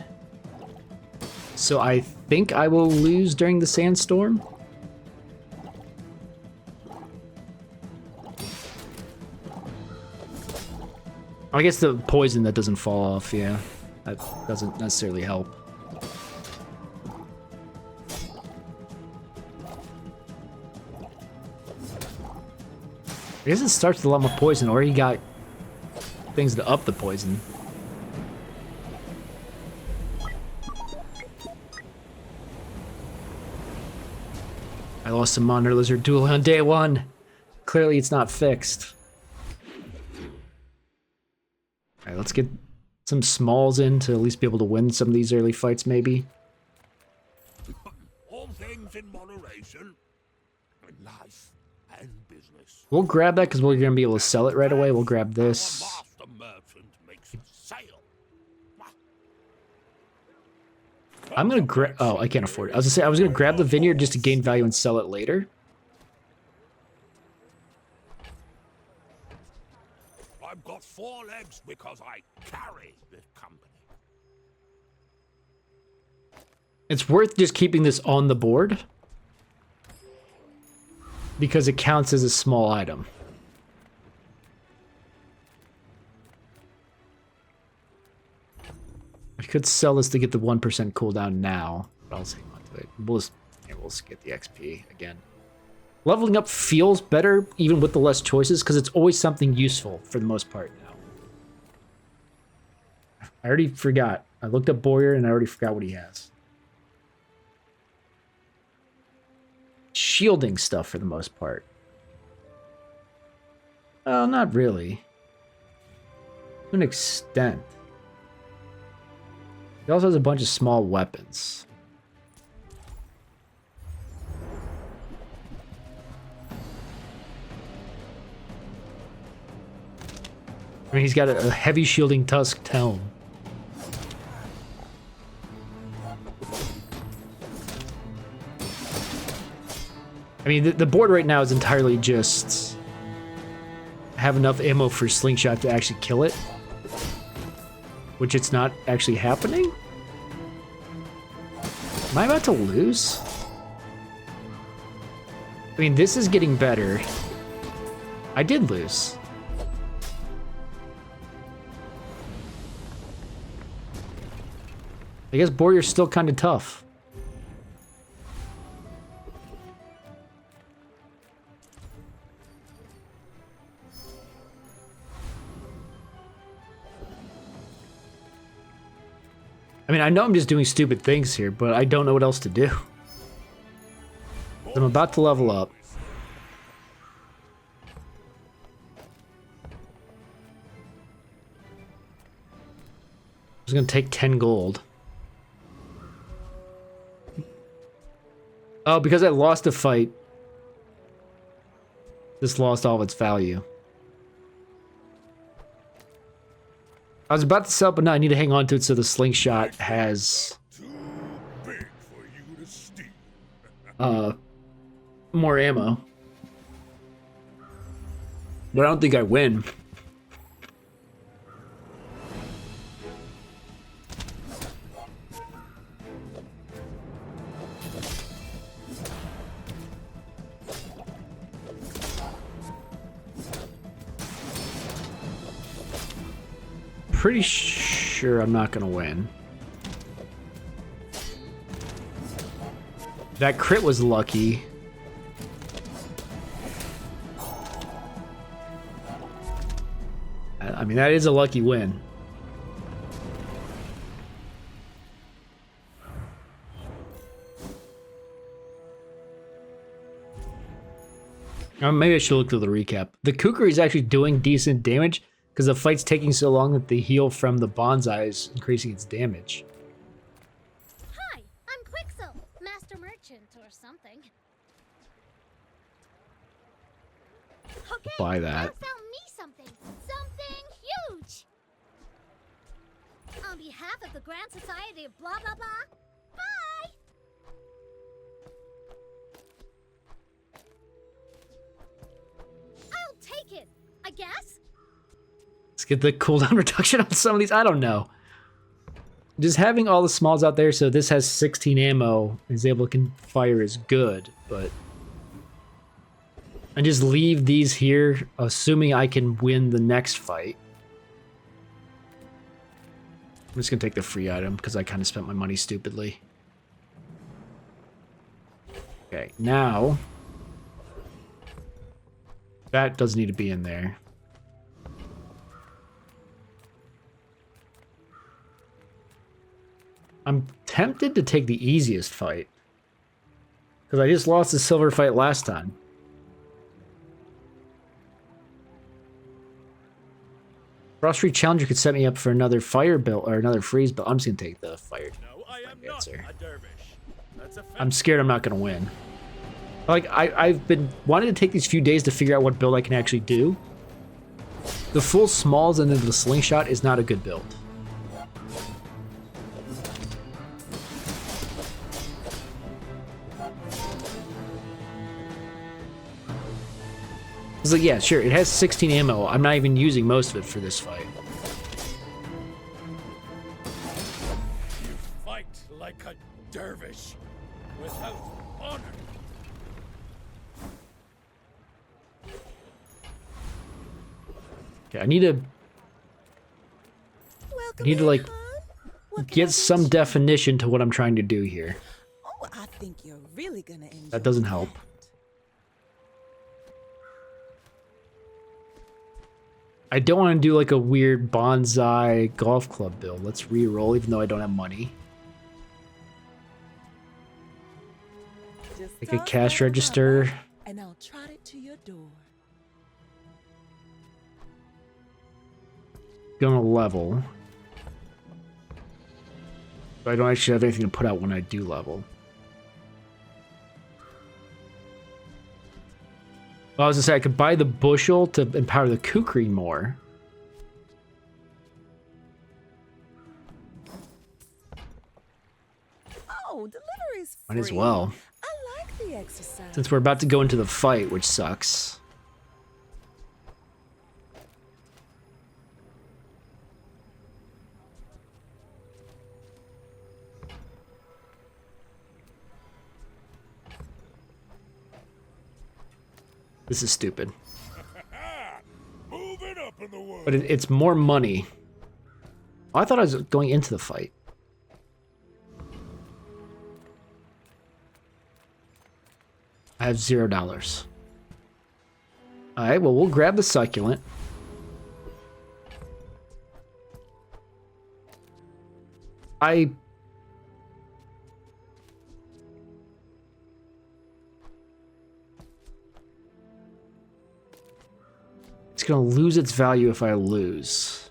So I think I will lose during the sandstorm. I guess the poison that doesn't fall off, yeah. That doesn't necessarily help. I guess it starts with a lot more poison, or he got things to up the poison. I lost a monitor lizard duel on day 1. Clearly it's not fixed. Alright, let's get some smalls in to at least be able to win some of these early fights, maybe. All things in moderation. In life and business. We'll grab that because we're going to be able to sell it right away. We'll grab this. The merchant makes a sale. I'm gonna grab. Oh, I can't afford it. I was gonna say I was gonna grab the vineyard just to gain value and sell it later. I've got 4 legs because I carry this company. It's worth just keeping this on the board because it counts as a small item. I could sell this to get the 1% cooldown now, but I'll hang on to it. We'll just get the XP again. Leveling up feels better even with the less choices because it's always something useful for the most part now. I already forgot. I looked up Boyer and I already forgot what he has. Shielding stuff for the most part. Well, not really. To an extent. He also has a bunch of small weapons. I mean, he's got a heavy shielding tusk tome. I mean, the board right now is entirely just have enough ammo for slingshot to actually kill it, which it's not actually happening. Am I about to lose? I mean, this is getting better. I did lose. I guess Boyer's still kind of tough. I mean, I know I'm just doing stupid things here, but I don't know what else to do. I'm about to level up. I'm just gonna take 10 gold. Oh, because I lost a fight. This lost all of its value. I was about to sell, but no, I need to hang on to it so the slingshot has more ammo. But I don't think I win. Pretty sure I'm not gonna win. That crit was lucky. I mean, that is a lucky win. Maybe I should look through the recap. The Kukri is actually doing decent damage because the fight's taking so long that the heal from the bonsai is increasing its damage. Hi, I'm Quixel, Master Merchant or something. Okay, Buy that. now sell me something. Something huge! On behalf of the Grand Society of blah blah blah, bye! I'll take it, I guess. Let's get the cooldown reduction on some of these. I don't know. Just having all the smalls out there so this has 16 ammo and is able to fire is good, but I just leave these here, assuming I can win the next fight. I'm just gonna take the free item because I kind of spent my money stupidly. Okay, now that doesn't need to be in there. I'm tempted to take the easiest fight because I just lost the silver fight last time. Frost Free Challenger could set me up for another fire build or another freeze, but I'm just gonna take the fire. No, I am not a dervish. That's a I'm scared I'm not gonna win. Like I've been wanting to take these few days to figure out what build I can actually do. The full smalls and then the slingshot is not a good build. It's like, yeah, sure, it has 16 ammo. I'm not even using most of it for this fight. You fight like a dervish without honor. Okay, I need to like get some definition to what I'm trying to do here. Oh, I think you're really gonna enjoy That doesn't help. I don't want to do like a weird bonsai golf club build. Let's re-roll even though I don't have money. Just Like a toss cash that register. rubber, and I'll trot it to your door. Gonna level. But I don't actually have anything to put out when I do level. Well, I was gonna say I could buy the bushel to empower the kukri more. Oh, delivery's free. Might as well. I like the exercise. Since we're about to go into the fight, which sucks. This is stupid. Moving up in the world. But it's more money. Oh, I thought I was going into the fight. I have $0. Alright, well, we'll grab the succulent. It's gonna lose its value if I lose.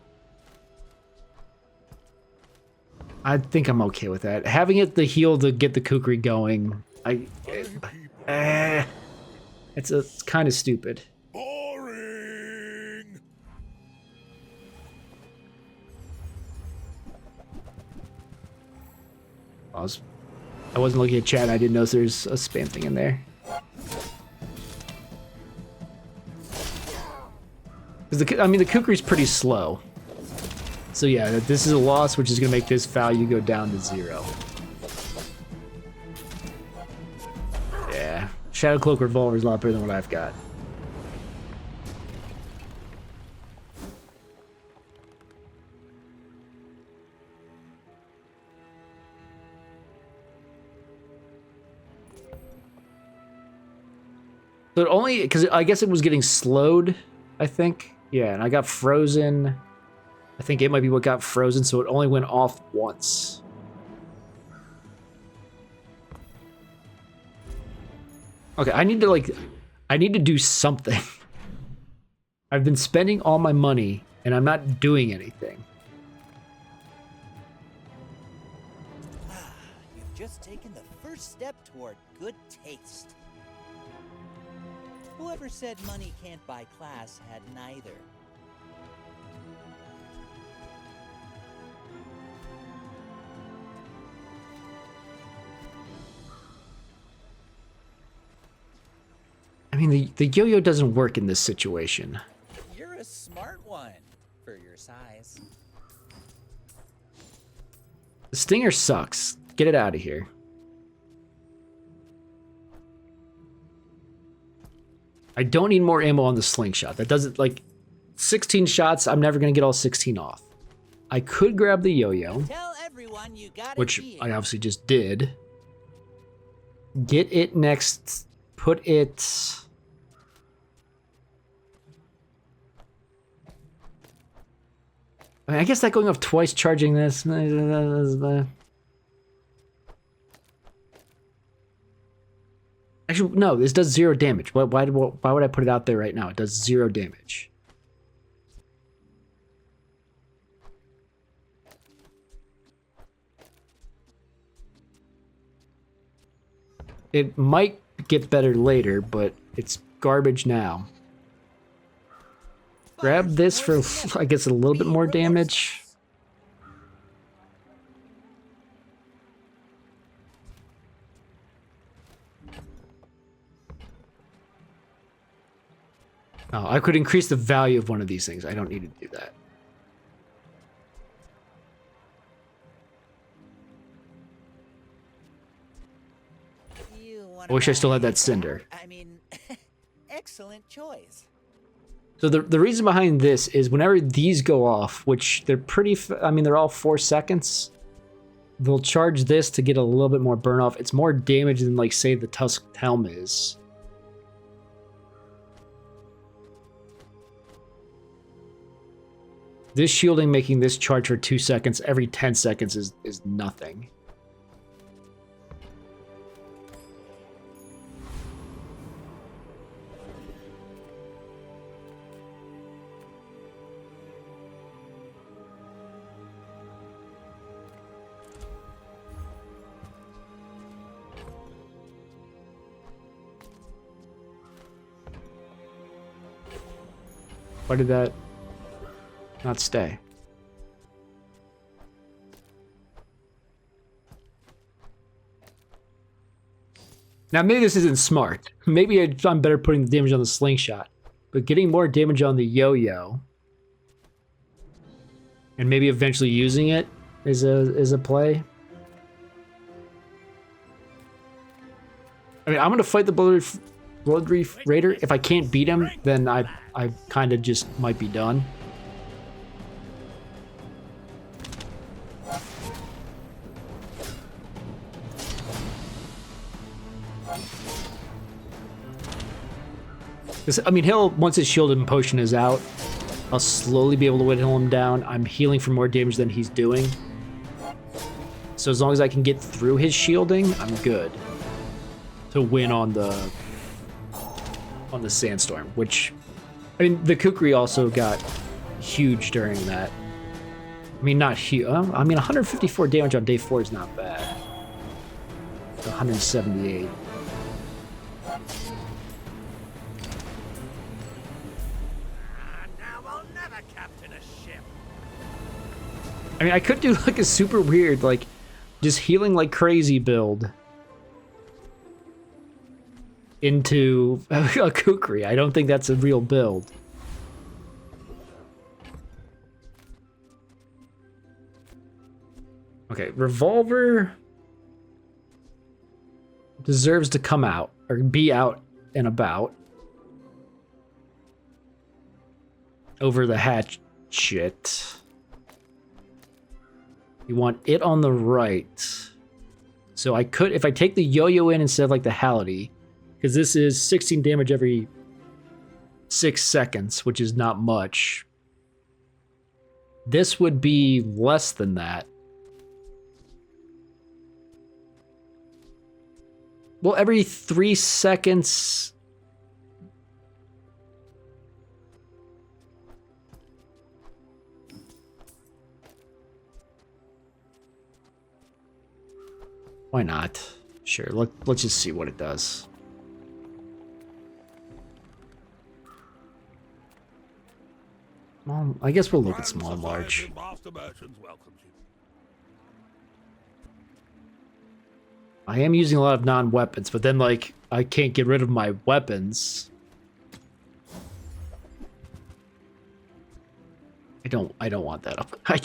I think I'm okay with that. Having it the heal to get the kukri going, it's kind of stupid. Boring. I wasn't looking at chat. I didn't know there's a spam thing in there. I mean, the kukri's pretty slow. So yeah, this is a loss, which is going to make this value go down to 0. Yeah. Shadow Cloak Revolver is a lot better than what I've got. So it only, because I guess it was getting slowed, I think. Yeah, and I got frozen. I think it might be what got frozen, so it only went off once. Okay, I need to do something. I've been spending all my money, and I'm not doing anything. You've just taken the first step toward good taste. Whoever said money can't buy class had neither. I mean, the yo-yo doesn't work in this situation. You're a smart one for your size. The stinger sucks. Get it out of here. I don't need more ammo on the slingshot. That doesn't, like, 16 shots, I'm never going to get all 16 off. I could grab the yo-yo, Tell everyone you got which it I obviously just did. Get it next, put it... I mean, I guess that going off twice, charging this... Actually, no, this does 0 damage. Why would I put it out there right now? It does 0 damage. It might get better later, but it's garbage now. Grab this for, I guess, a little bit more damage. Oh, I could increase the value of one of these things. I don't need to do that. I wish I still had that cinder. I mean, excellent choice. So the reason behind this is whenever these go off, which they're pretty, I mean, they're all 4 seconds. They'll charge this to get a little bit more burn off. It's more damage than, like, say, the Tusked Helm is. This shielding making this charge for 2 seconds every 10 seconds is nothing. Why did that not stay? Now, maybe this isn't smart. Maybe I'm better putting the damage on the slingshot. But getting more damage on the yo-yo and maybe eventually using it is a play. I mean, I'm going to fight the Bloodreef Raider. If I can't beat him, then I kind of just might be done. I mean, once his shield and potion is out, I'll slowly be able to whittle him down. I'm healing for more damage than he's doing. So as long as I can get through his shielding, I'm good to win on the Sandstorm, which, I mean, the Kukri also got huge during that. I mean, not huge. I mean, 154 damage on day 4 is not bad. 178. I mean, I could do like a super weird, like, just healing like crazy build into a Kukri. I don't think that's a real build. Okay, Revolver deserves to come out, or be out and about. Over the hatchet. You want it on the right. So I could, if I take the yo-yo in instead of like the Hality, because this is 16 damage every 6 seconds, which is not much. This would be less than that. Well, every 3 seconds... Why not? Sure, let's just see what it does. Well, I guess we'll look at small and large. I am using a lot of non-weapons, but then, like, I can't get rid of my weapons. I don't want that up. I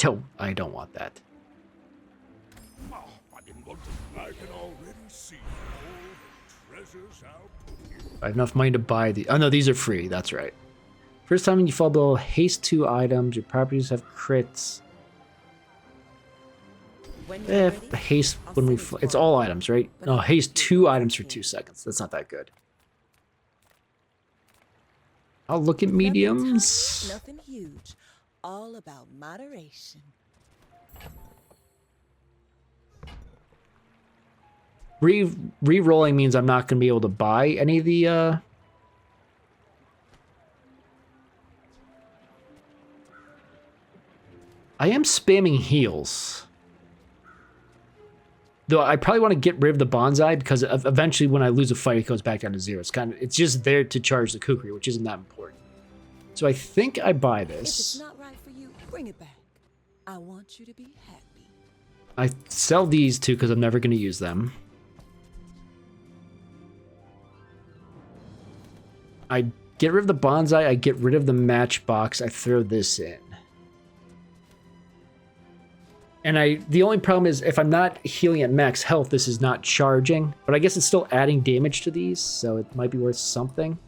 don't want that. I can already see all the treasures out. I have enough money to buy the. Oh no, these are free. That's right. First time you fall below haste 2 items, your properties have crits. Haste when we. It's all items, right? No, haste 2 items for 2 seconds. That's not that good. I'll look at mediums. Nothing huge. All about moderation. Re-rolling means I'm not going to be able to buy any of the, I am spamming heals. Though I probably want to get rid of the Bonsai because eventually when I lose a fight, it goes back down to 0. It's just there to charge the Kukri, which isn't that important. So I think I buy this. If it's not right for you, bring it back. I want you to be happy. I sell these 2 because I'm never going to use them. I get rid of the bonsai, I get rid of the matchbox, I throw this in. And the only problem is if I'm not healing at max health, this is not charging. But I guess it's still adding damage to these, so it might be worth something.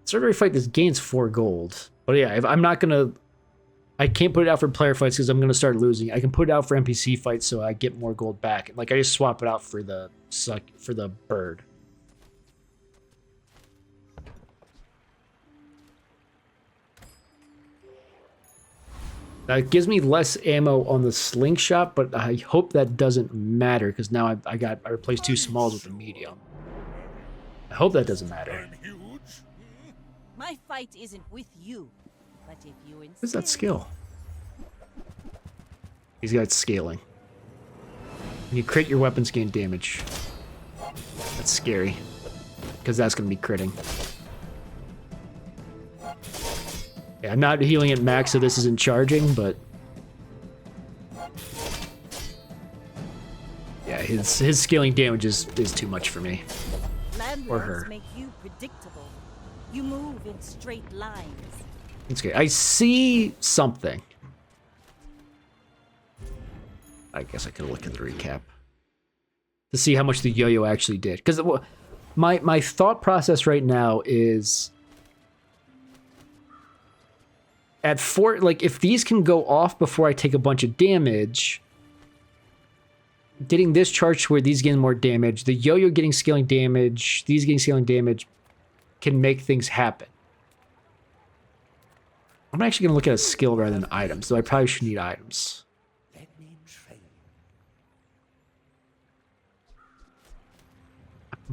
Surgery fight, this gains 4 gold. But yeah, if I'm not gonna... I can't put it out for player fights because I'm gonna start losing. I can put it out for NPC fights so I get more gold back. Like, I just swap it out for the bird. That gives me less ammo on the slingshot, but I hope that doesn't matter because now I replaced 2 smalls with a medium. I hope that doesn't matter. My fight isn't with you, but if you insist. What's that skill? He's got scaling. When you crit, your weapons gain damage. That's scary, because that's going to be critting. Yeah, I'm not healing at max, so this isn't charging, but... yeah, his scaling damage is too much for me. Or her. Make you predictable. You move in straight lines. It's okay. I see something. I guess I could look at the recap to see how much the yo-yo actually did. Because my thought process right now is at 4, like if these can go off before I take a bunch of damage, getting this charge where these gain more damage, the yo-yo getting scaling damage, these getting scaling damage can make things happen. I'm actually going to look at a skill rather than items, though I probably should need items.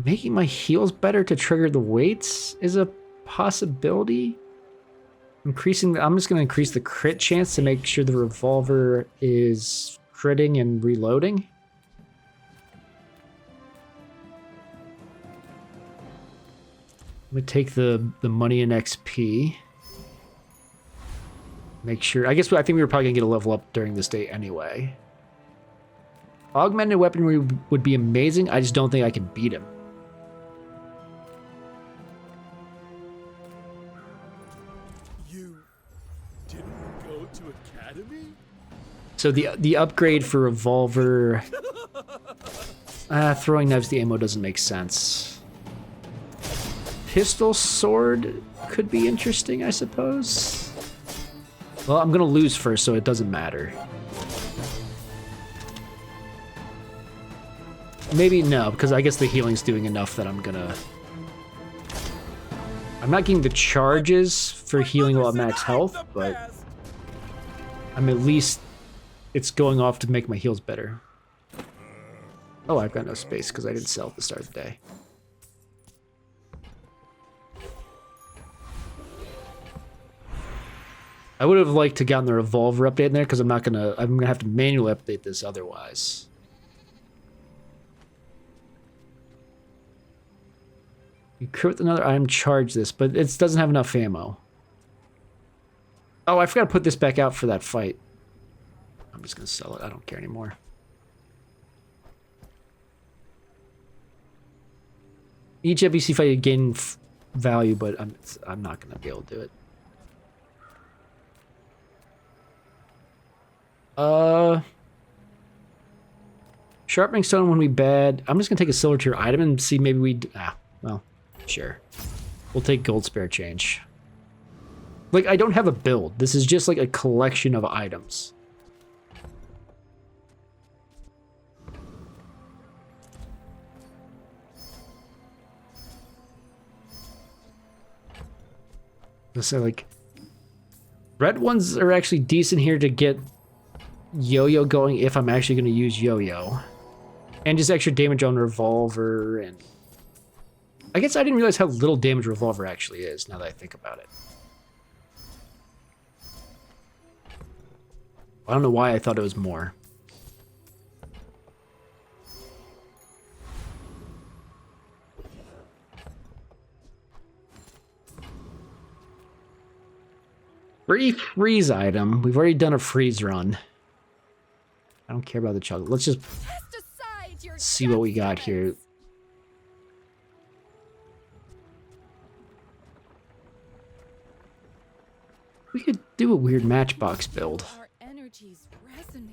Making my heals better to trigger the weights is a possibility. I'm just going to increase the crit chance to make sure the revolver is critting and reloading. I'm going to take the money and XP. Make sure... I think we were probably going to get a level up during this day anyway. Augmented weaponry would be amazing. I just don't think I can beat him. You didn't go to academy? So the upgrade for revolver... throwing knives, the ammo doesn't make sense. Pistol sword could be interesting, I suppose. Well, I'm gonna lose first, so it doesn't matter. Maybe no, because I guess the healing's doing enough that I'm gonna... I'm not getting the charges for healing while at max health, but I'm at least... it's going off to make my heals better. Oh, I've got no space because I didn't sell at the start of the day. I would have liked to gotten the revolver update in there because I'm gonna have to manually update this otherwise. You crit with another item, charge this, but it doesn't have enough ammo. Oh, I forgot to put this back out for that fight. I'm just gonna sell it. I don't care anymore. Each NPC fight you gain value, but I'm not gonna be able to do it. Sharpening stone wouldn't be bad. I'm just gonna take a silver tier item and see maybe we... well, sure. We'll take gold spare change. Like, I don't have a build. This is just like a collection of items. Let's say, like... red ones are actually decent here to get yo-yo going if I'm actually going to use yo-yo. And just extra damage on revolver, and... I guess I didn't realize how little damage revolver actually is, now that I think about it. I don't know why I thought it was more. Free freeze item. We've already done a freeze run. I don't care about the chocolate. Let's just see what we got here. We could do a weird matchbox build. Our energy's resonating.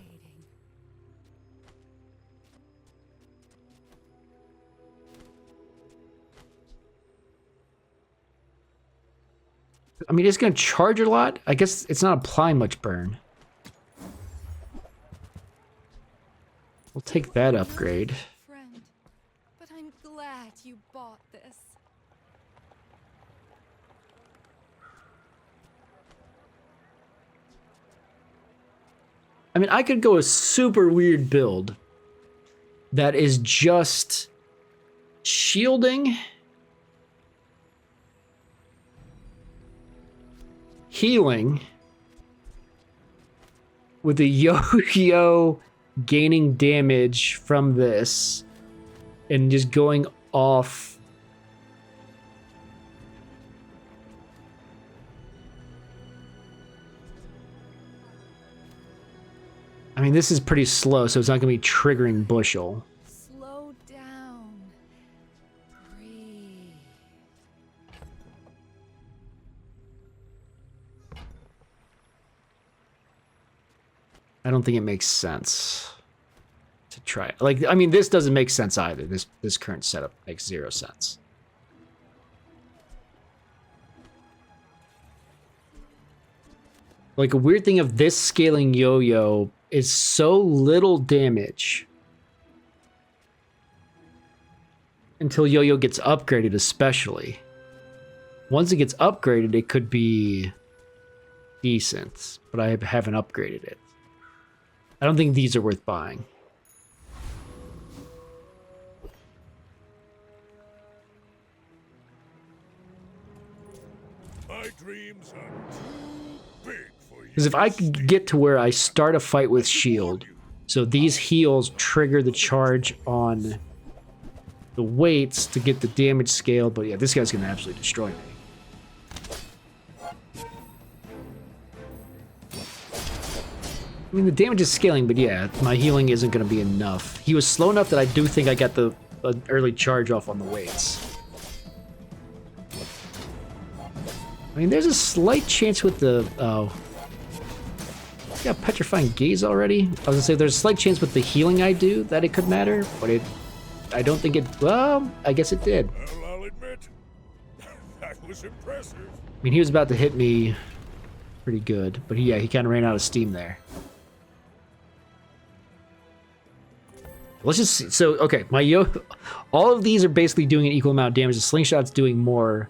I mean, it's gonna charge a lot. I guess it's not applying much burn. We'll take that upgrade. Friend, but I'm glad you bought this. I mean, I could go a super weird build that is just shielding, healing, with a yo-yo gaining damage from this, and just going off. I mean, this is pretty slow, so it's not going to be triggering Bushel. Slow down. Breathe. I don't think it makes sense to try it. Like, I mean, this doesn't make sense either. This current setup makes 0 sense. Like, a weird thing of this scaling yo-yo is so little damage until yo-yo gets upgraded, especially. Once it gets upgraded, it could be decent, but I haven't upgraded it. I don't think these are worth buying. My dreams are too big for you. Because if I could get to where I start a fight with shield, so these heals trigger the charge on the weights to get the damage scaled, but yeah, this guy's gonna absolutely destroy me. I mean, the damage is scaling, but yeah, my healing isn't going to be enough. He was slow enough that I do think I got the early charge off on the weights. I mean, there's a slight chance with the... Oh. Yeah, Petrifying Gaze already? I was going to say, there's a slight chance with the healing I do that it could matter, but I don't think it... Well, I guess it did. Well, I'll admit, that was impressive. I mean, he was about to hit me pretty good, but he kind of ran out of steam there. Let's just see. So, okay, all of these are basically doing an equal amount of damage. The slingshot's doing more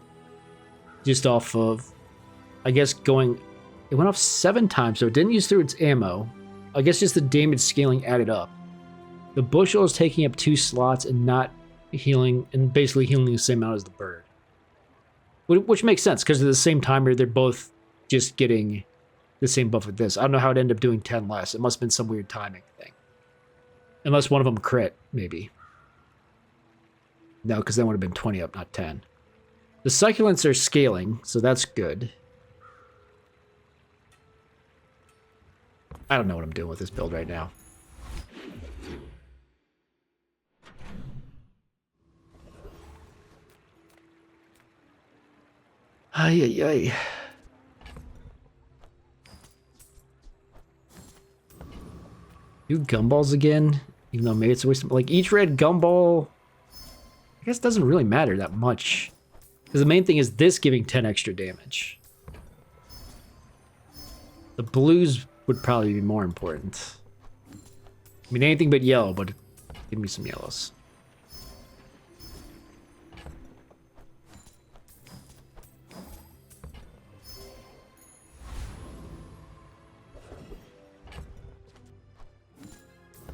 just off of, I guess, going... It went off 7 times, so it didn't use through its ammo. I guess just the damage scaling added up. The Bushel is taking up 2 slots and not healing, and basically healing the same amount as the bird. Which makes sense, because at the same time, they're both just getting the same buff with this. I don't know how it ended up doing 10 less. It must have been some weird timing thing. Unless one of them crit, maybe. No, because that would have been 20 up, not 10. The succulents are scaling, so that's good. I don't know what I'm doing with this build right now. Ay, ay, ay. Do gumballs again, even though maybe it's a waste of... Like, each red gumball, I guess, doesn't really matter that much. Because the main thing is this giving 10 extra damage. The blues would probably be more important. I mean, anything but yellow, but give me some yellows.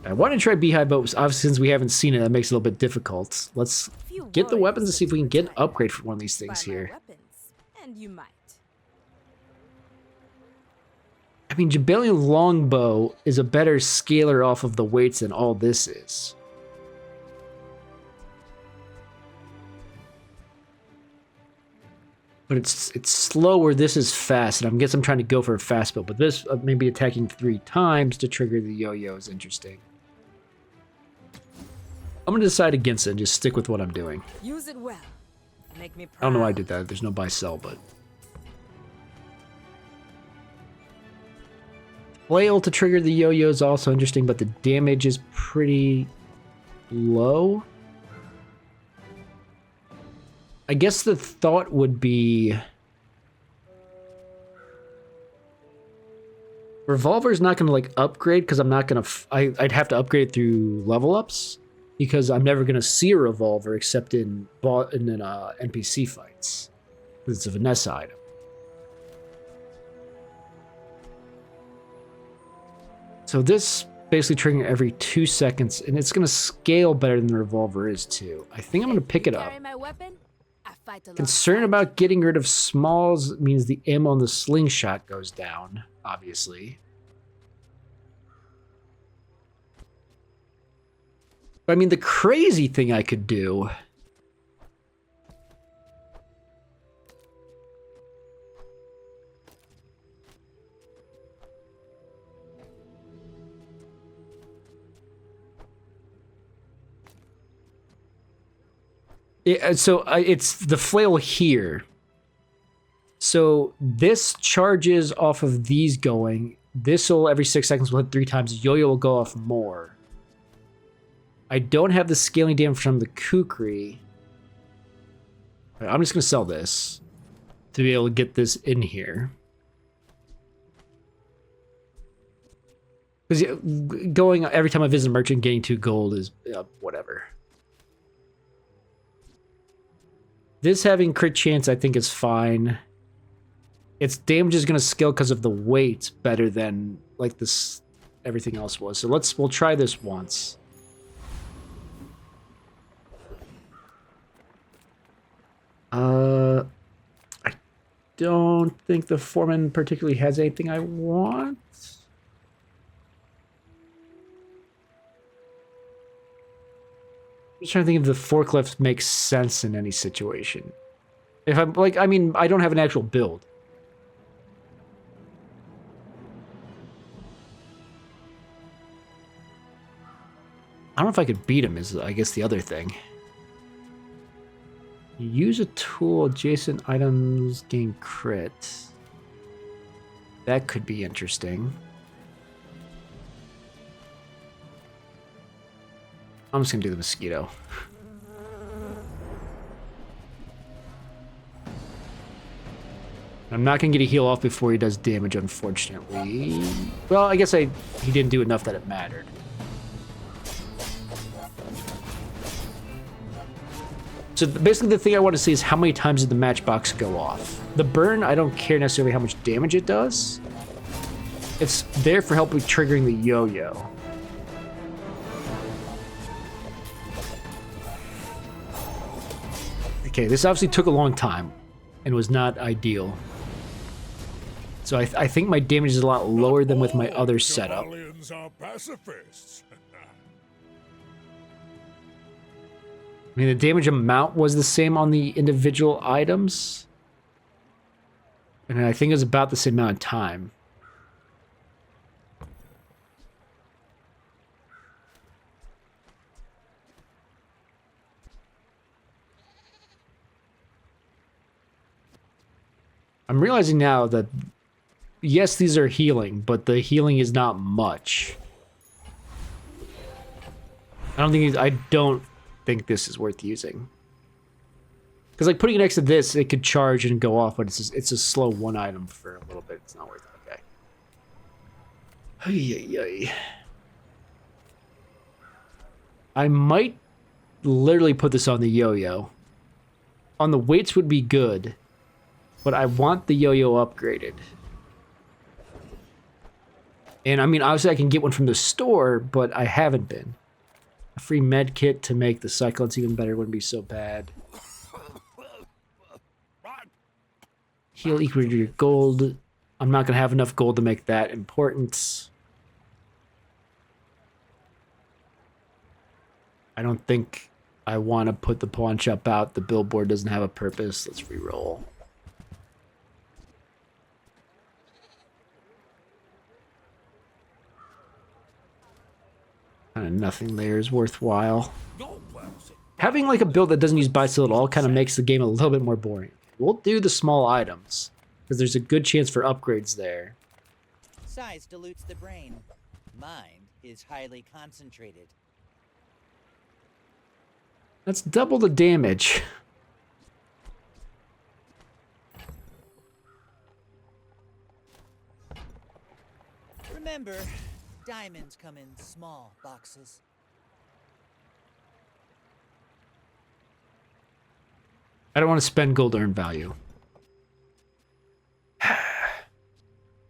I want to try Beehive, but obviously since we haven't seen it, that makes it a little bit difficult. Let's get the weapons and see if we can get an upgrade for one of these things here. And you might. I mean, Jabalion Longbow is a better scaler off of the weights than all this is. But it's slower. This is fast, and I guess I'm trying to go for a fast build. But this, maybe attacking 3 times to trigger the yo-yo is interesting. I'm going to decide against it and just stick with what I'm doing. Use it well. Make me proud. I don't know why I did that. There's no buy-sell, but... Flail to trigger the yo-yo is also interesting, but the damage is pretty low. I guess the thought would be Revolver's not going to like upgrade because I'm not going to I'd have to upgrade through level ups because I'm never going to see a revolver except in NPC fights. It's a Vanessa item. So this basically triggering every 2 seconds, and it's going to scale better than the revolver is too. I think I'm going to pick it up. Concern about getting rid of smalls means the ammo on the slingshot goes down, obviously. But I mean, the crazy thing I could do it's the flail here. So this charges off of these going. This will every 6 seconds will hit 3 times. Yo-yo will go off more. I don't have the scaling damage from the kukri. I'm just gonna sell this to be able to get this in here. Because going every time I visit a merchant, getting 2 gold is whatever. This having crit chance, I think, is fine. Its damage is going to scale because of the weight better than like this everything else was. So we'll try this once. I don't think the foreman particularly has anything I want. I'm just trying to think if the forklift makes sense in any situation. If I'm like, I mean, I don't have an actual build. I don't know if I could beat him is, I guess, the other thing. Use a tool, adjacent items gain crit. That could be interesting. I'm just gonna do the mosquito. I'm not gonna get a heal off before he does damage, unfortunately. Well, I guess he didn't do enough that it mattered. So basically the thing I want to see is how many times did the matchbox go off. The burn, I don't care necessarily how much damage it does. It's there for helping triggering the yo-yo. Okay, this obviously took a long time and was not ideal. So I think my damage is a lot lower than with my other setup. Are pacifists. I mean, the damage amount was the same on the individual items. And I think it was about the same amount of time. I'm realizing now that, yes, these are healing, but the healing is not much. I don't think this is worth using. Because like putting it next to this, it could charge and go off, but it's a slow one item for a little bit. It's not worth it. Okay. Ay, ay, ay. I might literally put this on the yo-yo. On the weights would be good, but I want the yo-yo upgraded. And I mean, obviously I can get one from the store, but I haven't been. A free med kit to make the cyclones even better wouldn't be so bad. Heal equal to your gold. I'm not going to have enough gold to make that important. I don't think I want to put the pawn shop out. The billboard doesn't have a purpose. Let's re-roll. Kind of nothing there is worthwhile. Having like a build that doesn't use buy-sell at all kind of makes the game a little bit more boring. We'll do the small items because there's a good chance for upgrades there. size dilutes the brain. Mine is highly concentrated. That's double the damage. Remember, diamonds come in small boxes. I don't want to spend gold to earn value.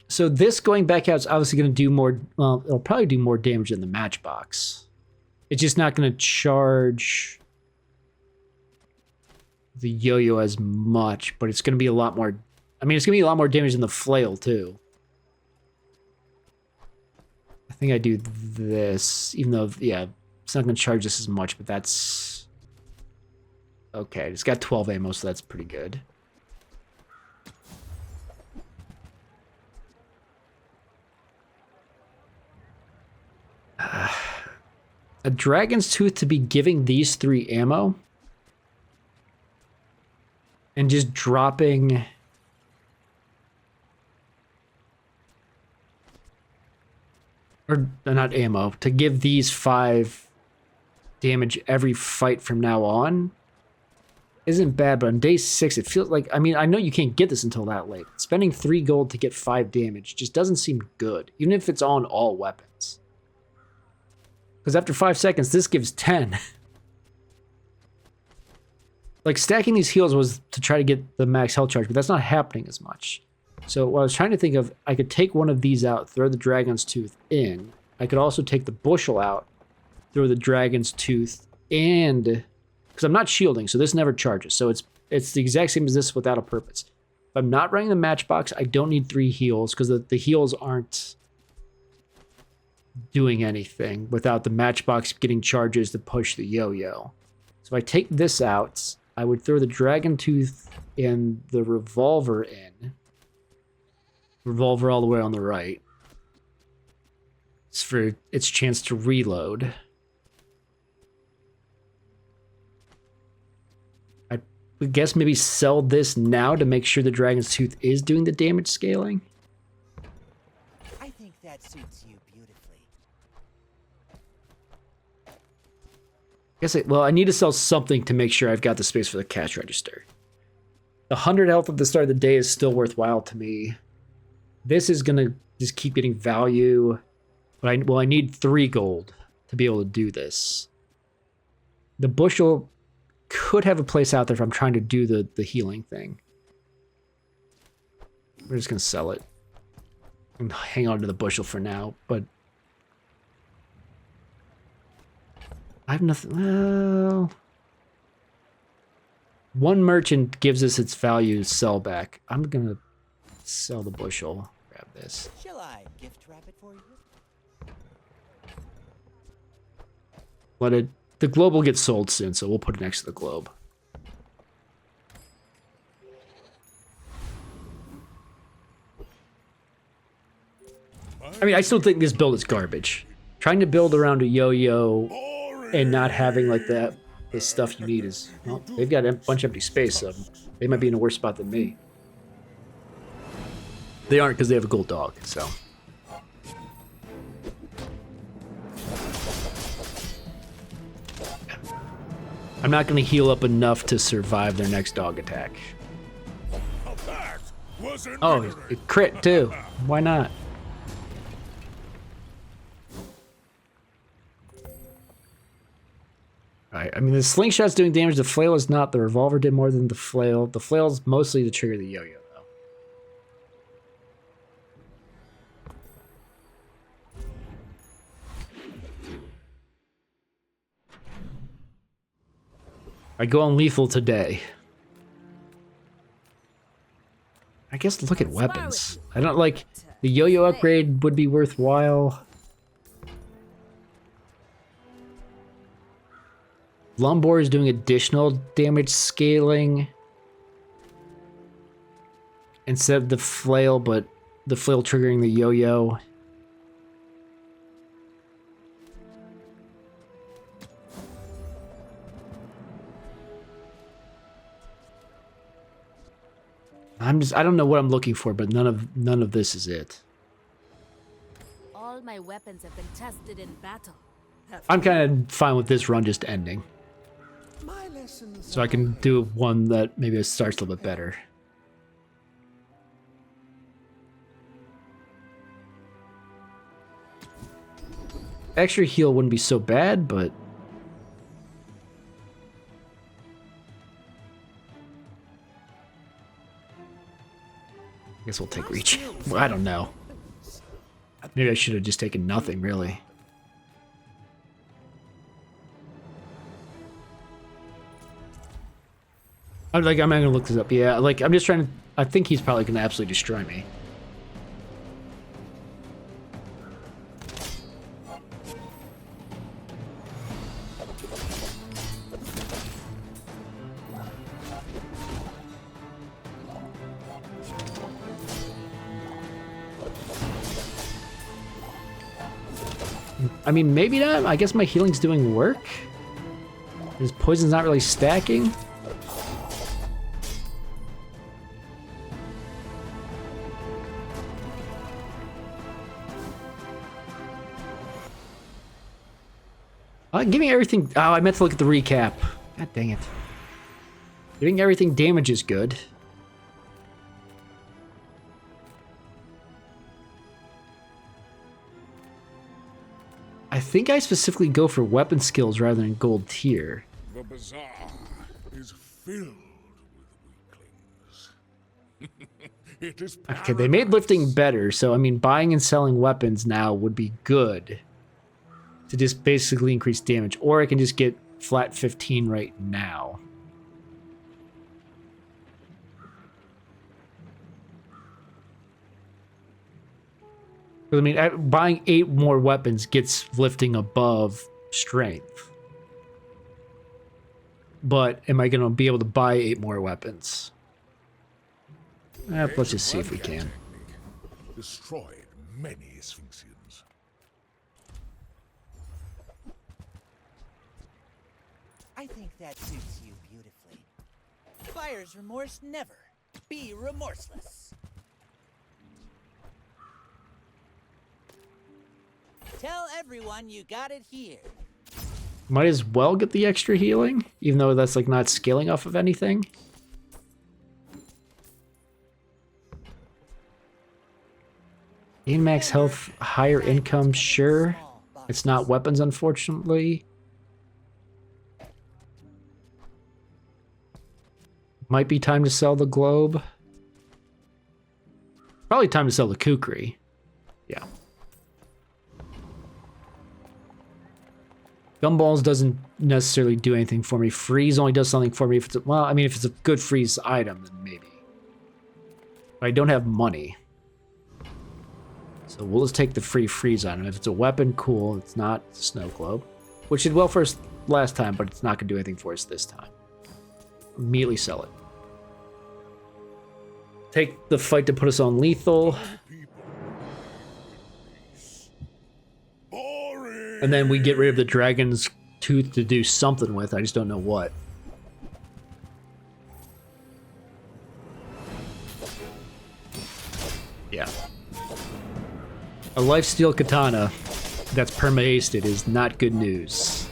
So this going back out is obviously going to do more, well, it'll probably do more damage than the matchbox. It's just not going to charge the yo-yo as much, but it's going to be a lot more, I mean, it's going to be a lot more damage than the flail too. I think I do this, even though, yeah, it's not going to charge this as much, but that's... Okay, it's got 12 ammo, so that's pretty good. A dragon's tooth to be giving these 3 ammo and just dropping or not ammo, to give these 5 damage every fight from now on isn't bad, but on day 6 it feels like, I mean, I know you can't get this until that late. Spending 3 gold to get 5 damage just doesn't seem good, even if it's on all weapons. Because after 5 seconds, this gives 10. Like, stacking these heals was to try to get the max health charge, but that's not happening as much. So what I was trying to think of, I could take one of these out, throw the dragon's tooth in. I could also take the bushel out, throw the dragon's tooth, and... because I'm not shielding, so this never charges. So it's the exact same as this without a purpose. If I'm not running the matchbox, I don't need 3 heals, because the heals aren't doing anything without the matchbox getting charges to push the yo-yo. So if I take this out, I would throw the dragon tooth and the revolver in. Revolver all the way on the right. It's for its chance to reload. I would guess maybe sell this now to make sure the dragon's tooth is doing the damage scaling. I think that suits you beautifully. Well, I need to sell something to make sure I've got the space for the cash register. The 100 health at the start of the day is still worthwhile to me. This is gonna just keep getting value, but I need 3 gold to be able to do this. The bushel could have a place out there if I'm trying to do the healing thing. We're just gonna sell it and hang on to the bushel for now, but I have nothing. Well, one merchant gives us its value sell back. I'm gonna sell the bushel. Grab this. Shall I gift wrap it for you? The globe will get sold soon, so we'll put it next to the globe. I mean, I still think this build is garbage. Trying to build around a yo-yo and not having like the stuff you need is, well, they've got a bunch of empty space, so they might be in a worse spot than me. They aren't, because they have a gold dog, so. I'm not going to heal up enough to survive their next dog attack. Oh, it crit too. Why not? Alright, I mean, the slingshot's doing damage, the flail is not. The revolver did more than the flail. The flail's mostly to trigger the yo-yo, though. I go on lethal today. I guess look at weapons. I don't like... The yo-yo upgrade would be worthwhile. Lumbor is doing additional damage scaling instead of the flail, but the flail triggering the yo-yo. I don't know what I'm looking for, but none of this is it. my weapons have been tested in battle. I'm kind of fine with this run just ending. My lessons So I can do one that maybe starts a little bit better. Extra heal wouldn't be so bad, but... I guess we'll take reach. Well, I don't know. Maybe I should have just taken nothing, really. I'm not gonna look this up. Yeah, like, I'm just trying to... I think he's probably gonna absolutely destroy me. I mean, maybe not. I guess my healing's doing work. His poison's not really stacking. Giving everything... Oh, I meant to look at the recap. God dang it. Giving everything damage is good. I think I specifically go for weapon skills rather than gold tier. The Bazaar is filled with weaklings. It is Okay, they made lifting better, so I mean, buying and selling weapons now would be good. To just basically increase damage. Or I can just get flat 15 right now. I mean, buying 8 more weapons gets lifting above strength. But am I going to be able to buy 8 more weapons? Let's just see if we can. Destroyed many Sphinxians. I think that suits you beautifully. Buyer's remorse never. Be remorseless. Tell everyone you got it here. Might as well get the extra healing, even though that's like not scaling off of anything. Gain max health, higher income, sure. It's not weapons, unfortunately. Might be time to sell the globe. Probably time to sell the kukri. Yeah. Gumballs doesn't necessarily do anything for me. Freeze only does something for me if it's a, well, I mean, if it's a good freeze item, then maybe. But I don't have money. So we'll just take the free freeze item. If it's a weapon, cool. It's not snow globe. Which did well for us last time, but it's not going to do anything for us this time. Immediately sell it. Take the fight to put us on lethal. And then we get rid of the dragon's tooth to do something with. I just don't know what. Yeah. A lifesteal katana that's perma-hasted is not good news.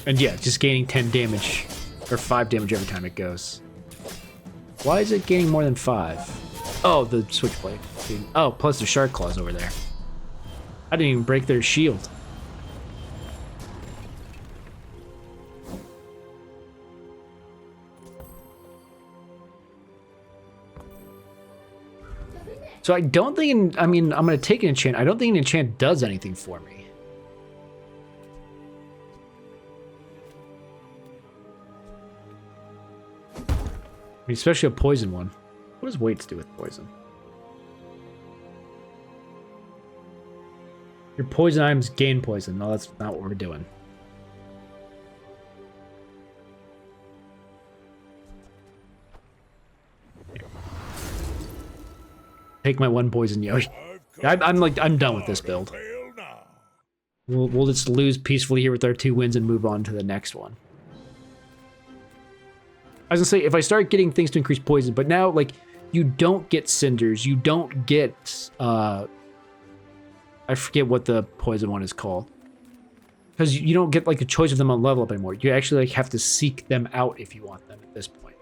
And yeah, just gaining 10 damage, or 5 damage every time it goes. Why is it gaining more than 5? Oh, the switchblade. Oh, plus the shark claws over there. I didn't even break their shield. So I don't think, I mean, I'm going to take an enchant. I don't think an enchant does anything for me. I mean, especially a poison one. What does weights do with poison? Your poison items gain poison. No, that's not what we're doing. Take my 1 poison, yo. I'm done with this build. We'll just lose peacefully here with our 2 wins and move on to the next one. I was gonna say, if I start getting things to increase poison, but now, like, you don't get cinders. You don't get I forget what the poison one is called. Because you don't get like a choice of them on level up anymore. You actually like have to seek them out if you want them at this point.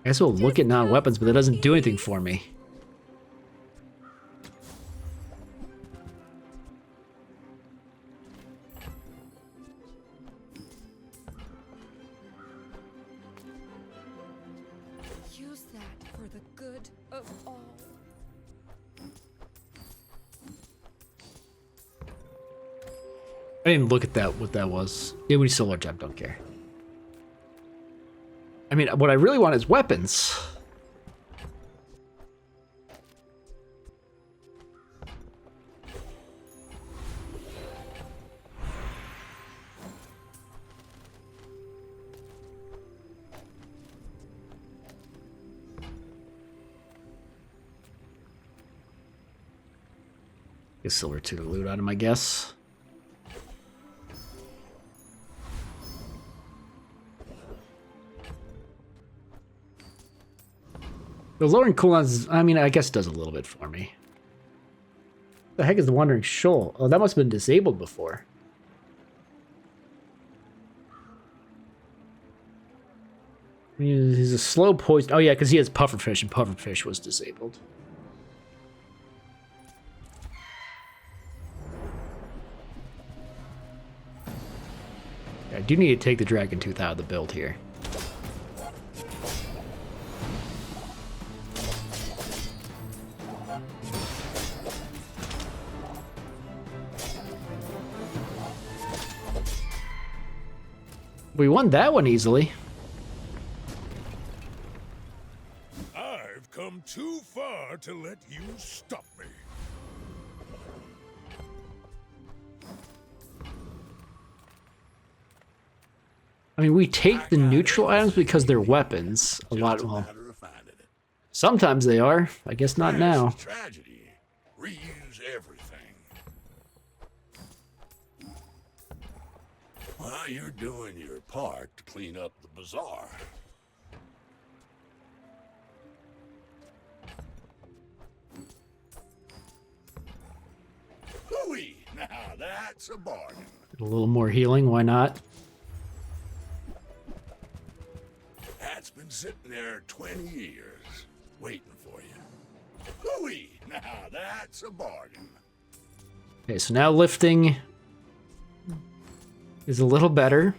I guess we'll look at non-weapons, but that doesn't do anything for me. Use that for the good of all. I didn't look at that, what that was. It was solar jump, don't care. I mean, what I really want is weapons. Get silver to the loot item, I guess. The lowering cooldowns, I mean, I guess it does a little bit for me. The heck is the Wandering Shoal? Oh, that must have been disabled before. He's a slow poison. Oh yeah, because he has pufferfish, and pufferfish was disabled. I do need to take the Dragon Tooth out of the build here. We won that one easily. I've come too far to let you stop me. I mean, we take the neutral items because they're weapons. A lot, well, sometimes they are. I guess not now. Tragedy. Reuse everything. Well, you're doing your part to clean up the bazaar. Hooey! Now that's a bargain. A little more healing, why not? That's been sitting there 20 years, waiting for you. Hooey! Now that's a bargain. Okay, so now lifting is a little better.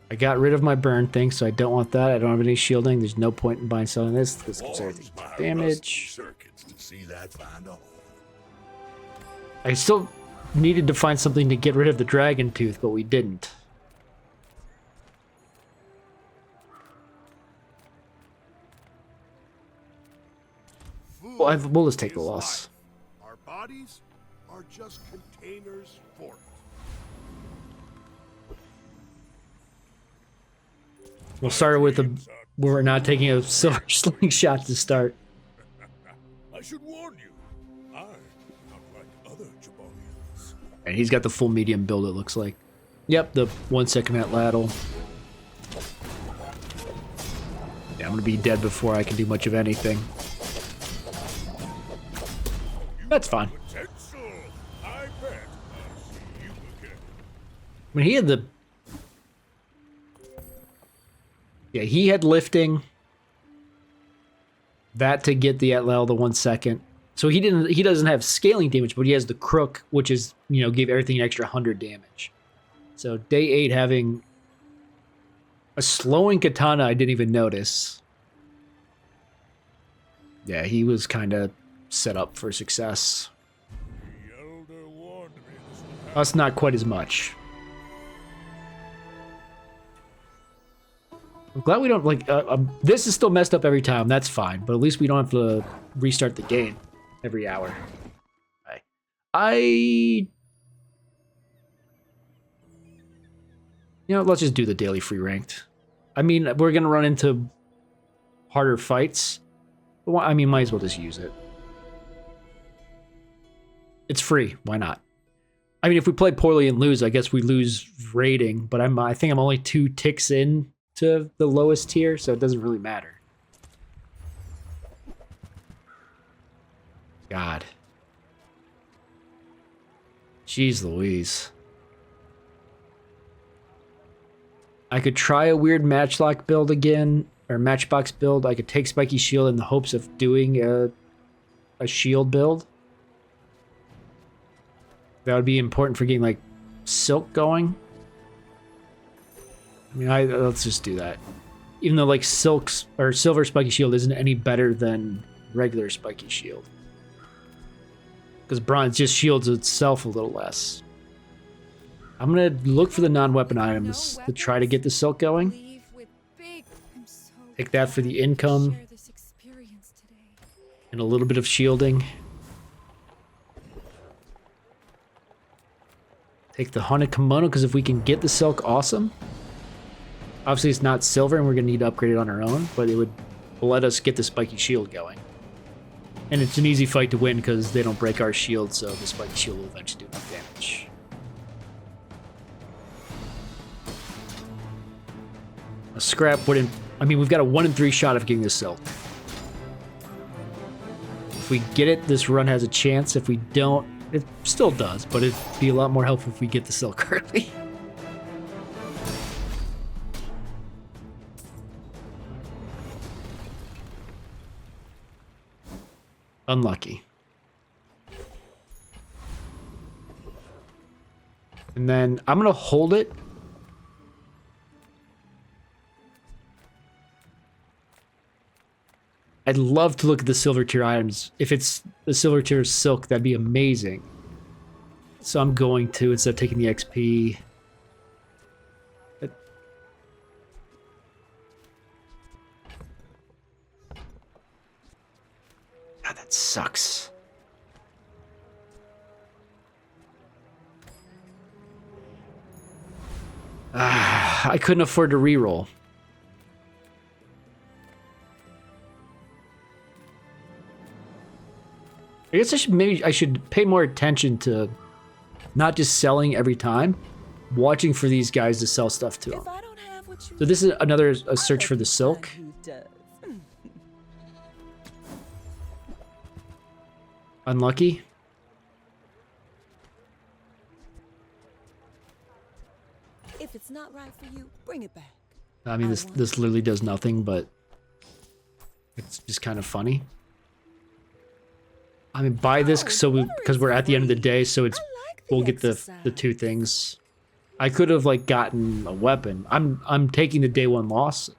I got rid of my burn thing, so I don't want that. I don't have any shielding. There's no point in buying selling this. This gives everything damage. Circuits to see that find a home. I still needed to find something to get rid of the Dragon Tooth, but we didn't. Well, we'll just take the loss. Our bodies are just containers for it. We'll start with the. We're not taking a silver slingshot to start. I should warn you, I'm not like other Jabalians. And he's got the full medium build, it looks like. Yep, the 1 second at Laddle. Yeah, I'm gonna be dead before I can do much of anything. That's fine. I mean, he had the... Yeah, he had lifting. That to get the Atlel, the 1 second. So he doesn't have scaling damage, but he has the crook, which is, you know, give everything an extra 100 damage. So day 8 having a slowing katana I didn't even notice. Yeah, he was kind of set up for success. Us not quite as much. I'm glad we don't, like, this is still messed up every time, that's fine, but at least we don't have to restart the game every hour. You know, let's just do the daily free ranked. I mean, we're gonna run into harder fights, but I mean, might as well just use it. It's free. Why not? I mean, if we play poorly and lose, I guess we lose rating. But I think I'm only 2 ticks in to the lowest tier, so it doesn't really matter. God. Jeez Louise. I could try a weird matchlock build again, or matchbox build. I could take Spiky Shield in the hopes of doing a shield build. That would be important for getting, like, Silk going. I mean, let's just do that. Even though, like, Silk's, or Silver Spiky Shield isn't any better than regular Spiky Shield. Because Bronze just shields itself a little less. I'm going to look for the non-weapon items to try to get the Silk going. Take that for the income. And a little bit of shielding. Take the Haunted Kimono, because if we can get the Silk, awesome. Obviously, it's not silver, and we're going to need to upgrade it on our own, but it would let us get the Spiky Shield going. And it's an easy fight to win, because they don't break our shield, so the Spiky Shield will eventually do enough damage. A scrap wouldn't... I mean, we've got a 1 in 3 shot of getting the Silk. If we get it, this run has a chance. If we don't, it still does, but it'd be a lot more helpful if we get the Silk early. Unlucky. And then I'm going to hold it. I'd love to look at the silver tier items. If it's the silver tier Silk, that'd be amazing. So I'm going to, instead of taking the XP. God, that sucks. I couldn't afford to reroll. I guess I should pay more attention to not just selling every time, watching for these guys to sell stuff to them. So this is another search for the Silk. Unlucky. If it's not right for you, bring it back. I mean, this literally does nothing, but it's just kind of funny. I mean, buy this because we're at the end of the day, so we'll get the 2 things. I could have like gotten a weapon. I'm taking the day 1 loss,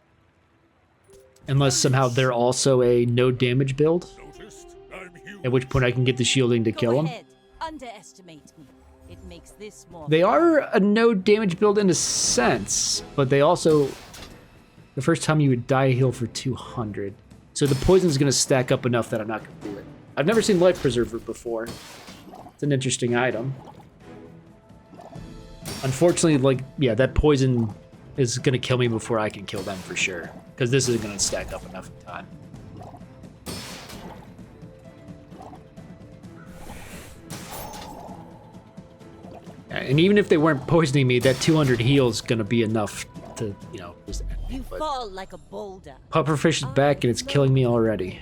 unless somehow they're also a no damage build. At which point I can get the shielding to kill them. Underestimate me. It makes this more. They are a no damage build in a sense, but they also, the first time you would die heal for 200. So the poison's going to stack up enough that I'm not going to do it. I've never seen Life Preserver before. It's an interesting item. Unfortunately, like, yeah, that poison is going to kill me before I can kill them for sure. Because this isn't going to stack up enough in time. And even if they weren't poisoning me, that 200 heal is going to be enough to, you know, just end me. You fall like a boulder. Pufferfish is back and it's killing me already.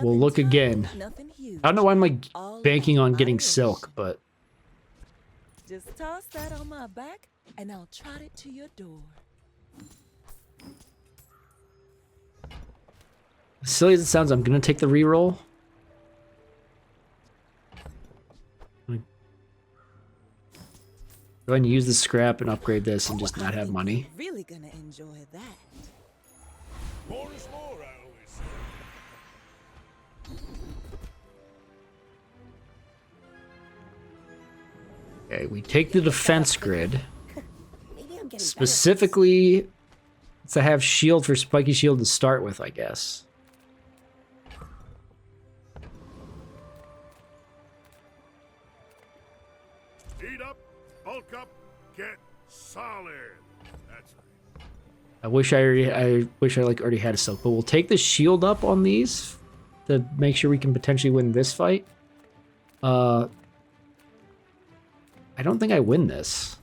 We'll look again. I don't know why I'm like banking on getting Silk, but just toss that on my back and I'll trot it to your door. as silly as it sounds, I'm gonna take the reroll. Go ahead and use the scrap and upgrade this and just not have money. Really gonna enjoy that. More is more, I always say. Okay, we take the defense grid. Specifically to have shield for Spiky Shield to start with, I guess. Eat up. solid. That's right. I wish I like already had a silk, but we'll take the shield up on these to make sure we can potentially win this fight. I don't think I win this.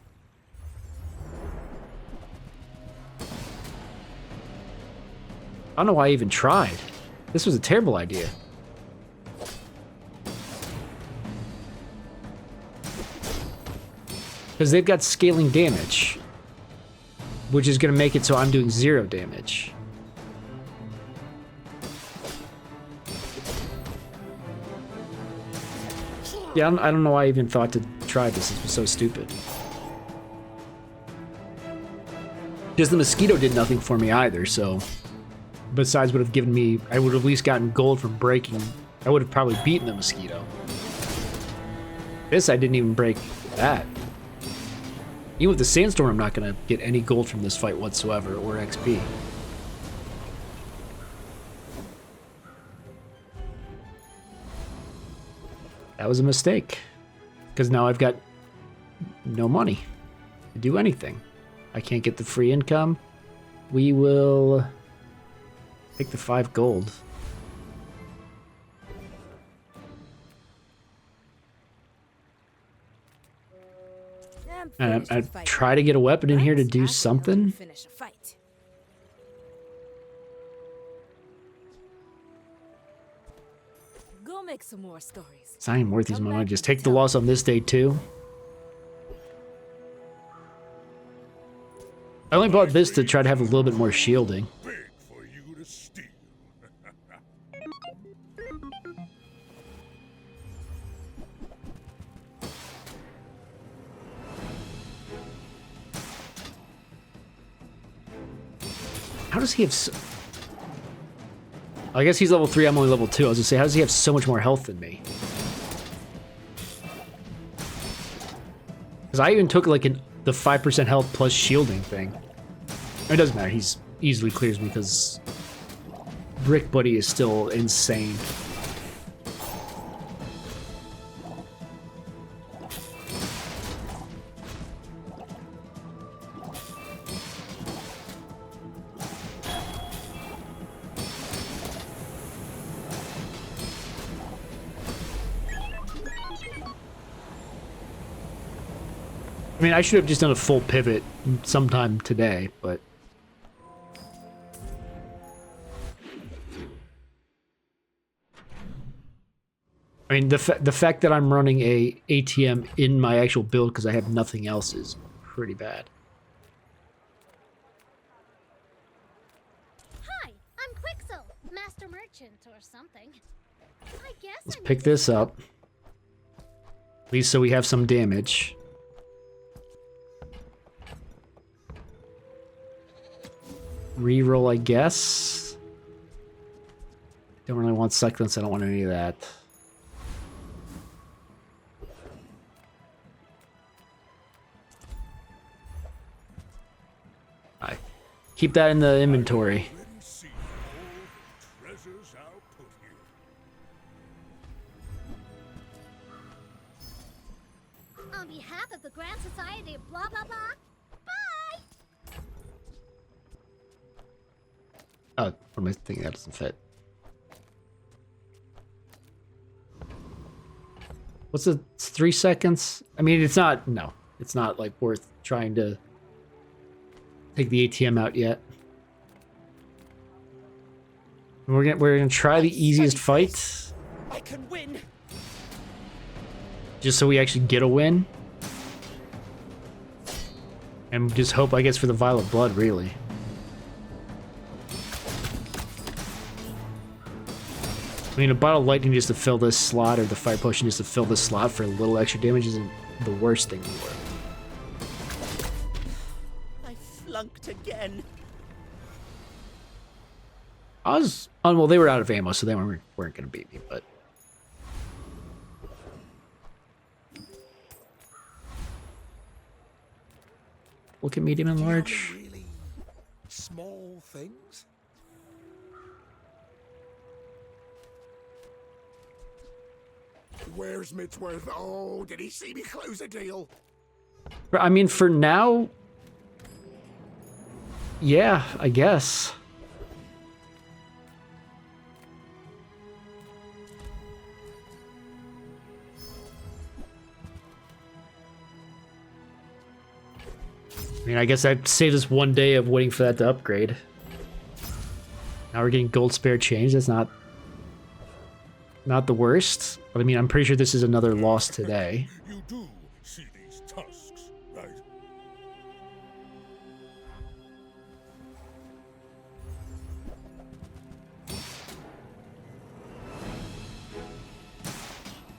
I don't know why I even tried. This was a terrible idea. Because they've got scaling damage, which is going to make it so I'm doing 0 damage. Yeah, I don't know why I even thought to try this. This was so stupid. Because the mosquito did nothing for me either, so... Besides would have given me... I would have at least gotten gold from breaking... I would have probably beaten the mosquito. This, I didn't even break that. Even with the sandstorm, I'm not going to get any gold from this fight whatsoever, or XP. That was a mistake. Because now I've got no money to do anything. I can't get the free income. We will take the 5 gold. And I try to get a weapon in here to do something. Finish a fight. Go make some more stories. It's not even worth these money. Just take the loss on this day too. I only bought this to try to have a little bit more shielding. Big for you to steal. How does he have so... I guess he's level 3, I'm only level 2. I was gonna say, how does he have so much more health than me? Because I even took like the 5% health plus shielding thing. It doesn't matter, he's easily clears me because Brick Buddy is still insane. I mean, I should have just done a full pivot sometime today, but... I mean, the fact that I'm running a ATM in my actual build because I have nothing else is pretty bad. Hi, I'm Quixel, Master Merchant or something. I guess Let's pick this up. At least so we have some damage. Reroll, I guess. Don't really want succulents. I don't want any of that. Alright. Keep that in the inventory. On behalf of the Grand Society of blah blah blah, bye! Oh, what am I thinking? That doesn't fit. What's the 3 seconds? I mean, it's not, no. It's not, like, worth trying to take the ATM out yet. We're gonna try the easiest fight. I can win. Just so we actually get a win. And just hope, I guess, for the Vial of Blood, really. I mean, a bottle of lightning just to fill this slot, or the fire potion just to fill this slot for a little extra damage isn't the worst thing in the world. I flunked again. Oh, well, they were out of ammo, so they weren't going to beat me, but... Look at medium and large. Really small things? Where's Midsworth? Oh, did he see me close a deal? I mean, for now, Yeah, I guess. I mean, I guess that saved us 1 day of waiting for that to upgrade. Now we're getting gold spare change. That's not the worst. But I mean, I'm pretty sure this is another loss today. You do see these tusks, right?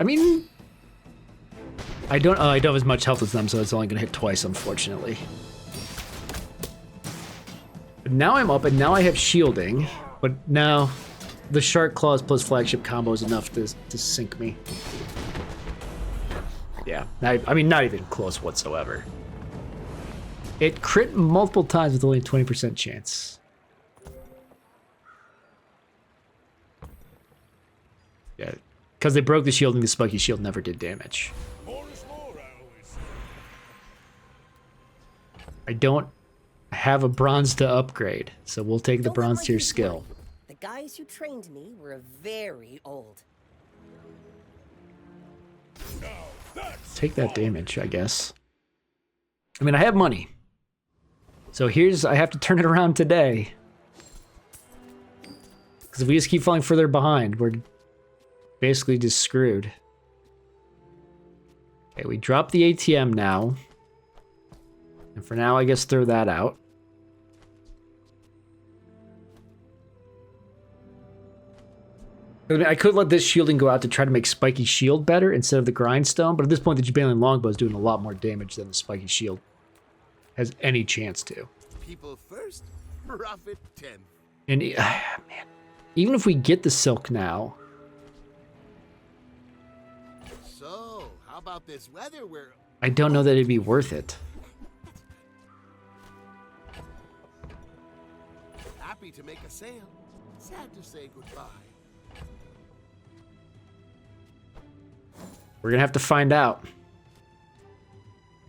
I mean, I don't have as much health as them, so it's only gonna hit twice, unfortunately. But now I'm up, and now I have shielding. But now, the Shark Claws plus flagship combo is enough to sink me. Yeah, I mean, not even close whatsoever. It crit multiple times with only a 20% chance. Yeah, because they broke the shield and the spiky shield never did damage. More is more, I always say. I don't have a bronze to upgrade, so we'll take the bronze tier skill. The guys who trained me were very old. Take that damage, I guess. I mean, I have money. So I have to turn it around today. Because if we just keep falling further behind, we're basically just screwed. Okay, we drop the ATM now. And for now, I guess throw that out. I mean, I could let this shielding go out to try to make Spiky Shield better instead of the Grindstone, but at this point, the Jabalian Longbow is doing a lot more damage than the Spiky Shield has any chance to. People first, profit 10. And, man, even if we get the Silk now... So, how about this weather where... I don't know that it'd be worth it. Happy to make a sale. Sad to say goodbye. We're gonna have to find out.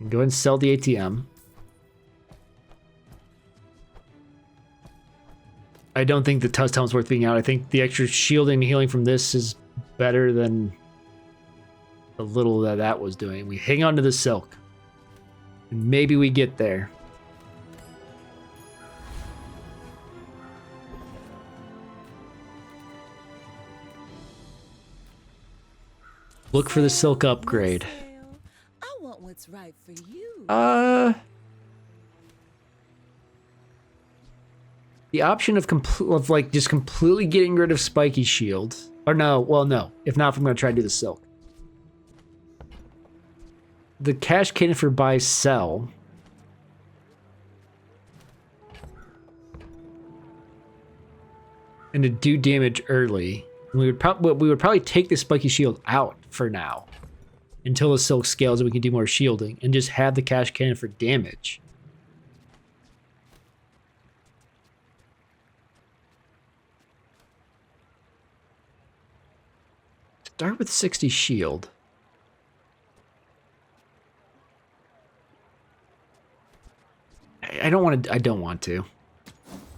Go ahead and sell the ATM. I don't think the Tusk Helm's worth being out. I think the extra shielding and healing from this is better than the little that was doing. We hang on to the Silk. And maybe we get there. Look for the Silk upgrade. I want what's right for you. The option of just completely getting rid of Spiky Shield. Or no, well no. If not, I'm gonna try to do the Silk. The cash cannon for buy sell. And to do damage early. We would probably take the Spiky Shield out for now. Until the Silk scales and we can do more shielding. And just have the cash cannon for damage. Start with 60 shield. I don't want to.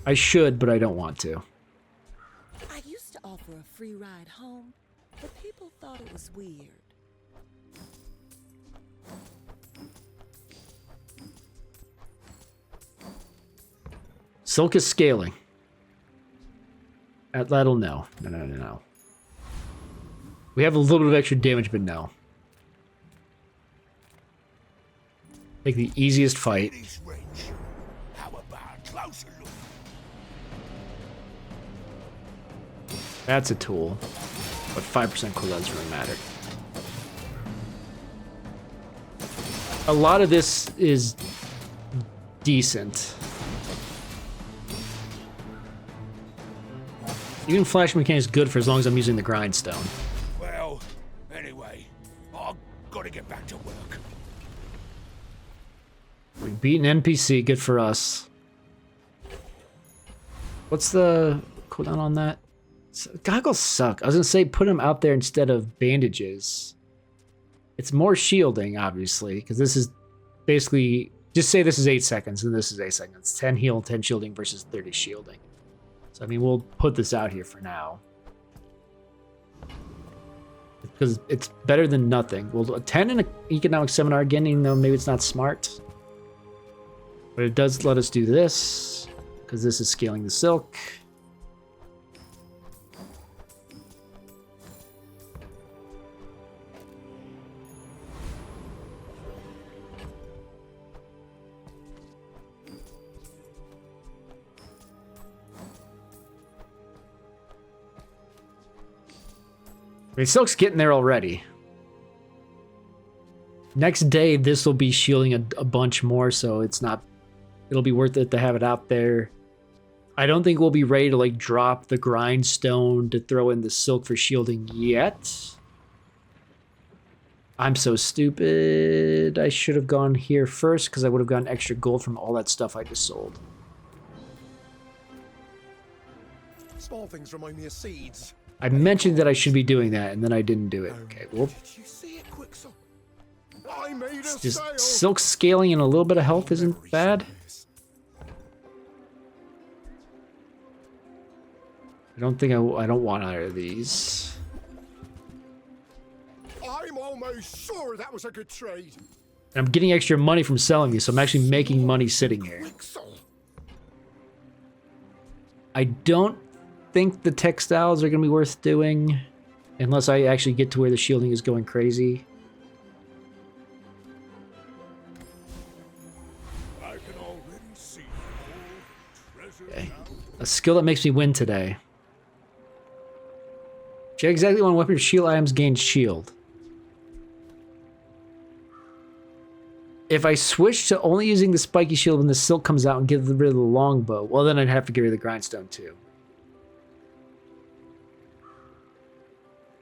I should, but I don't want to. I used to offer a free ride home, but people thought it was weird. Silk is scaling. That'll no. No. We have a little bit of extra damage, but no. Take the easiest fight. How about a closer look? That's a tool. But 5% cooldown doesn't really matter. A lot of this is decent. Even Flash Mechanic is good for as long as I'm using the Grindstone. Well, anyway, I've got to get back to work. We beat an NPC, good for us. What's the cooldown on that? Goggles suck. I was gonna say put them out there instead of bandages. It's more shielding, obviously, because this is basically Just say this is 8 seconds and this is 8 seconds. 10 heal, 10 shielding versus 30 shielding. So, I mean, we'll put this out here for now. Because it's better than nothing. Well, a 10 in an economic seminar again, even though maybe it's not smart. But it does let us do this, because this is scaling the silk. I mean, silk's getting there already. Next day, this will be shielding a bunch more, so it'll be worth it to have it out there. I don't think we'll be ready to like drop the grindstone to throw in the silk for shielding yet. I'm so stupid. I should have gone here first because I would have gotten extra gold from all that stuff I just sold. Small things remind me of seeds. I mentioned that I should be doing that, and then I didn't do it. Okay, well, Did you see it, Quixel? I made a it's just sale. silk scaling and a little bit of health isn't bad. I don't think I don't want either of these. I'm almost sure that was a good trade. And I'm getting extra money from selling these, so I'm actually making money sitting here. Quixel. I don't think the textiles are going to be worth doing unless I actually get to where the shielding is going crazy. I can already see treasure Okay. A skill that makes me win today. Check exactly when weapon or shield items gain shield. If I switch to only using the spiky shield when the silk comes out and get rid of the longbow, well then I'd have to get rid of the grindstone too.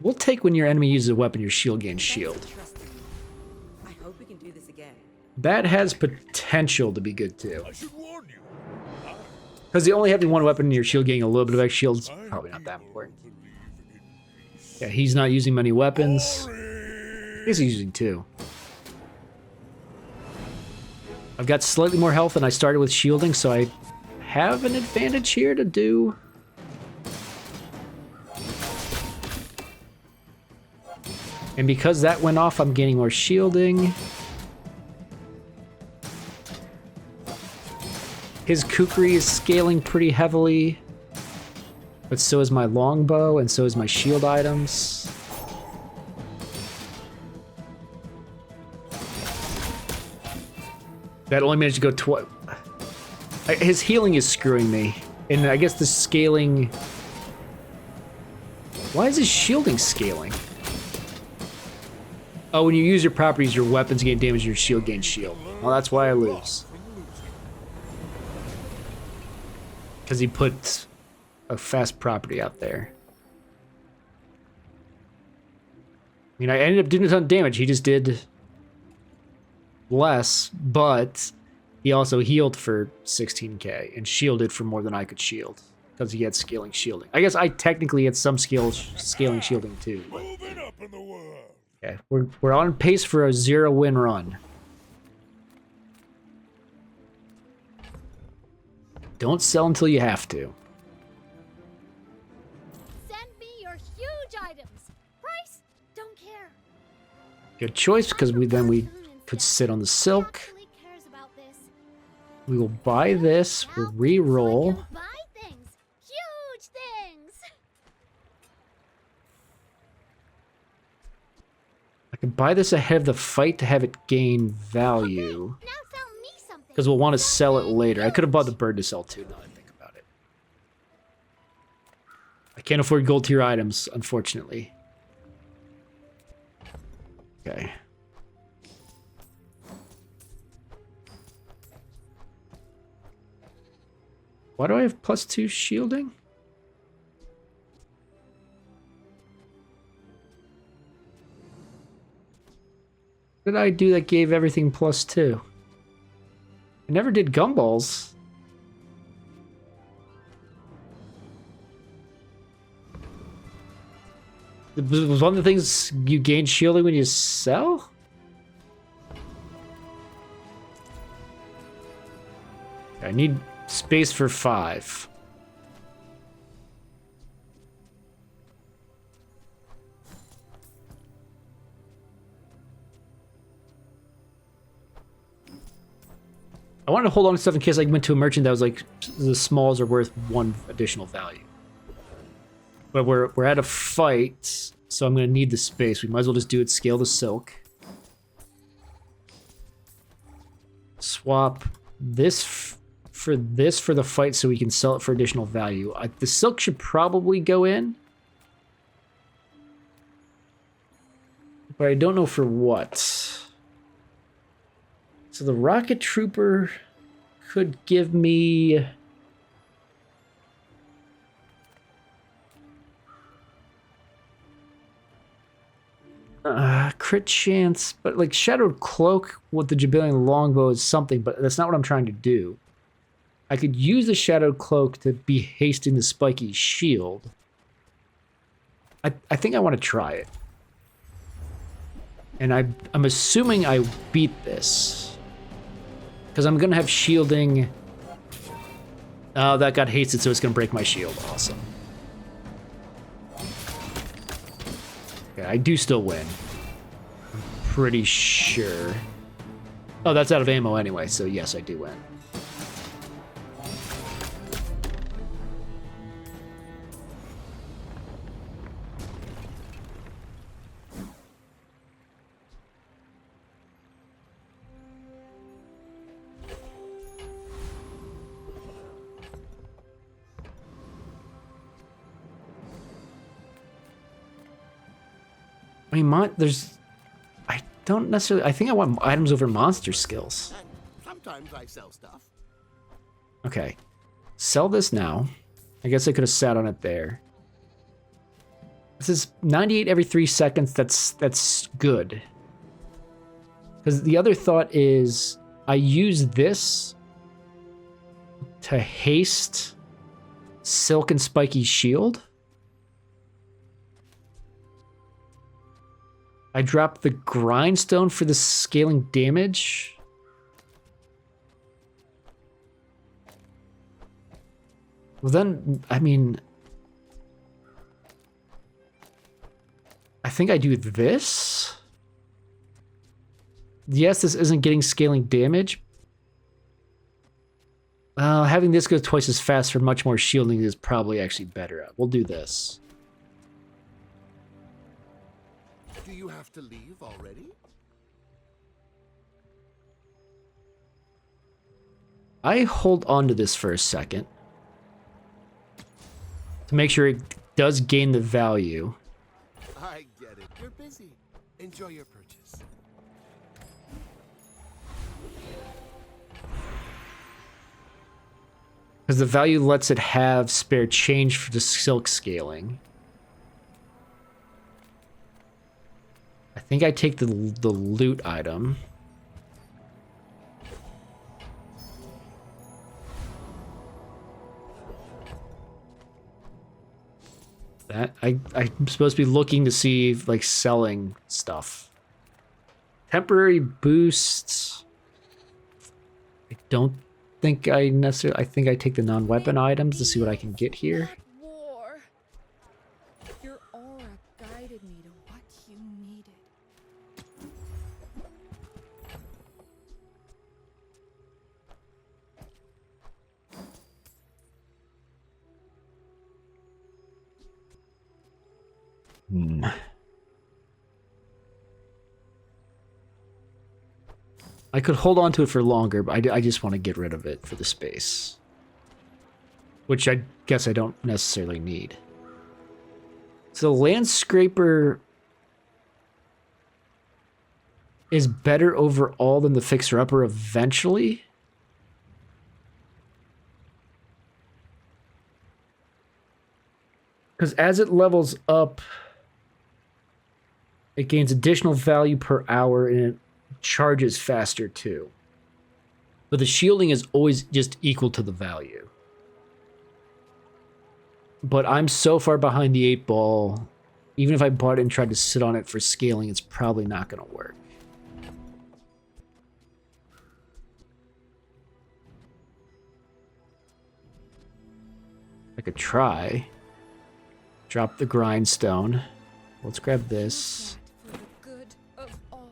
We'll take when your enemy uses a weapon, your shield gains shield. I hope we can do this again. That has potential to be good too. I should warn you. Because the only having one weapon and your shield getting a little bit of extra shield's probably not that important. Yeah, he's not using many weapons. I guess he's using 2. I've got slightly more health than I started with shielding, so I have an advantage here to do. And because that went off, I'm gaining more shielding. His kukri is scaling pretty heavily. But so is my longbow, and so is my shield items. That only managed to go twice. His healing is screwing me. And I guess the scaling... Why is his shielding scaling? Oh, when you use your properties, your weapons gain damage, your shield gains shield. Well, that's why I lose. Because he put a fast property out there. I mean, I ended up doing a ton of damage. He just did less, but he also healed for 16k and shielded for more than I could shield because he had scaling shielding. I guess I technically had some scaling shielding too. But... Moving up in the world. Okay, we're on pace for a 0-win run. Don't sell until you have to. Send me your huge items. Price? Don't care. Good choice, because we could sit on the silk. Actually cares about this. We will buy this. We'll re-roll. Buy things. Huge things. I can buy this ahead of the fight to have it gain value. Now sell me something. Because we'll want to sell it later. I could have bought the bird to sell too, now that I think about it. I can't afford gold tier items, unfortunately. Okay. Why do I have +2 shielding? What did I do that gave everything +2? I never did gumballs. Was one of the things you gain shielding when you sell? I need space for 5. I wanted to hold on to stuff in case I went to a merchant that was like the smalls are worth 1 additional value. But we're at a fight, so I'm gonna need the space. We might as well just do it. Scale the silk. Swap this for the fight, so we can sell it for additional value. The silk should probably go in, but I don't know for what. So the rocket trooper could give me crit chance, but like shadowed cloak with the Jubilean longbow is something, but that's not what I'm trying to do. I could use the shadowed cloak to be hasting the spiky shield. I think I want to try it. And I'm assuming I beat this. Because I'm going to have shielding. Oh, that got hasted, so it's going to break my shield. Awesome. Okay, I do still win. I'm pretty sure. Oh, that's out of ammo anyway, so yes, I do win. I mean, I don't necessarily. I think I want items over monster skills. Sometimes I sell stuff. Okay, sell this now. I guess I could have sat on it there. This is 98 every 3 seconds. That's good. Because the other thought is I use this to haste Silk and Spiky Shield. I dropped the grindstone for the scaling damage. Well then, I mean, I think I do this. Yes, this isn't getting scaling damage. Having this go twice as fast for much more shielding is probably actually better. We'll do this. Do you have to leave already? I hold on to this for a second to make sure it does gain the value. I get it. You're busy. Enjoy your purchase. Because the value lets it have spare change for the silk scaling. I think I take the loot item. That I'm supposed to be looking to see like selling stuff. Temporary boosts. I don't think I necessarily. I think I take the non-weapon items to see what I can get here. War. Your aura guided me to what you needed. I could hold on to it for longer, but I just want to get rid of it for the space. Which I guess I don't necessarily need. So the Landscraper is better overall than the Fixer-Upper eventually. Because as it levels up, it gains additional value per hour and it charges faster too. But the shielding is always just equal to the value. But I'm so far behind the 8-ball, even if I bought it and tried to sit on it for scaling, it's probably not going to work. I could try. Drop the grindstone. Let's grab this. For the good of all.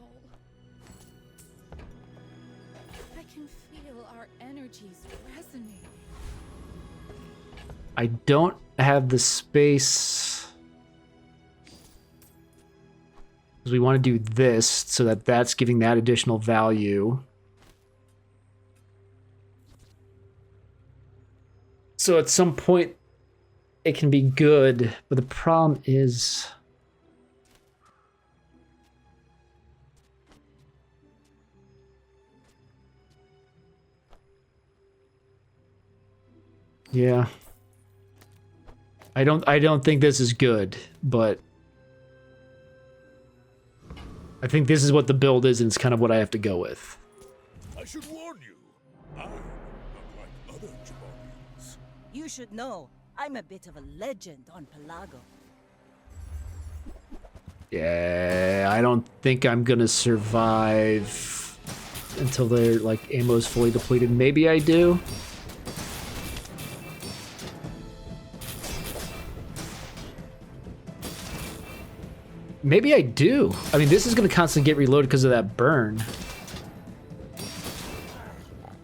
I can feel our energies resonating. I don't have the space. Because we want to do this so that that's giving that additional value. So at some point, it can be good, but the problem is... Yeah. I don't think this is good, but... I think this is what the build is, and it's kind of what I have to go with. I should warn you, I'm not like other Jabarians. You should know, I'm a bit of a legend on Pelago. Yeah, I don't think I'm gonna survive until their like ammo's fully depleted. Maybe I do. Maybe I do. I mean, this is gonna constantly get reloaded because of that burn.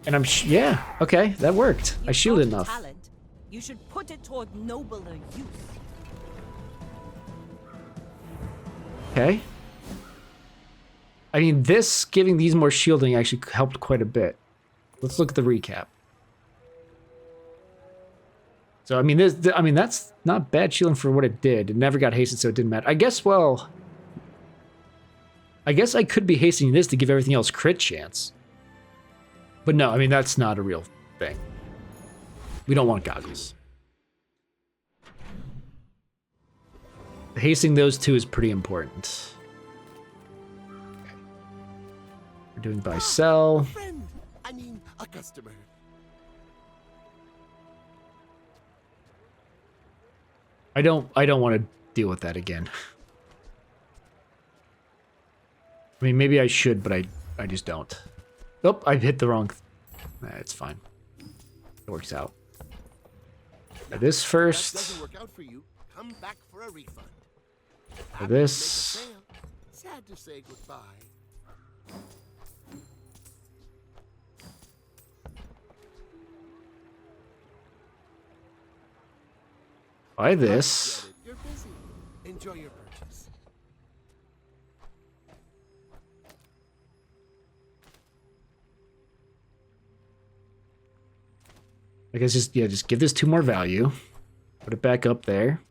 And I'm yeah, okay, that worked. I shielded enough. Talent. You should put it toward nobler use. Okay. I mean, this giving these more shielding actually helped quite a bit. Let's look at the recap. So I mean, that's not bad shielding for what it did. It never got hasted, so it didn't matter. I guess, well, I guess I could be hastening this to give everything else crit chance. But no, I mean, that's not a real thing. We don't want goggles. Hastening those two is pretty important. Okay. We're doing buy sell. A friend. I mean, a customer. I don't want to deal with that again. I mean, maybe I should, but I just don't. Oh, I hit the wrong. It's fine. It works out. This first. Doesn't work out for you. Come back for a refund. This. Sad to say goodbye. Buy this. You're busy. Enjoy your purchase. I guess just give this 2 more value. Put it back up there.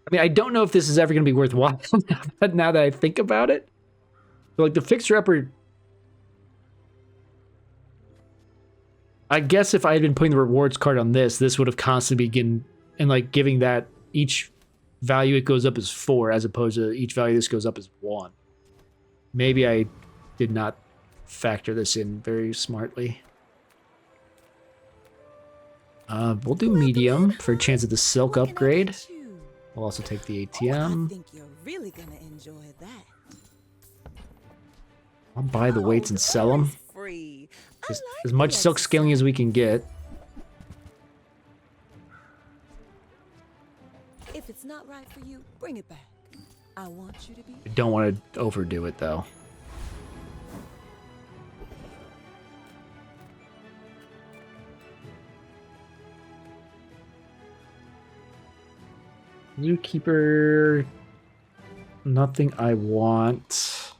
I mean, I don't know if this is ever going to be worthwhile now that I think about it. But like the fixer-upper... I guess if I had been putting the rewards card on this would have constantly been and like giving that each value it goes up is 4 as opposed to each value this goes up is 1. Maybe I did not factor this in very smartly. We'll do medium for a chance at the silk upgrade. We'll also take the ATM. I think you're really gonna enjoy that. I'll buy the weights and sell them. Free. Just as much silk scaling as we can get. If it's not right for you, bring it back. I want you to be. I don't want to overdo it though. Zookeeper, nothing I want.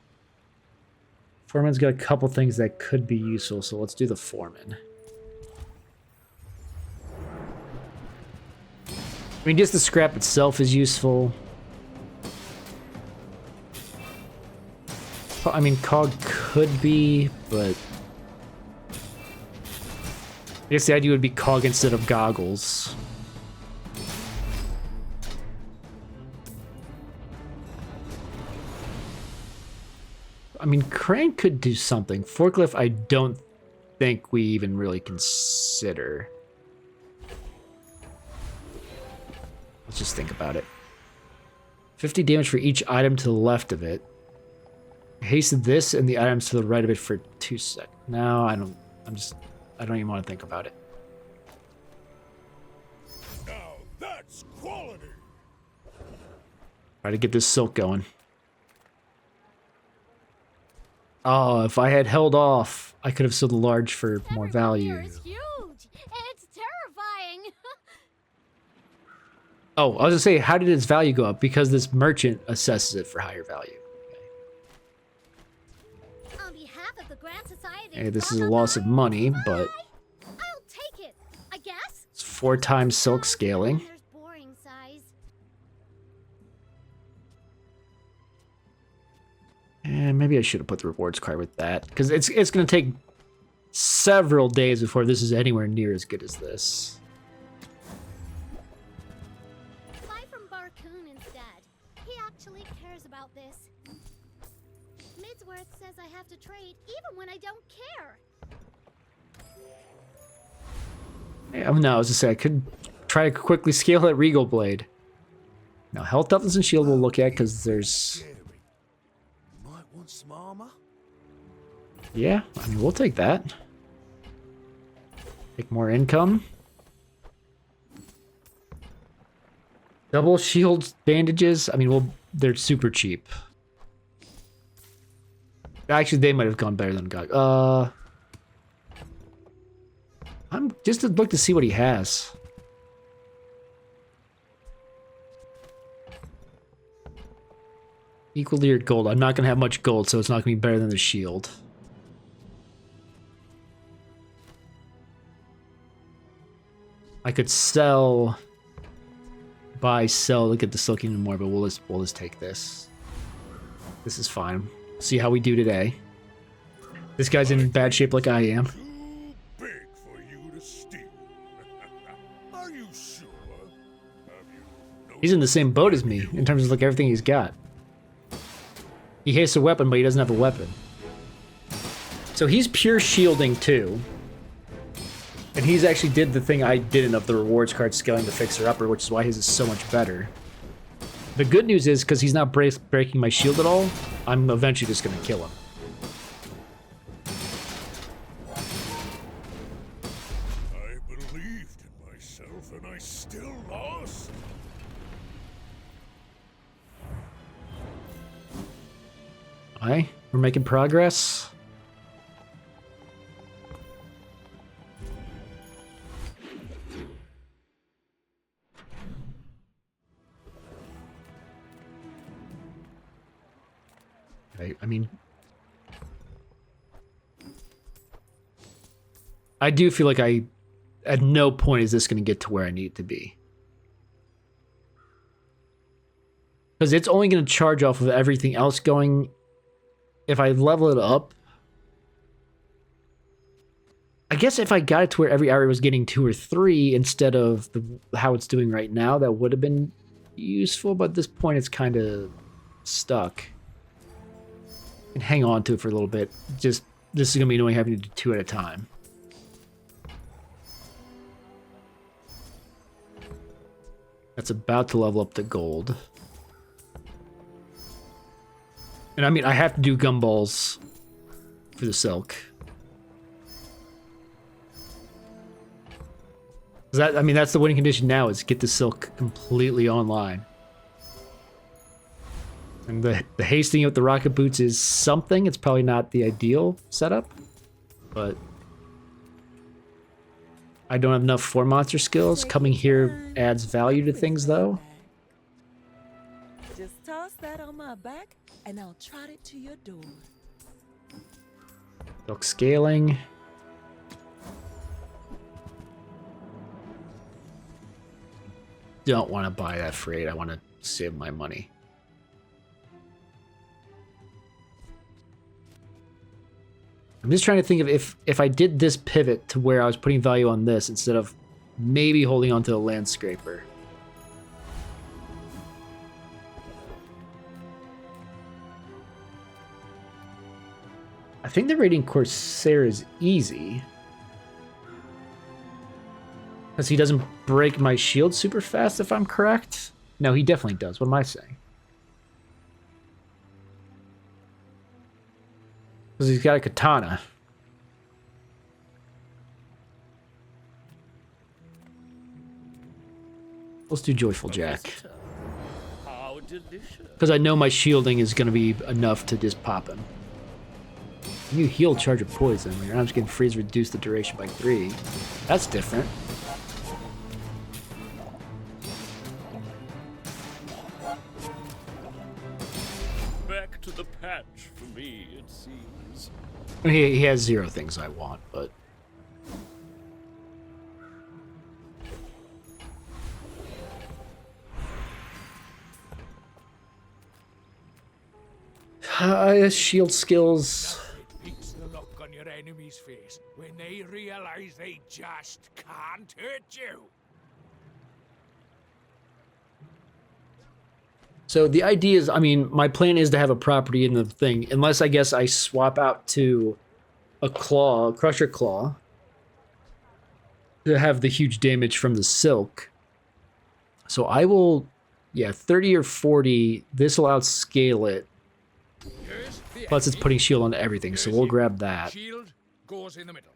Foreman's got a couple things that could be useful, so let's do the foreman. I mean, just the scrap itself is useful. I mean, cog could be, but I guess the idea would be cog instead of goggles. I mean, crane could do something. Forklift, I don't think we even really consider. Let's just think about it. 50 damage for each item to the left of it. Hasted this and the items to the right of it for 2 seconds. No, I don't even want to think about it. Now that's quality. Try to get this silk going. Oh, if I had held off, I could have sold the large for more value. Here is huge. It's terrifying. Oh, I was gonna say, how did its value go up? Because this merchant assesses it for higher value. On behalf of the Grand Society. Hey, this is a loss of money, but I'll take it. I guess. it's 4 times silk scaling. There's boring size. And maybe I should have put the rewards card with that, because it's gonna take several days before this is anywhere near as good as this. Buy from Barcoon instead. He actually cares about this. Midsworth says I have to trade even when I don't care. Yeah, no, I was gonna say I could try to quickly scale that Regal Blade. Now, health, toughness, and shield we'll look at because there's. Might want some armor. Yeah, I mean, we'll take that. Take more income. Double shield bandages. I mean, they're super cheap. Actually, they might have gone better than God. I'm just to look to see what he has. Equal to your gold. I'm not gonna have much gold, so it's not gonna be better than the shield. I could sell, buy, sell to get the silk even more, but we'll just take this. This is fine. See how we do today. This guy's in bad shape like I am. Too big for you to steal. Are you sure? He's in the same boat as me in terms of like everything he's got. He hates a weapon, but he doesn't have a weapon. So he's pure shielding too. And he's actually did the thing I didn't of the rewards card scaling the fixer upper, which is why his is so much better. The good news is, because he's not breaking my shield at all, I'm eventually just going to kill him. I believed in myself and I still lost. Alright, we're making progress. I mean, I do feel like at no point is this going to get to where I need it to be. Because it's only going to charge off of everything else going. If I level it up, I guess if I got it to where every area was getting 2 or 3 instead of how it's doing right now, that would have been useful. But at this point, it's kind of stuck. And hang on to it for a little bit. Just this is gonna be annoying having to do 2 at a time. That's about to level up to gold. And I mean, I have to do gumballs for the silk. I mean, that's the winning condition now, is get the silk completely online. And the hasting with the rocket boots is something. It's probably not the ideal setup, but I don't have enough 4 monster skills. Coming here adds value to things, though. Just toss that on my back, and I'll trot it to your door. Silk scaling. Don't want to buy that freight. I want to save my money. I'm just trying to think of if I did this pivot to where I was putting value on this instead of maybe holding on to the land scraper. I think the raiding Corsair is easy. Because he doesn't break my shield super fast, if I'm correct. No, he definitely does. What am I saying? Because he's got a katana. Let's do Joyful Jack. How delicious. Because I know my shielding is going to be enough to just pop him. You heal charge of poison. Your arms can freeze reduce the duration by 3. That's different. Back to the patch for me, it seems. He has 0 things I want, but... shield skills... It beats the look on your enemy's face when they realize they just can't hurt you. So the idea is, I mean, my plan is to have a property in the thing, unless I guess I swap out to a claw, Crusher Claw, to have the huge damage from the silk. So I will, yeah, 30 or 40, this will outscale it. Plus it's putting shield on everything, so we'll grab that. Shield goes in the middle.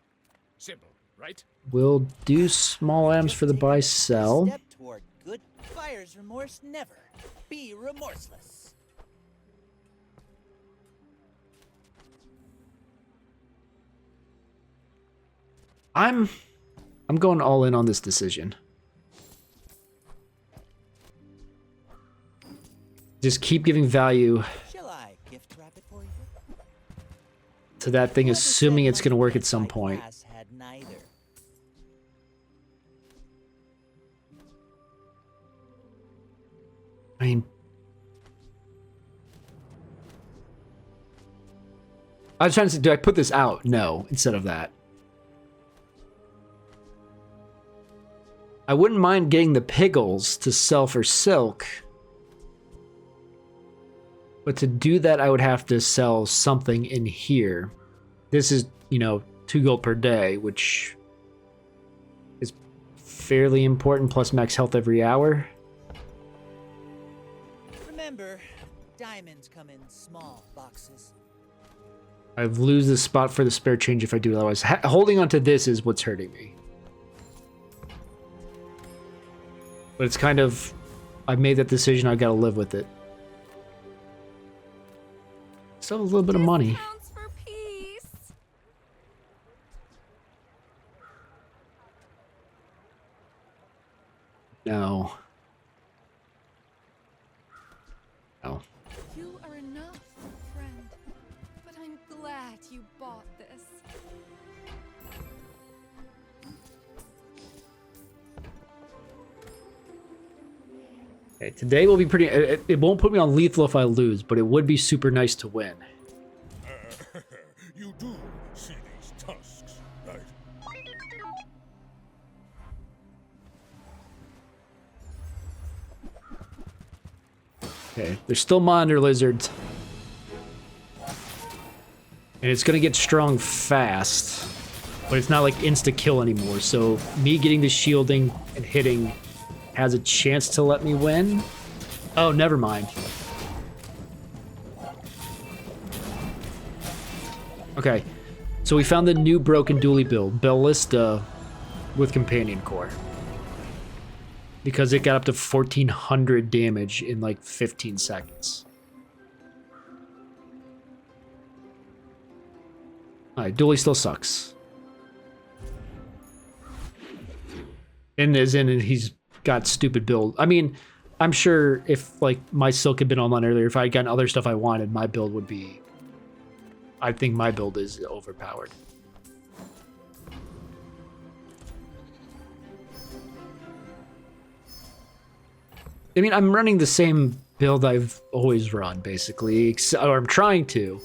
Simple, right? We'll do small items for the buy-sell. Step toward good buyer's remorse never. Be remorseless. I'm going all in on this decision. Just keep giving value Shall I gift wrap it for you? to that thing, assuming it's going to work at some point. Had neither. I mean, I was trying to say, do I put this out? No, instead of that. I wouldn't mind getting the piggles to sell for silk. But to do that, I would have to sell something in here. This is, you know, 2 gold per day, which is fairly important, plus max health every hour. Remember, diamonds come in small boxes. I lose the spot for the spare change if I do otherwise. Holding on to this is what's hurting me. But it's kind of... I've made that decision, I've got to live with it. Still a little bit of money. For peace. No. No. You are enough, friend. But I'm glad you bought this. Okay, today will be pretty... It won't put me on lethal if I lose, but it would be super nice to win. You do see these tusks, right? Okay, there's still monitor lizards. And it's gonna get strong fast. But it's not like insta-kill anymore, so me getting the shielding and hitting has a chance to let me win. Oh, never mind. Okay, so we found the new broken dually build, Ballista with Companion Core. Because it got up to 1400 damage in like 15 seconds. Alright, dually still sucks. And he's got stupid build. I mean, I'm sure if like my silk had been online earlier, if I had gotten other stuff I wanted, my build would be... I think my build is overpowered. I mean, I'm running the same build I've always run, basically, or I'm trying to.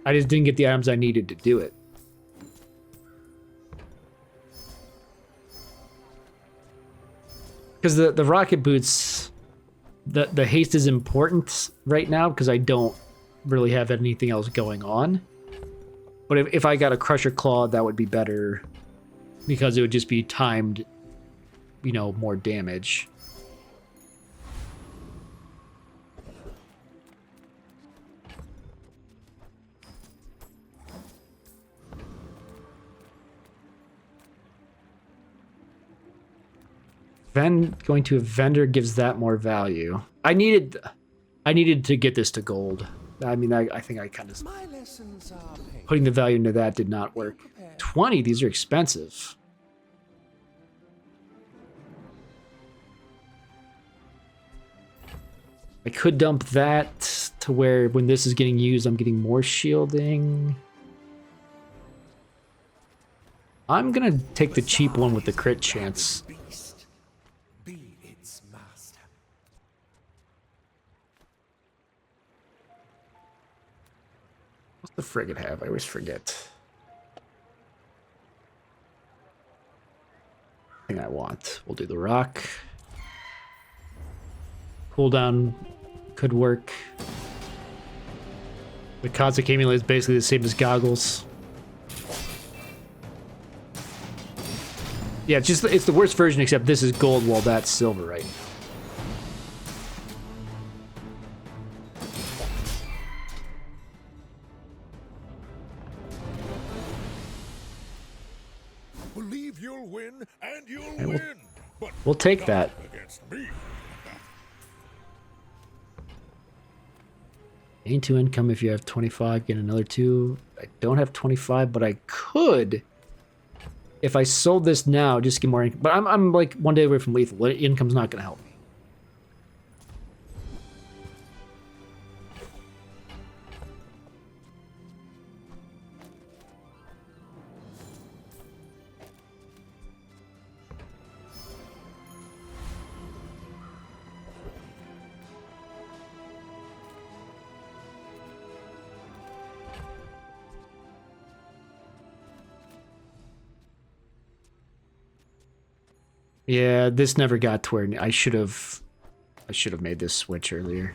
I just didn't get the items I needed to do it. Because the rocket boots, the haste is important right now because I don't really have anything else going on. But if I got a Crusher Claw, that would be better because it would just be timed, you know, more damage. Going to a vendor gives that more value. I needed to get this to gold. I mean, I think I kind of... My lessons are paid. Putting the value into that did not work. 20, these are expensive. I could dump that to where when this is getting used, I'm getting more shielding. I'm gonna take the cheap one with the crit chance. Be its master. What's the frigate have? I always forget. Thing I want. We'll do the rock. Cooldown could work. The Kaza Amulet is basically the same as goggles. Yeah, it's the worst version, except this is gold while that's silver right now. Believe you'll win, and you'll win. But We'll take that. against me. Gain 2 income if you have 25, get another 2. I don't have 25, but I could. If I sold this now, just get more income. But I'm like 1 day away from lethal. Income's not going to help me. Yeah, this never got to where I should have made this switch earlier.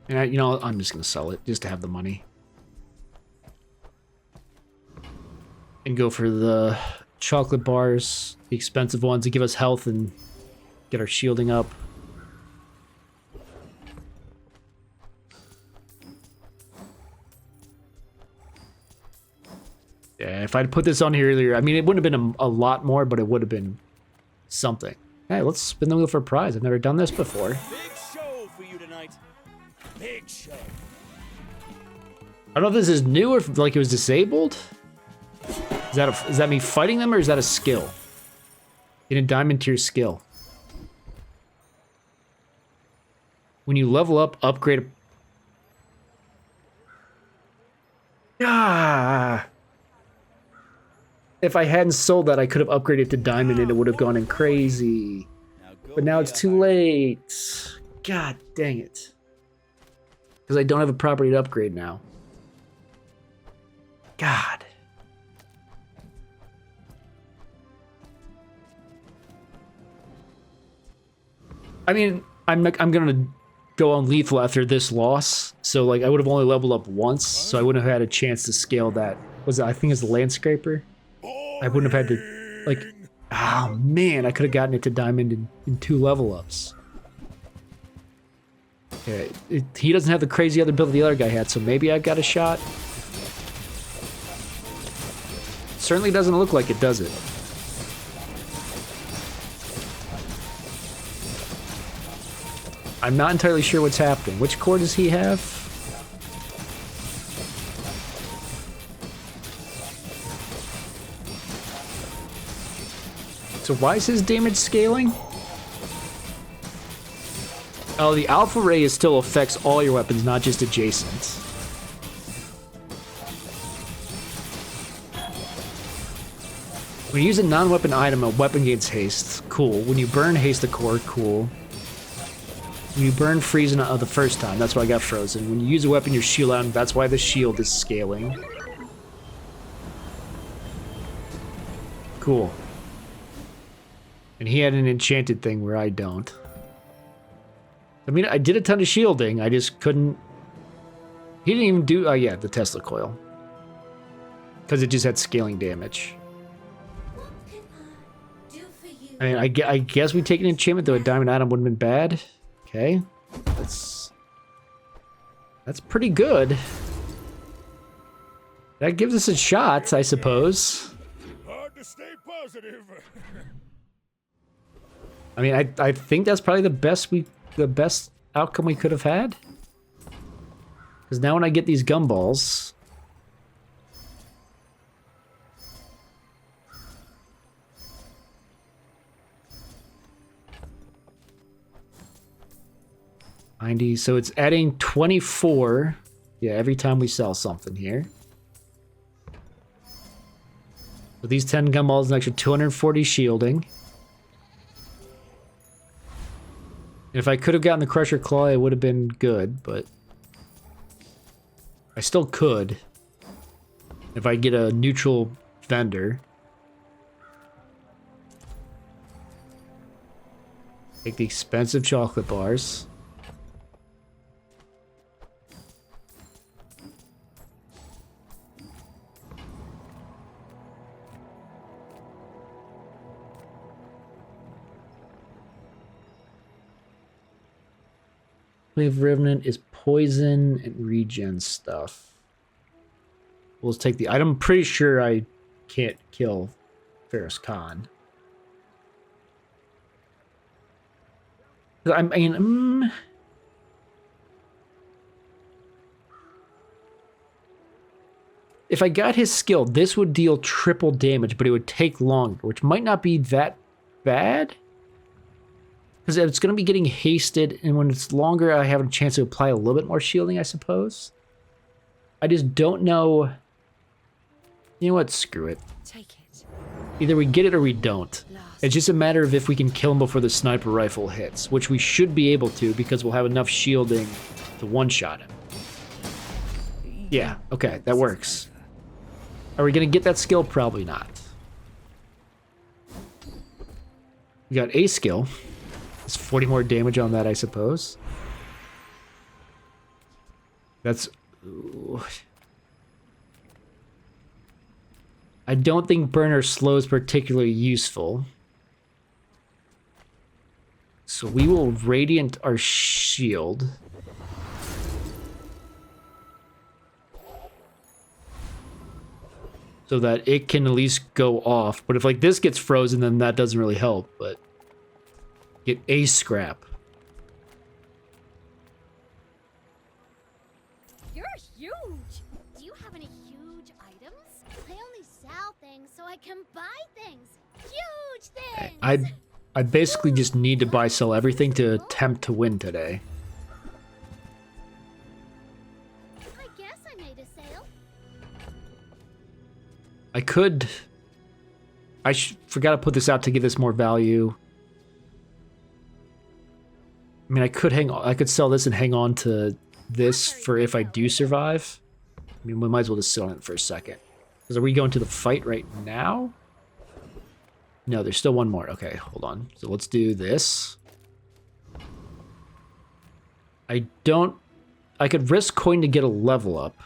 And you know, I'm just gonna sell it just to have the money. And go for the chocolate bars, the expensive ones that give us health and get our shielding up. Yeah, if I'd put this on here earlier, I mean, it wouldn't have been a lot more, but it would have been something. Hey, let's spin the wheel for a prize. I've never done this before. Big show for you tonight. Big show. I don't know if this is new or if, like, it was disabled. Is that me fighting them or is that a skill? Get a diamond to your skill. When you level up, upgrade a... If I hadn't sold that, I could have upgraded to diamond and it would have gone in crazy. But now it's too late. God dang it. Because I don't have a property to upgrade now. God. I mean, I'm gonna go on lethal after this loss. So like I would have only leveled up once, so I wouldn't have had a chance to scale that. I think it's the landscaper. I wouldn't have had to, like, oh man, I could have gotten it to diamond in 2 level ups. Okay, he doesn't have the crazy other build the other guy had, so maybe I've got a shot. Certainly doesn't look like it, does it? I'm not entirely sure what's happening. Which core does he have? So why is his damage scaling? Oh, the alpha ray still affects all your weapons, not just adjacent. When you use a non-weapon item, a weapon gains haste. Cool. When you burn haste the core, cool. When you burn freeze the first time, that's why I got frozen. When you use a weapon, your shield out, that's why the shield is scaling. Cool. And he had an enchanted thing where I don't. I mean, I did a ton of shielding. I just couldn't... He didn't even do... Oh, yeah, the Tesla coil. Because it just had scaling damage. I mean, I guess we take an enchantment, though a diamond item wouldn't have been bad. Okay. That's pretty good. That gives us a shot, I suppose. Hard to stay positive. I mean, I think that's probably the best outcome we could have had. Because now when I get these gumballs, $90, so it's adding 24. Yeah, every time we sell something here. With these 10 gumballs, an extra 240 shielding. If I could have gotten the Crusher Claw, it would have been good, but I still could. If I get a neutral vendor. Take the expensive chocolate bars. Wave Revenant is poison and regen stuff. We'll take the item. I'm pretty sure I can't kill Ferris Khan. I mean, if I got his skill, this would deal triple damage, but it would take longer, which might not be that bad. Because it's going to be getting hasted, and when it's longer, I have a chance to apply a little bit more shielding, I suppose. I just don't know. You know what? Screw it. Take it. Either we get it or we don't. It's just a matter of if we can kill him before the sniper rifle hits, which we should be able to because we'll have enough shielding to one-shot him. Yeah, okay, that works. Are we going to get that skill? Probably not. We got a skill. It's 40 more damage on that, I suppose. That's... Ooh. I don't think Burner Slow is particularly useful. So we will Radiant our shield. So that it can at least go off. But if like this gets frozen, then that doesn't really help. But get a scrap. You're huge! Do you have any huge items? I only sell things so I can buy things. Huge things! I basically just need to buy sell everything to attempt to win today. I guess I made a sale. I could... I forgot to put this out to give this more value. I mean, I could sell this and hang on to this for if I do survive. I mean, we might as well just sit on it for a second. Because are we going to the fight right now? No, there's still one more. Okay, hold on. So let's do this. I could risk coin to get a level up.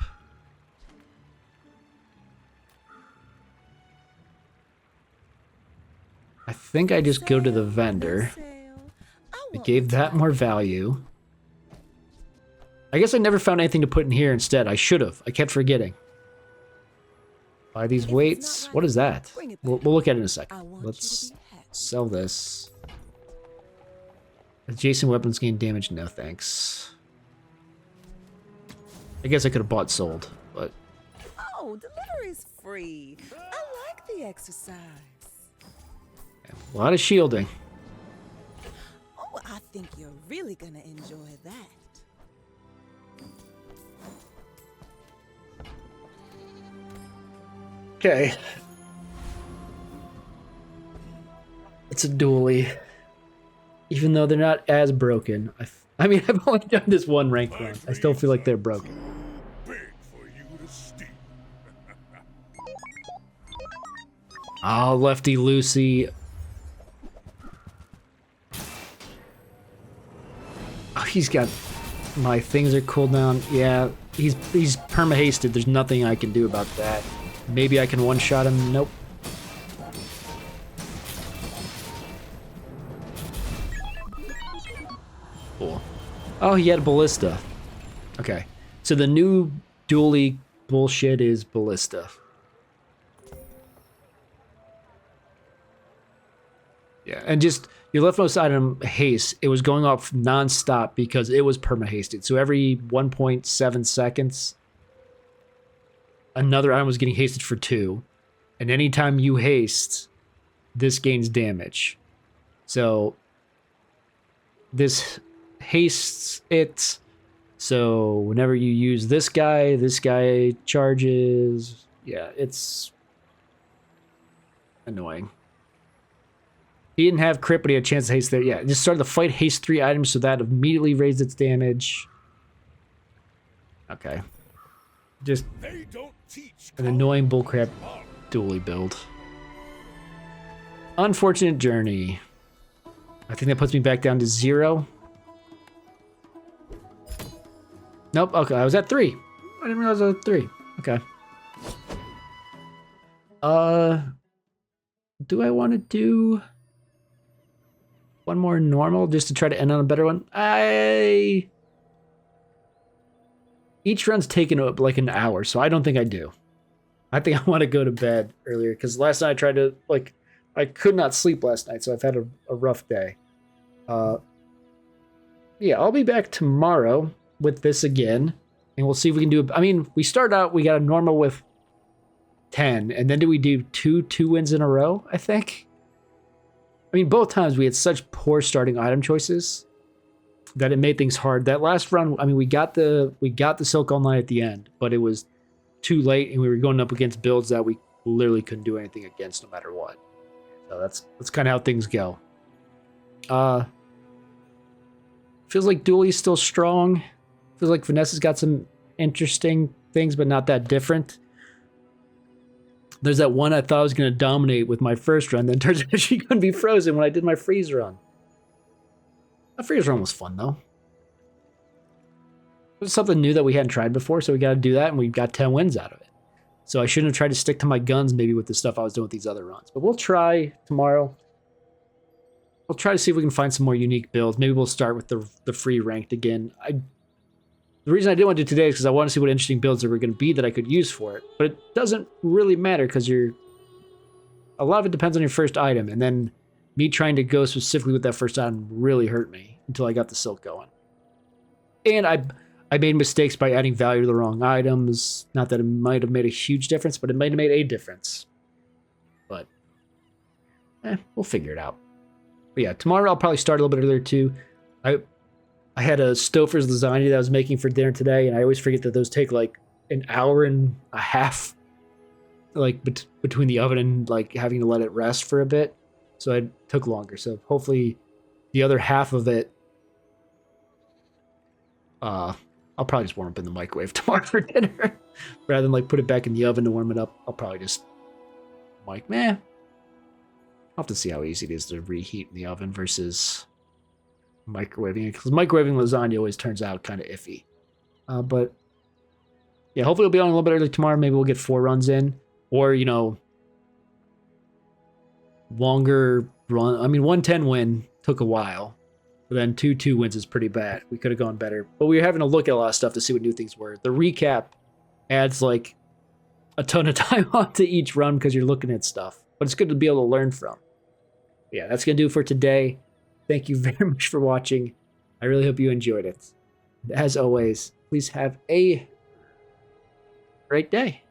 I think I just go to the vendor. I gave that more value. I guess I never found anything to put in here instead. I should have. I kept forgetting. Buy these weights. What is that? We'll look at it in a second. Let's sell this. Adjacent weapons gain damage. No thanks. I guess I could have bought sold, but... Oh, delivery's free. I like the exercise. A lot of shielding. Oh, I think you're really gonna enjoy that. Okay. It's a dually. Even though they're not as broken. I mean, I've only done this one rank run. I still feel like they're broken. Oh, Lefty Lucy. Oh, he's got... My things are cooled down. Yeah, he's perma-hasted. There's nothing I can do about that. Maybe I can one-shot him. Nope. Cool. Oh, he had a ballista. Okay. So the new dually bullshit is ballista. Yeah, and just your leftmost item, haste, it was going off non-stop because it was perma-hasted. So every 1.7 seconds, another item was getting hasted for 2. And anytime you haste, this gains damage. So this hastes it. So whenever you use this guy charges. Yeah, it's annoying. He didn't have crit, but he had a chance to haste there. Yeah, just started the fight, haste 3 items, so that immediately raised its damage. Okay. Just an annoying bullcrap dually build. Unfortunate journey. I think that puts me back down to 0. Nope, okay, I was at 3. I didn't realize I was at 3. Okay. Do I want to do one more normal just to try to end on a better one? Each run's taken up like an hour, so I don't think I do. I think I want to go to bed earlier because last night I tried to, like, I could not sleep last night, so I've had a rough day. Yeah, I'll be back tomorrow with this again, and we'll see if we can do it. I mean, we started out, we got a normal with 10, and then did we do two wins in a row, I think? I mean, both times we had such poor starting item choices that it made things hard. That last run, I mean, we got the Silk Online at the end, but it was too late, and we were going up against builds that we literally couldn't do anything against no matter what. So that's kind of how things go. Feels like Dooley's still strong. Feels like Vanessa's got some interesting things, but not that different. There's that one I thought I was going to dominate with my first run, then turns out she couldn't be frozen when I did my freeze run. That freeze run was fun, though. It was something new that we hadn't tried before, so we got to do that, and we got 10 wins out of it. So I shouldn't have tried to stick to my guns maybe with the stuff I was doing with these other runs. But we'll try tomorrow. We'll try to see if we can find some more unique builds. Maybe we'll start with the free ranked again. The reason I didn't want to do today is because I want to see what interesting builds there were going to be that I could use for it. But it doesn't really matter because a lot of it depends on your first item. And then me trying to go specifically with that first item really hurt me until I got the silk going. And I made mistakes by adding value to the wrong items. Not that it might have made a huge difference, but it might have made a difference. But we'll figure it out. But yeah, tomorrow I'll probably start a little bit earlier too. I had a Stouffer's lasagna that I was making for dinner today, and I always forget that those take like an hour and a half, like between the oven and like having to let it rest for a bit. So it took longer. So hopefully the other half of it, I'll probably just warm up in the microwave tomorrow for dinner. Rather than like put it back in the oven to warm it up, I'll probably just I'll have to see how easy it is to reheat in the oven versus microwaving it, because microwaving lasagna always turns out kind of iffy. But yeah, hopefully we'll be on a little bit early tomorrow. Maybe we'll get 4 runs in, or longer run. I mean, 110 win took a while, but then 2 wins is pretty bad. We could have gone better, but we were having to look at a lot of stuff to see what new things were. The recap adds like a ton of time onto each run because you're looking at stuff, but it's good to be able to learn from. Yeah, that's gonna do it for today. Thank you very much for watching. I really hope you enjoyed it. As always, please have a great day.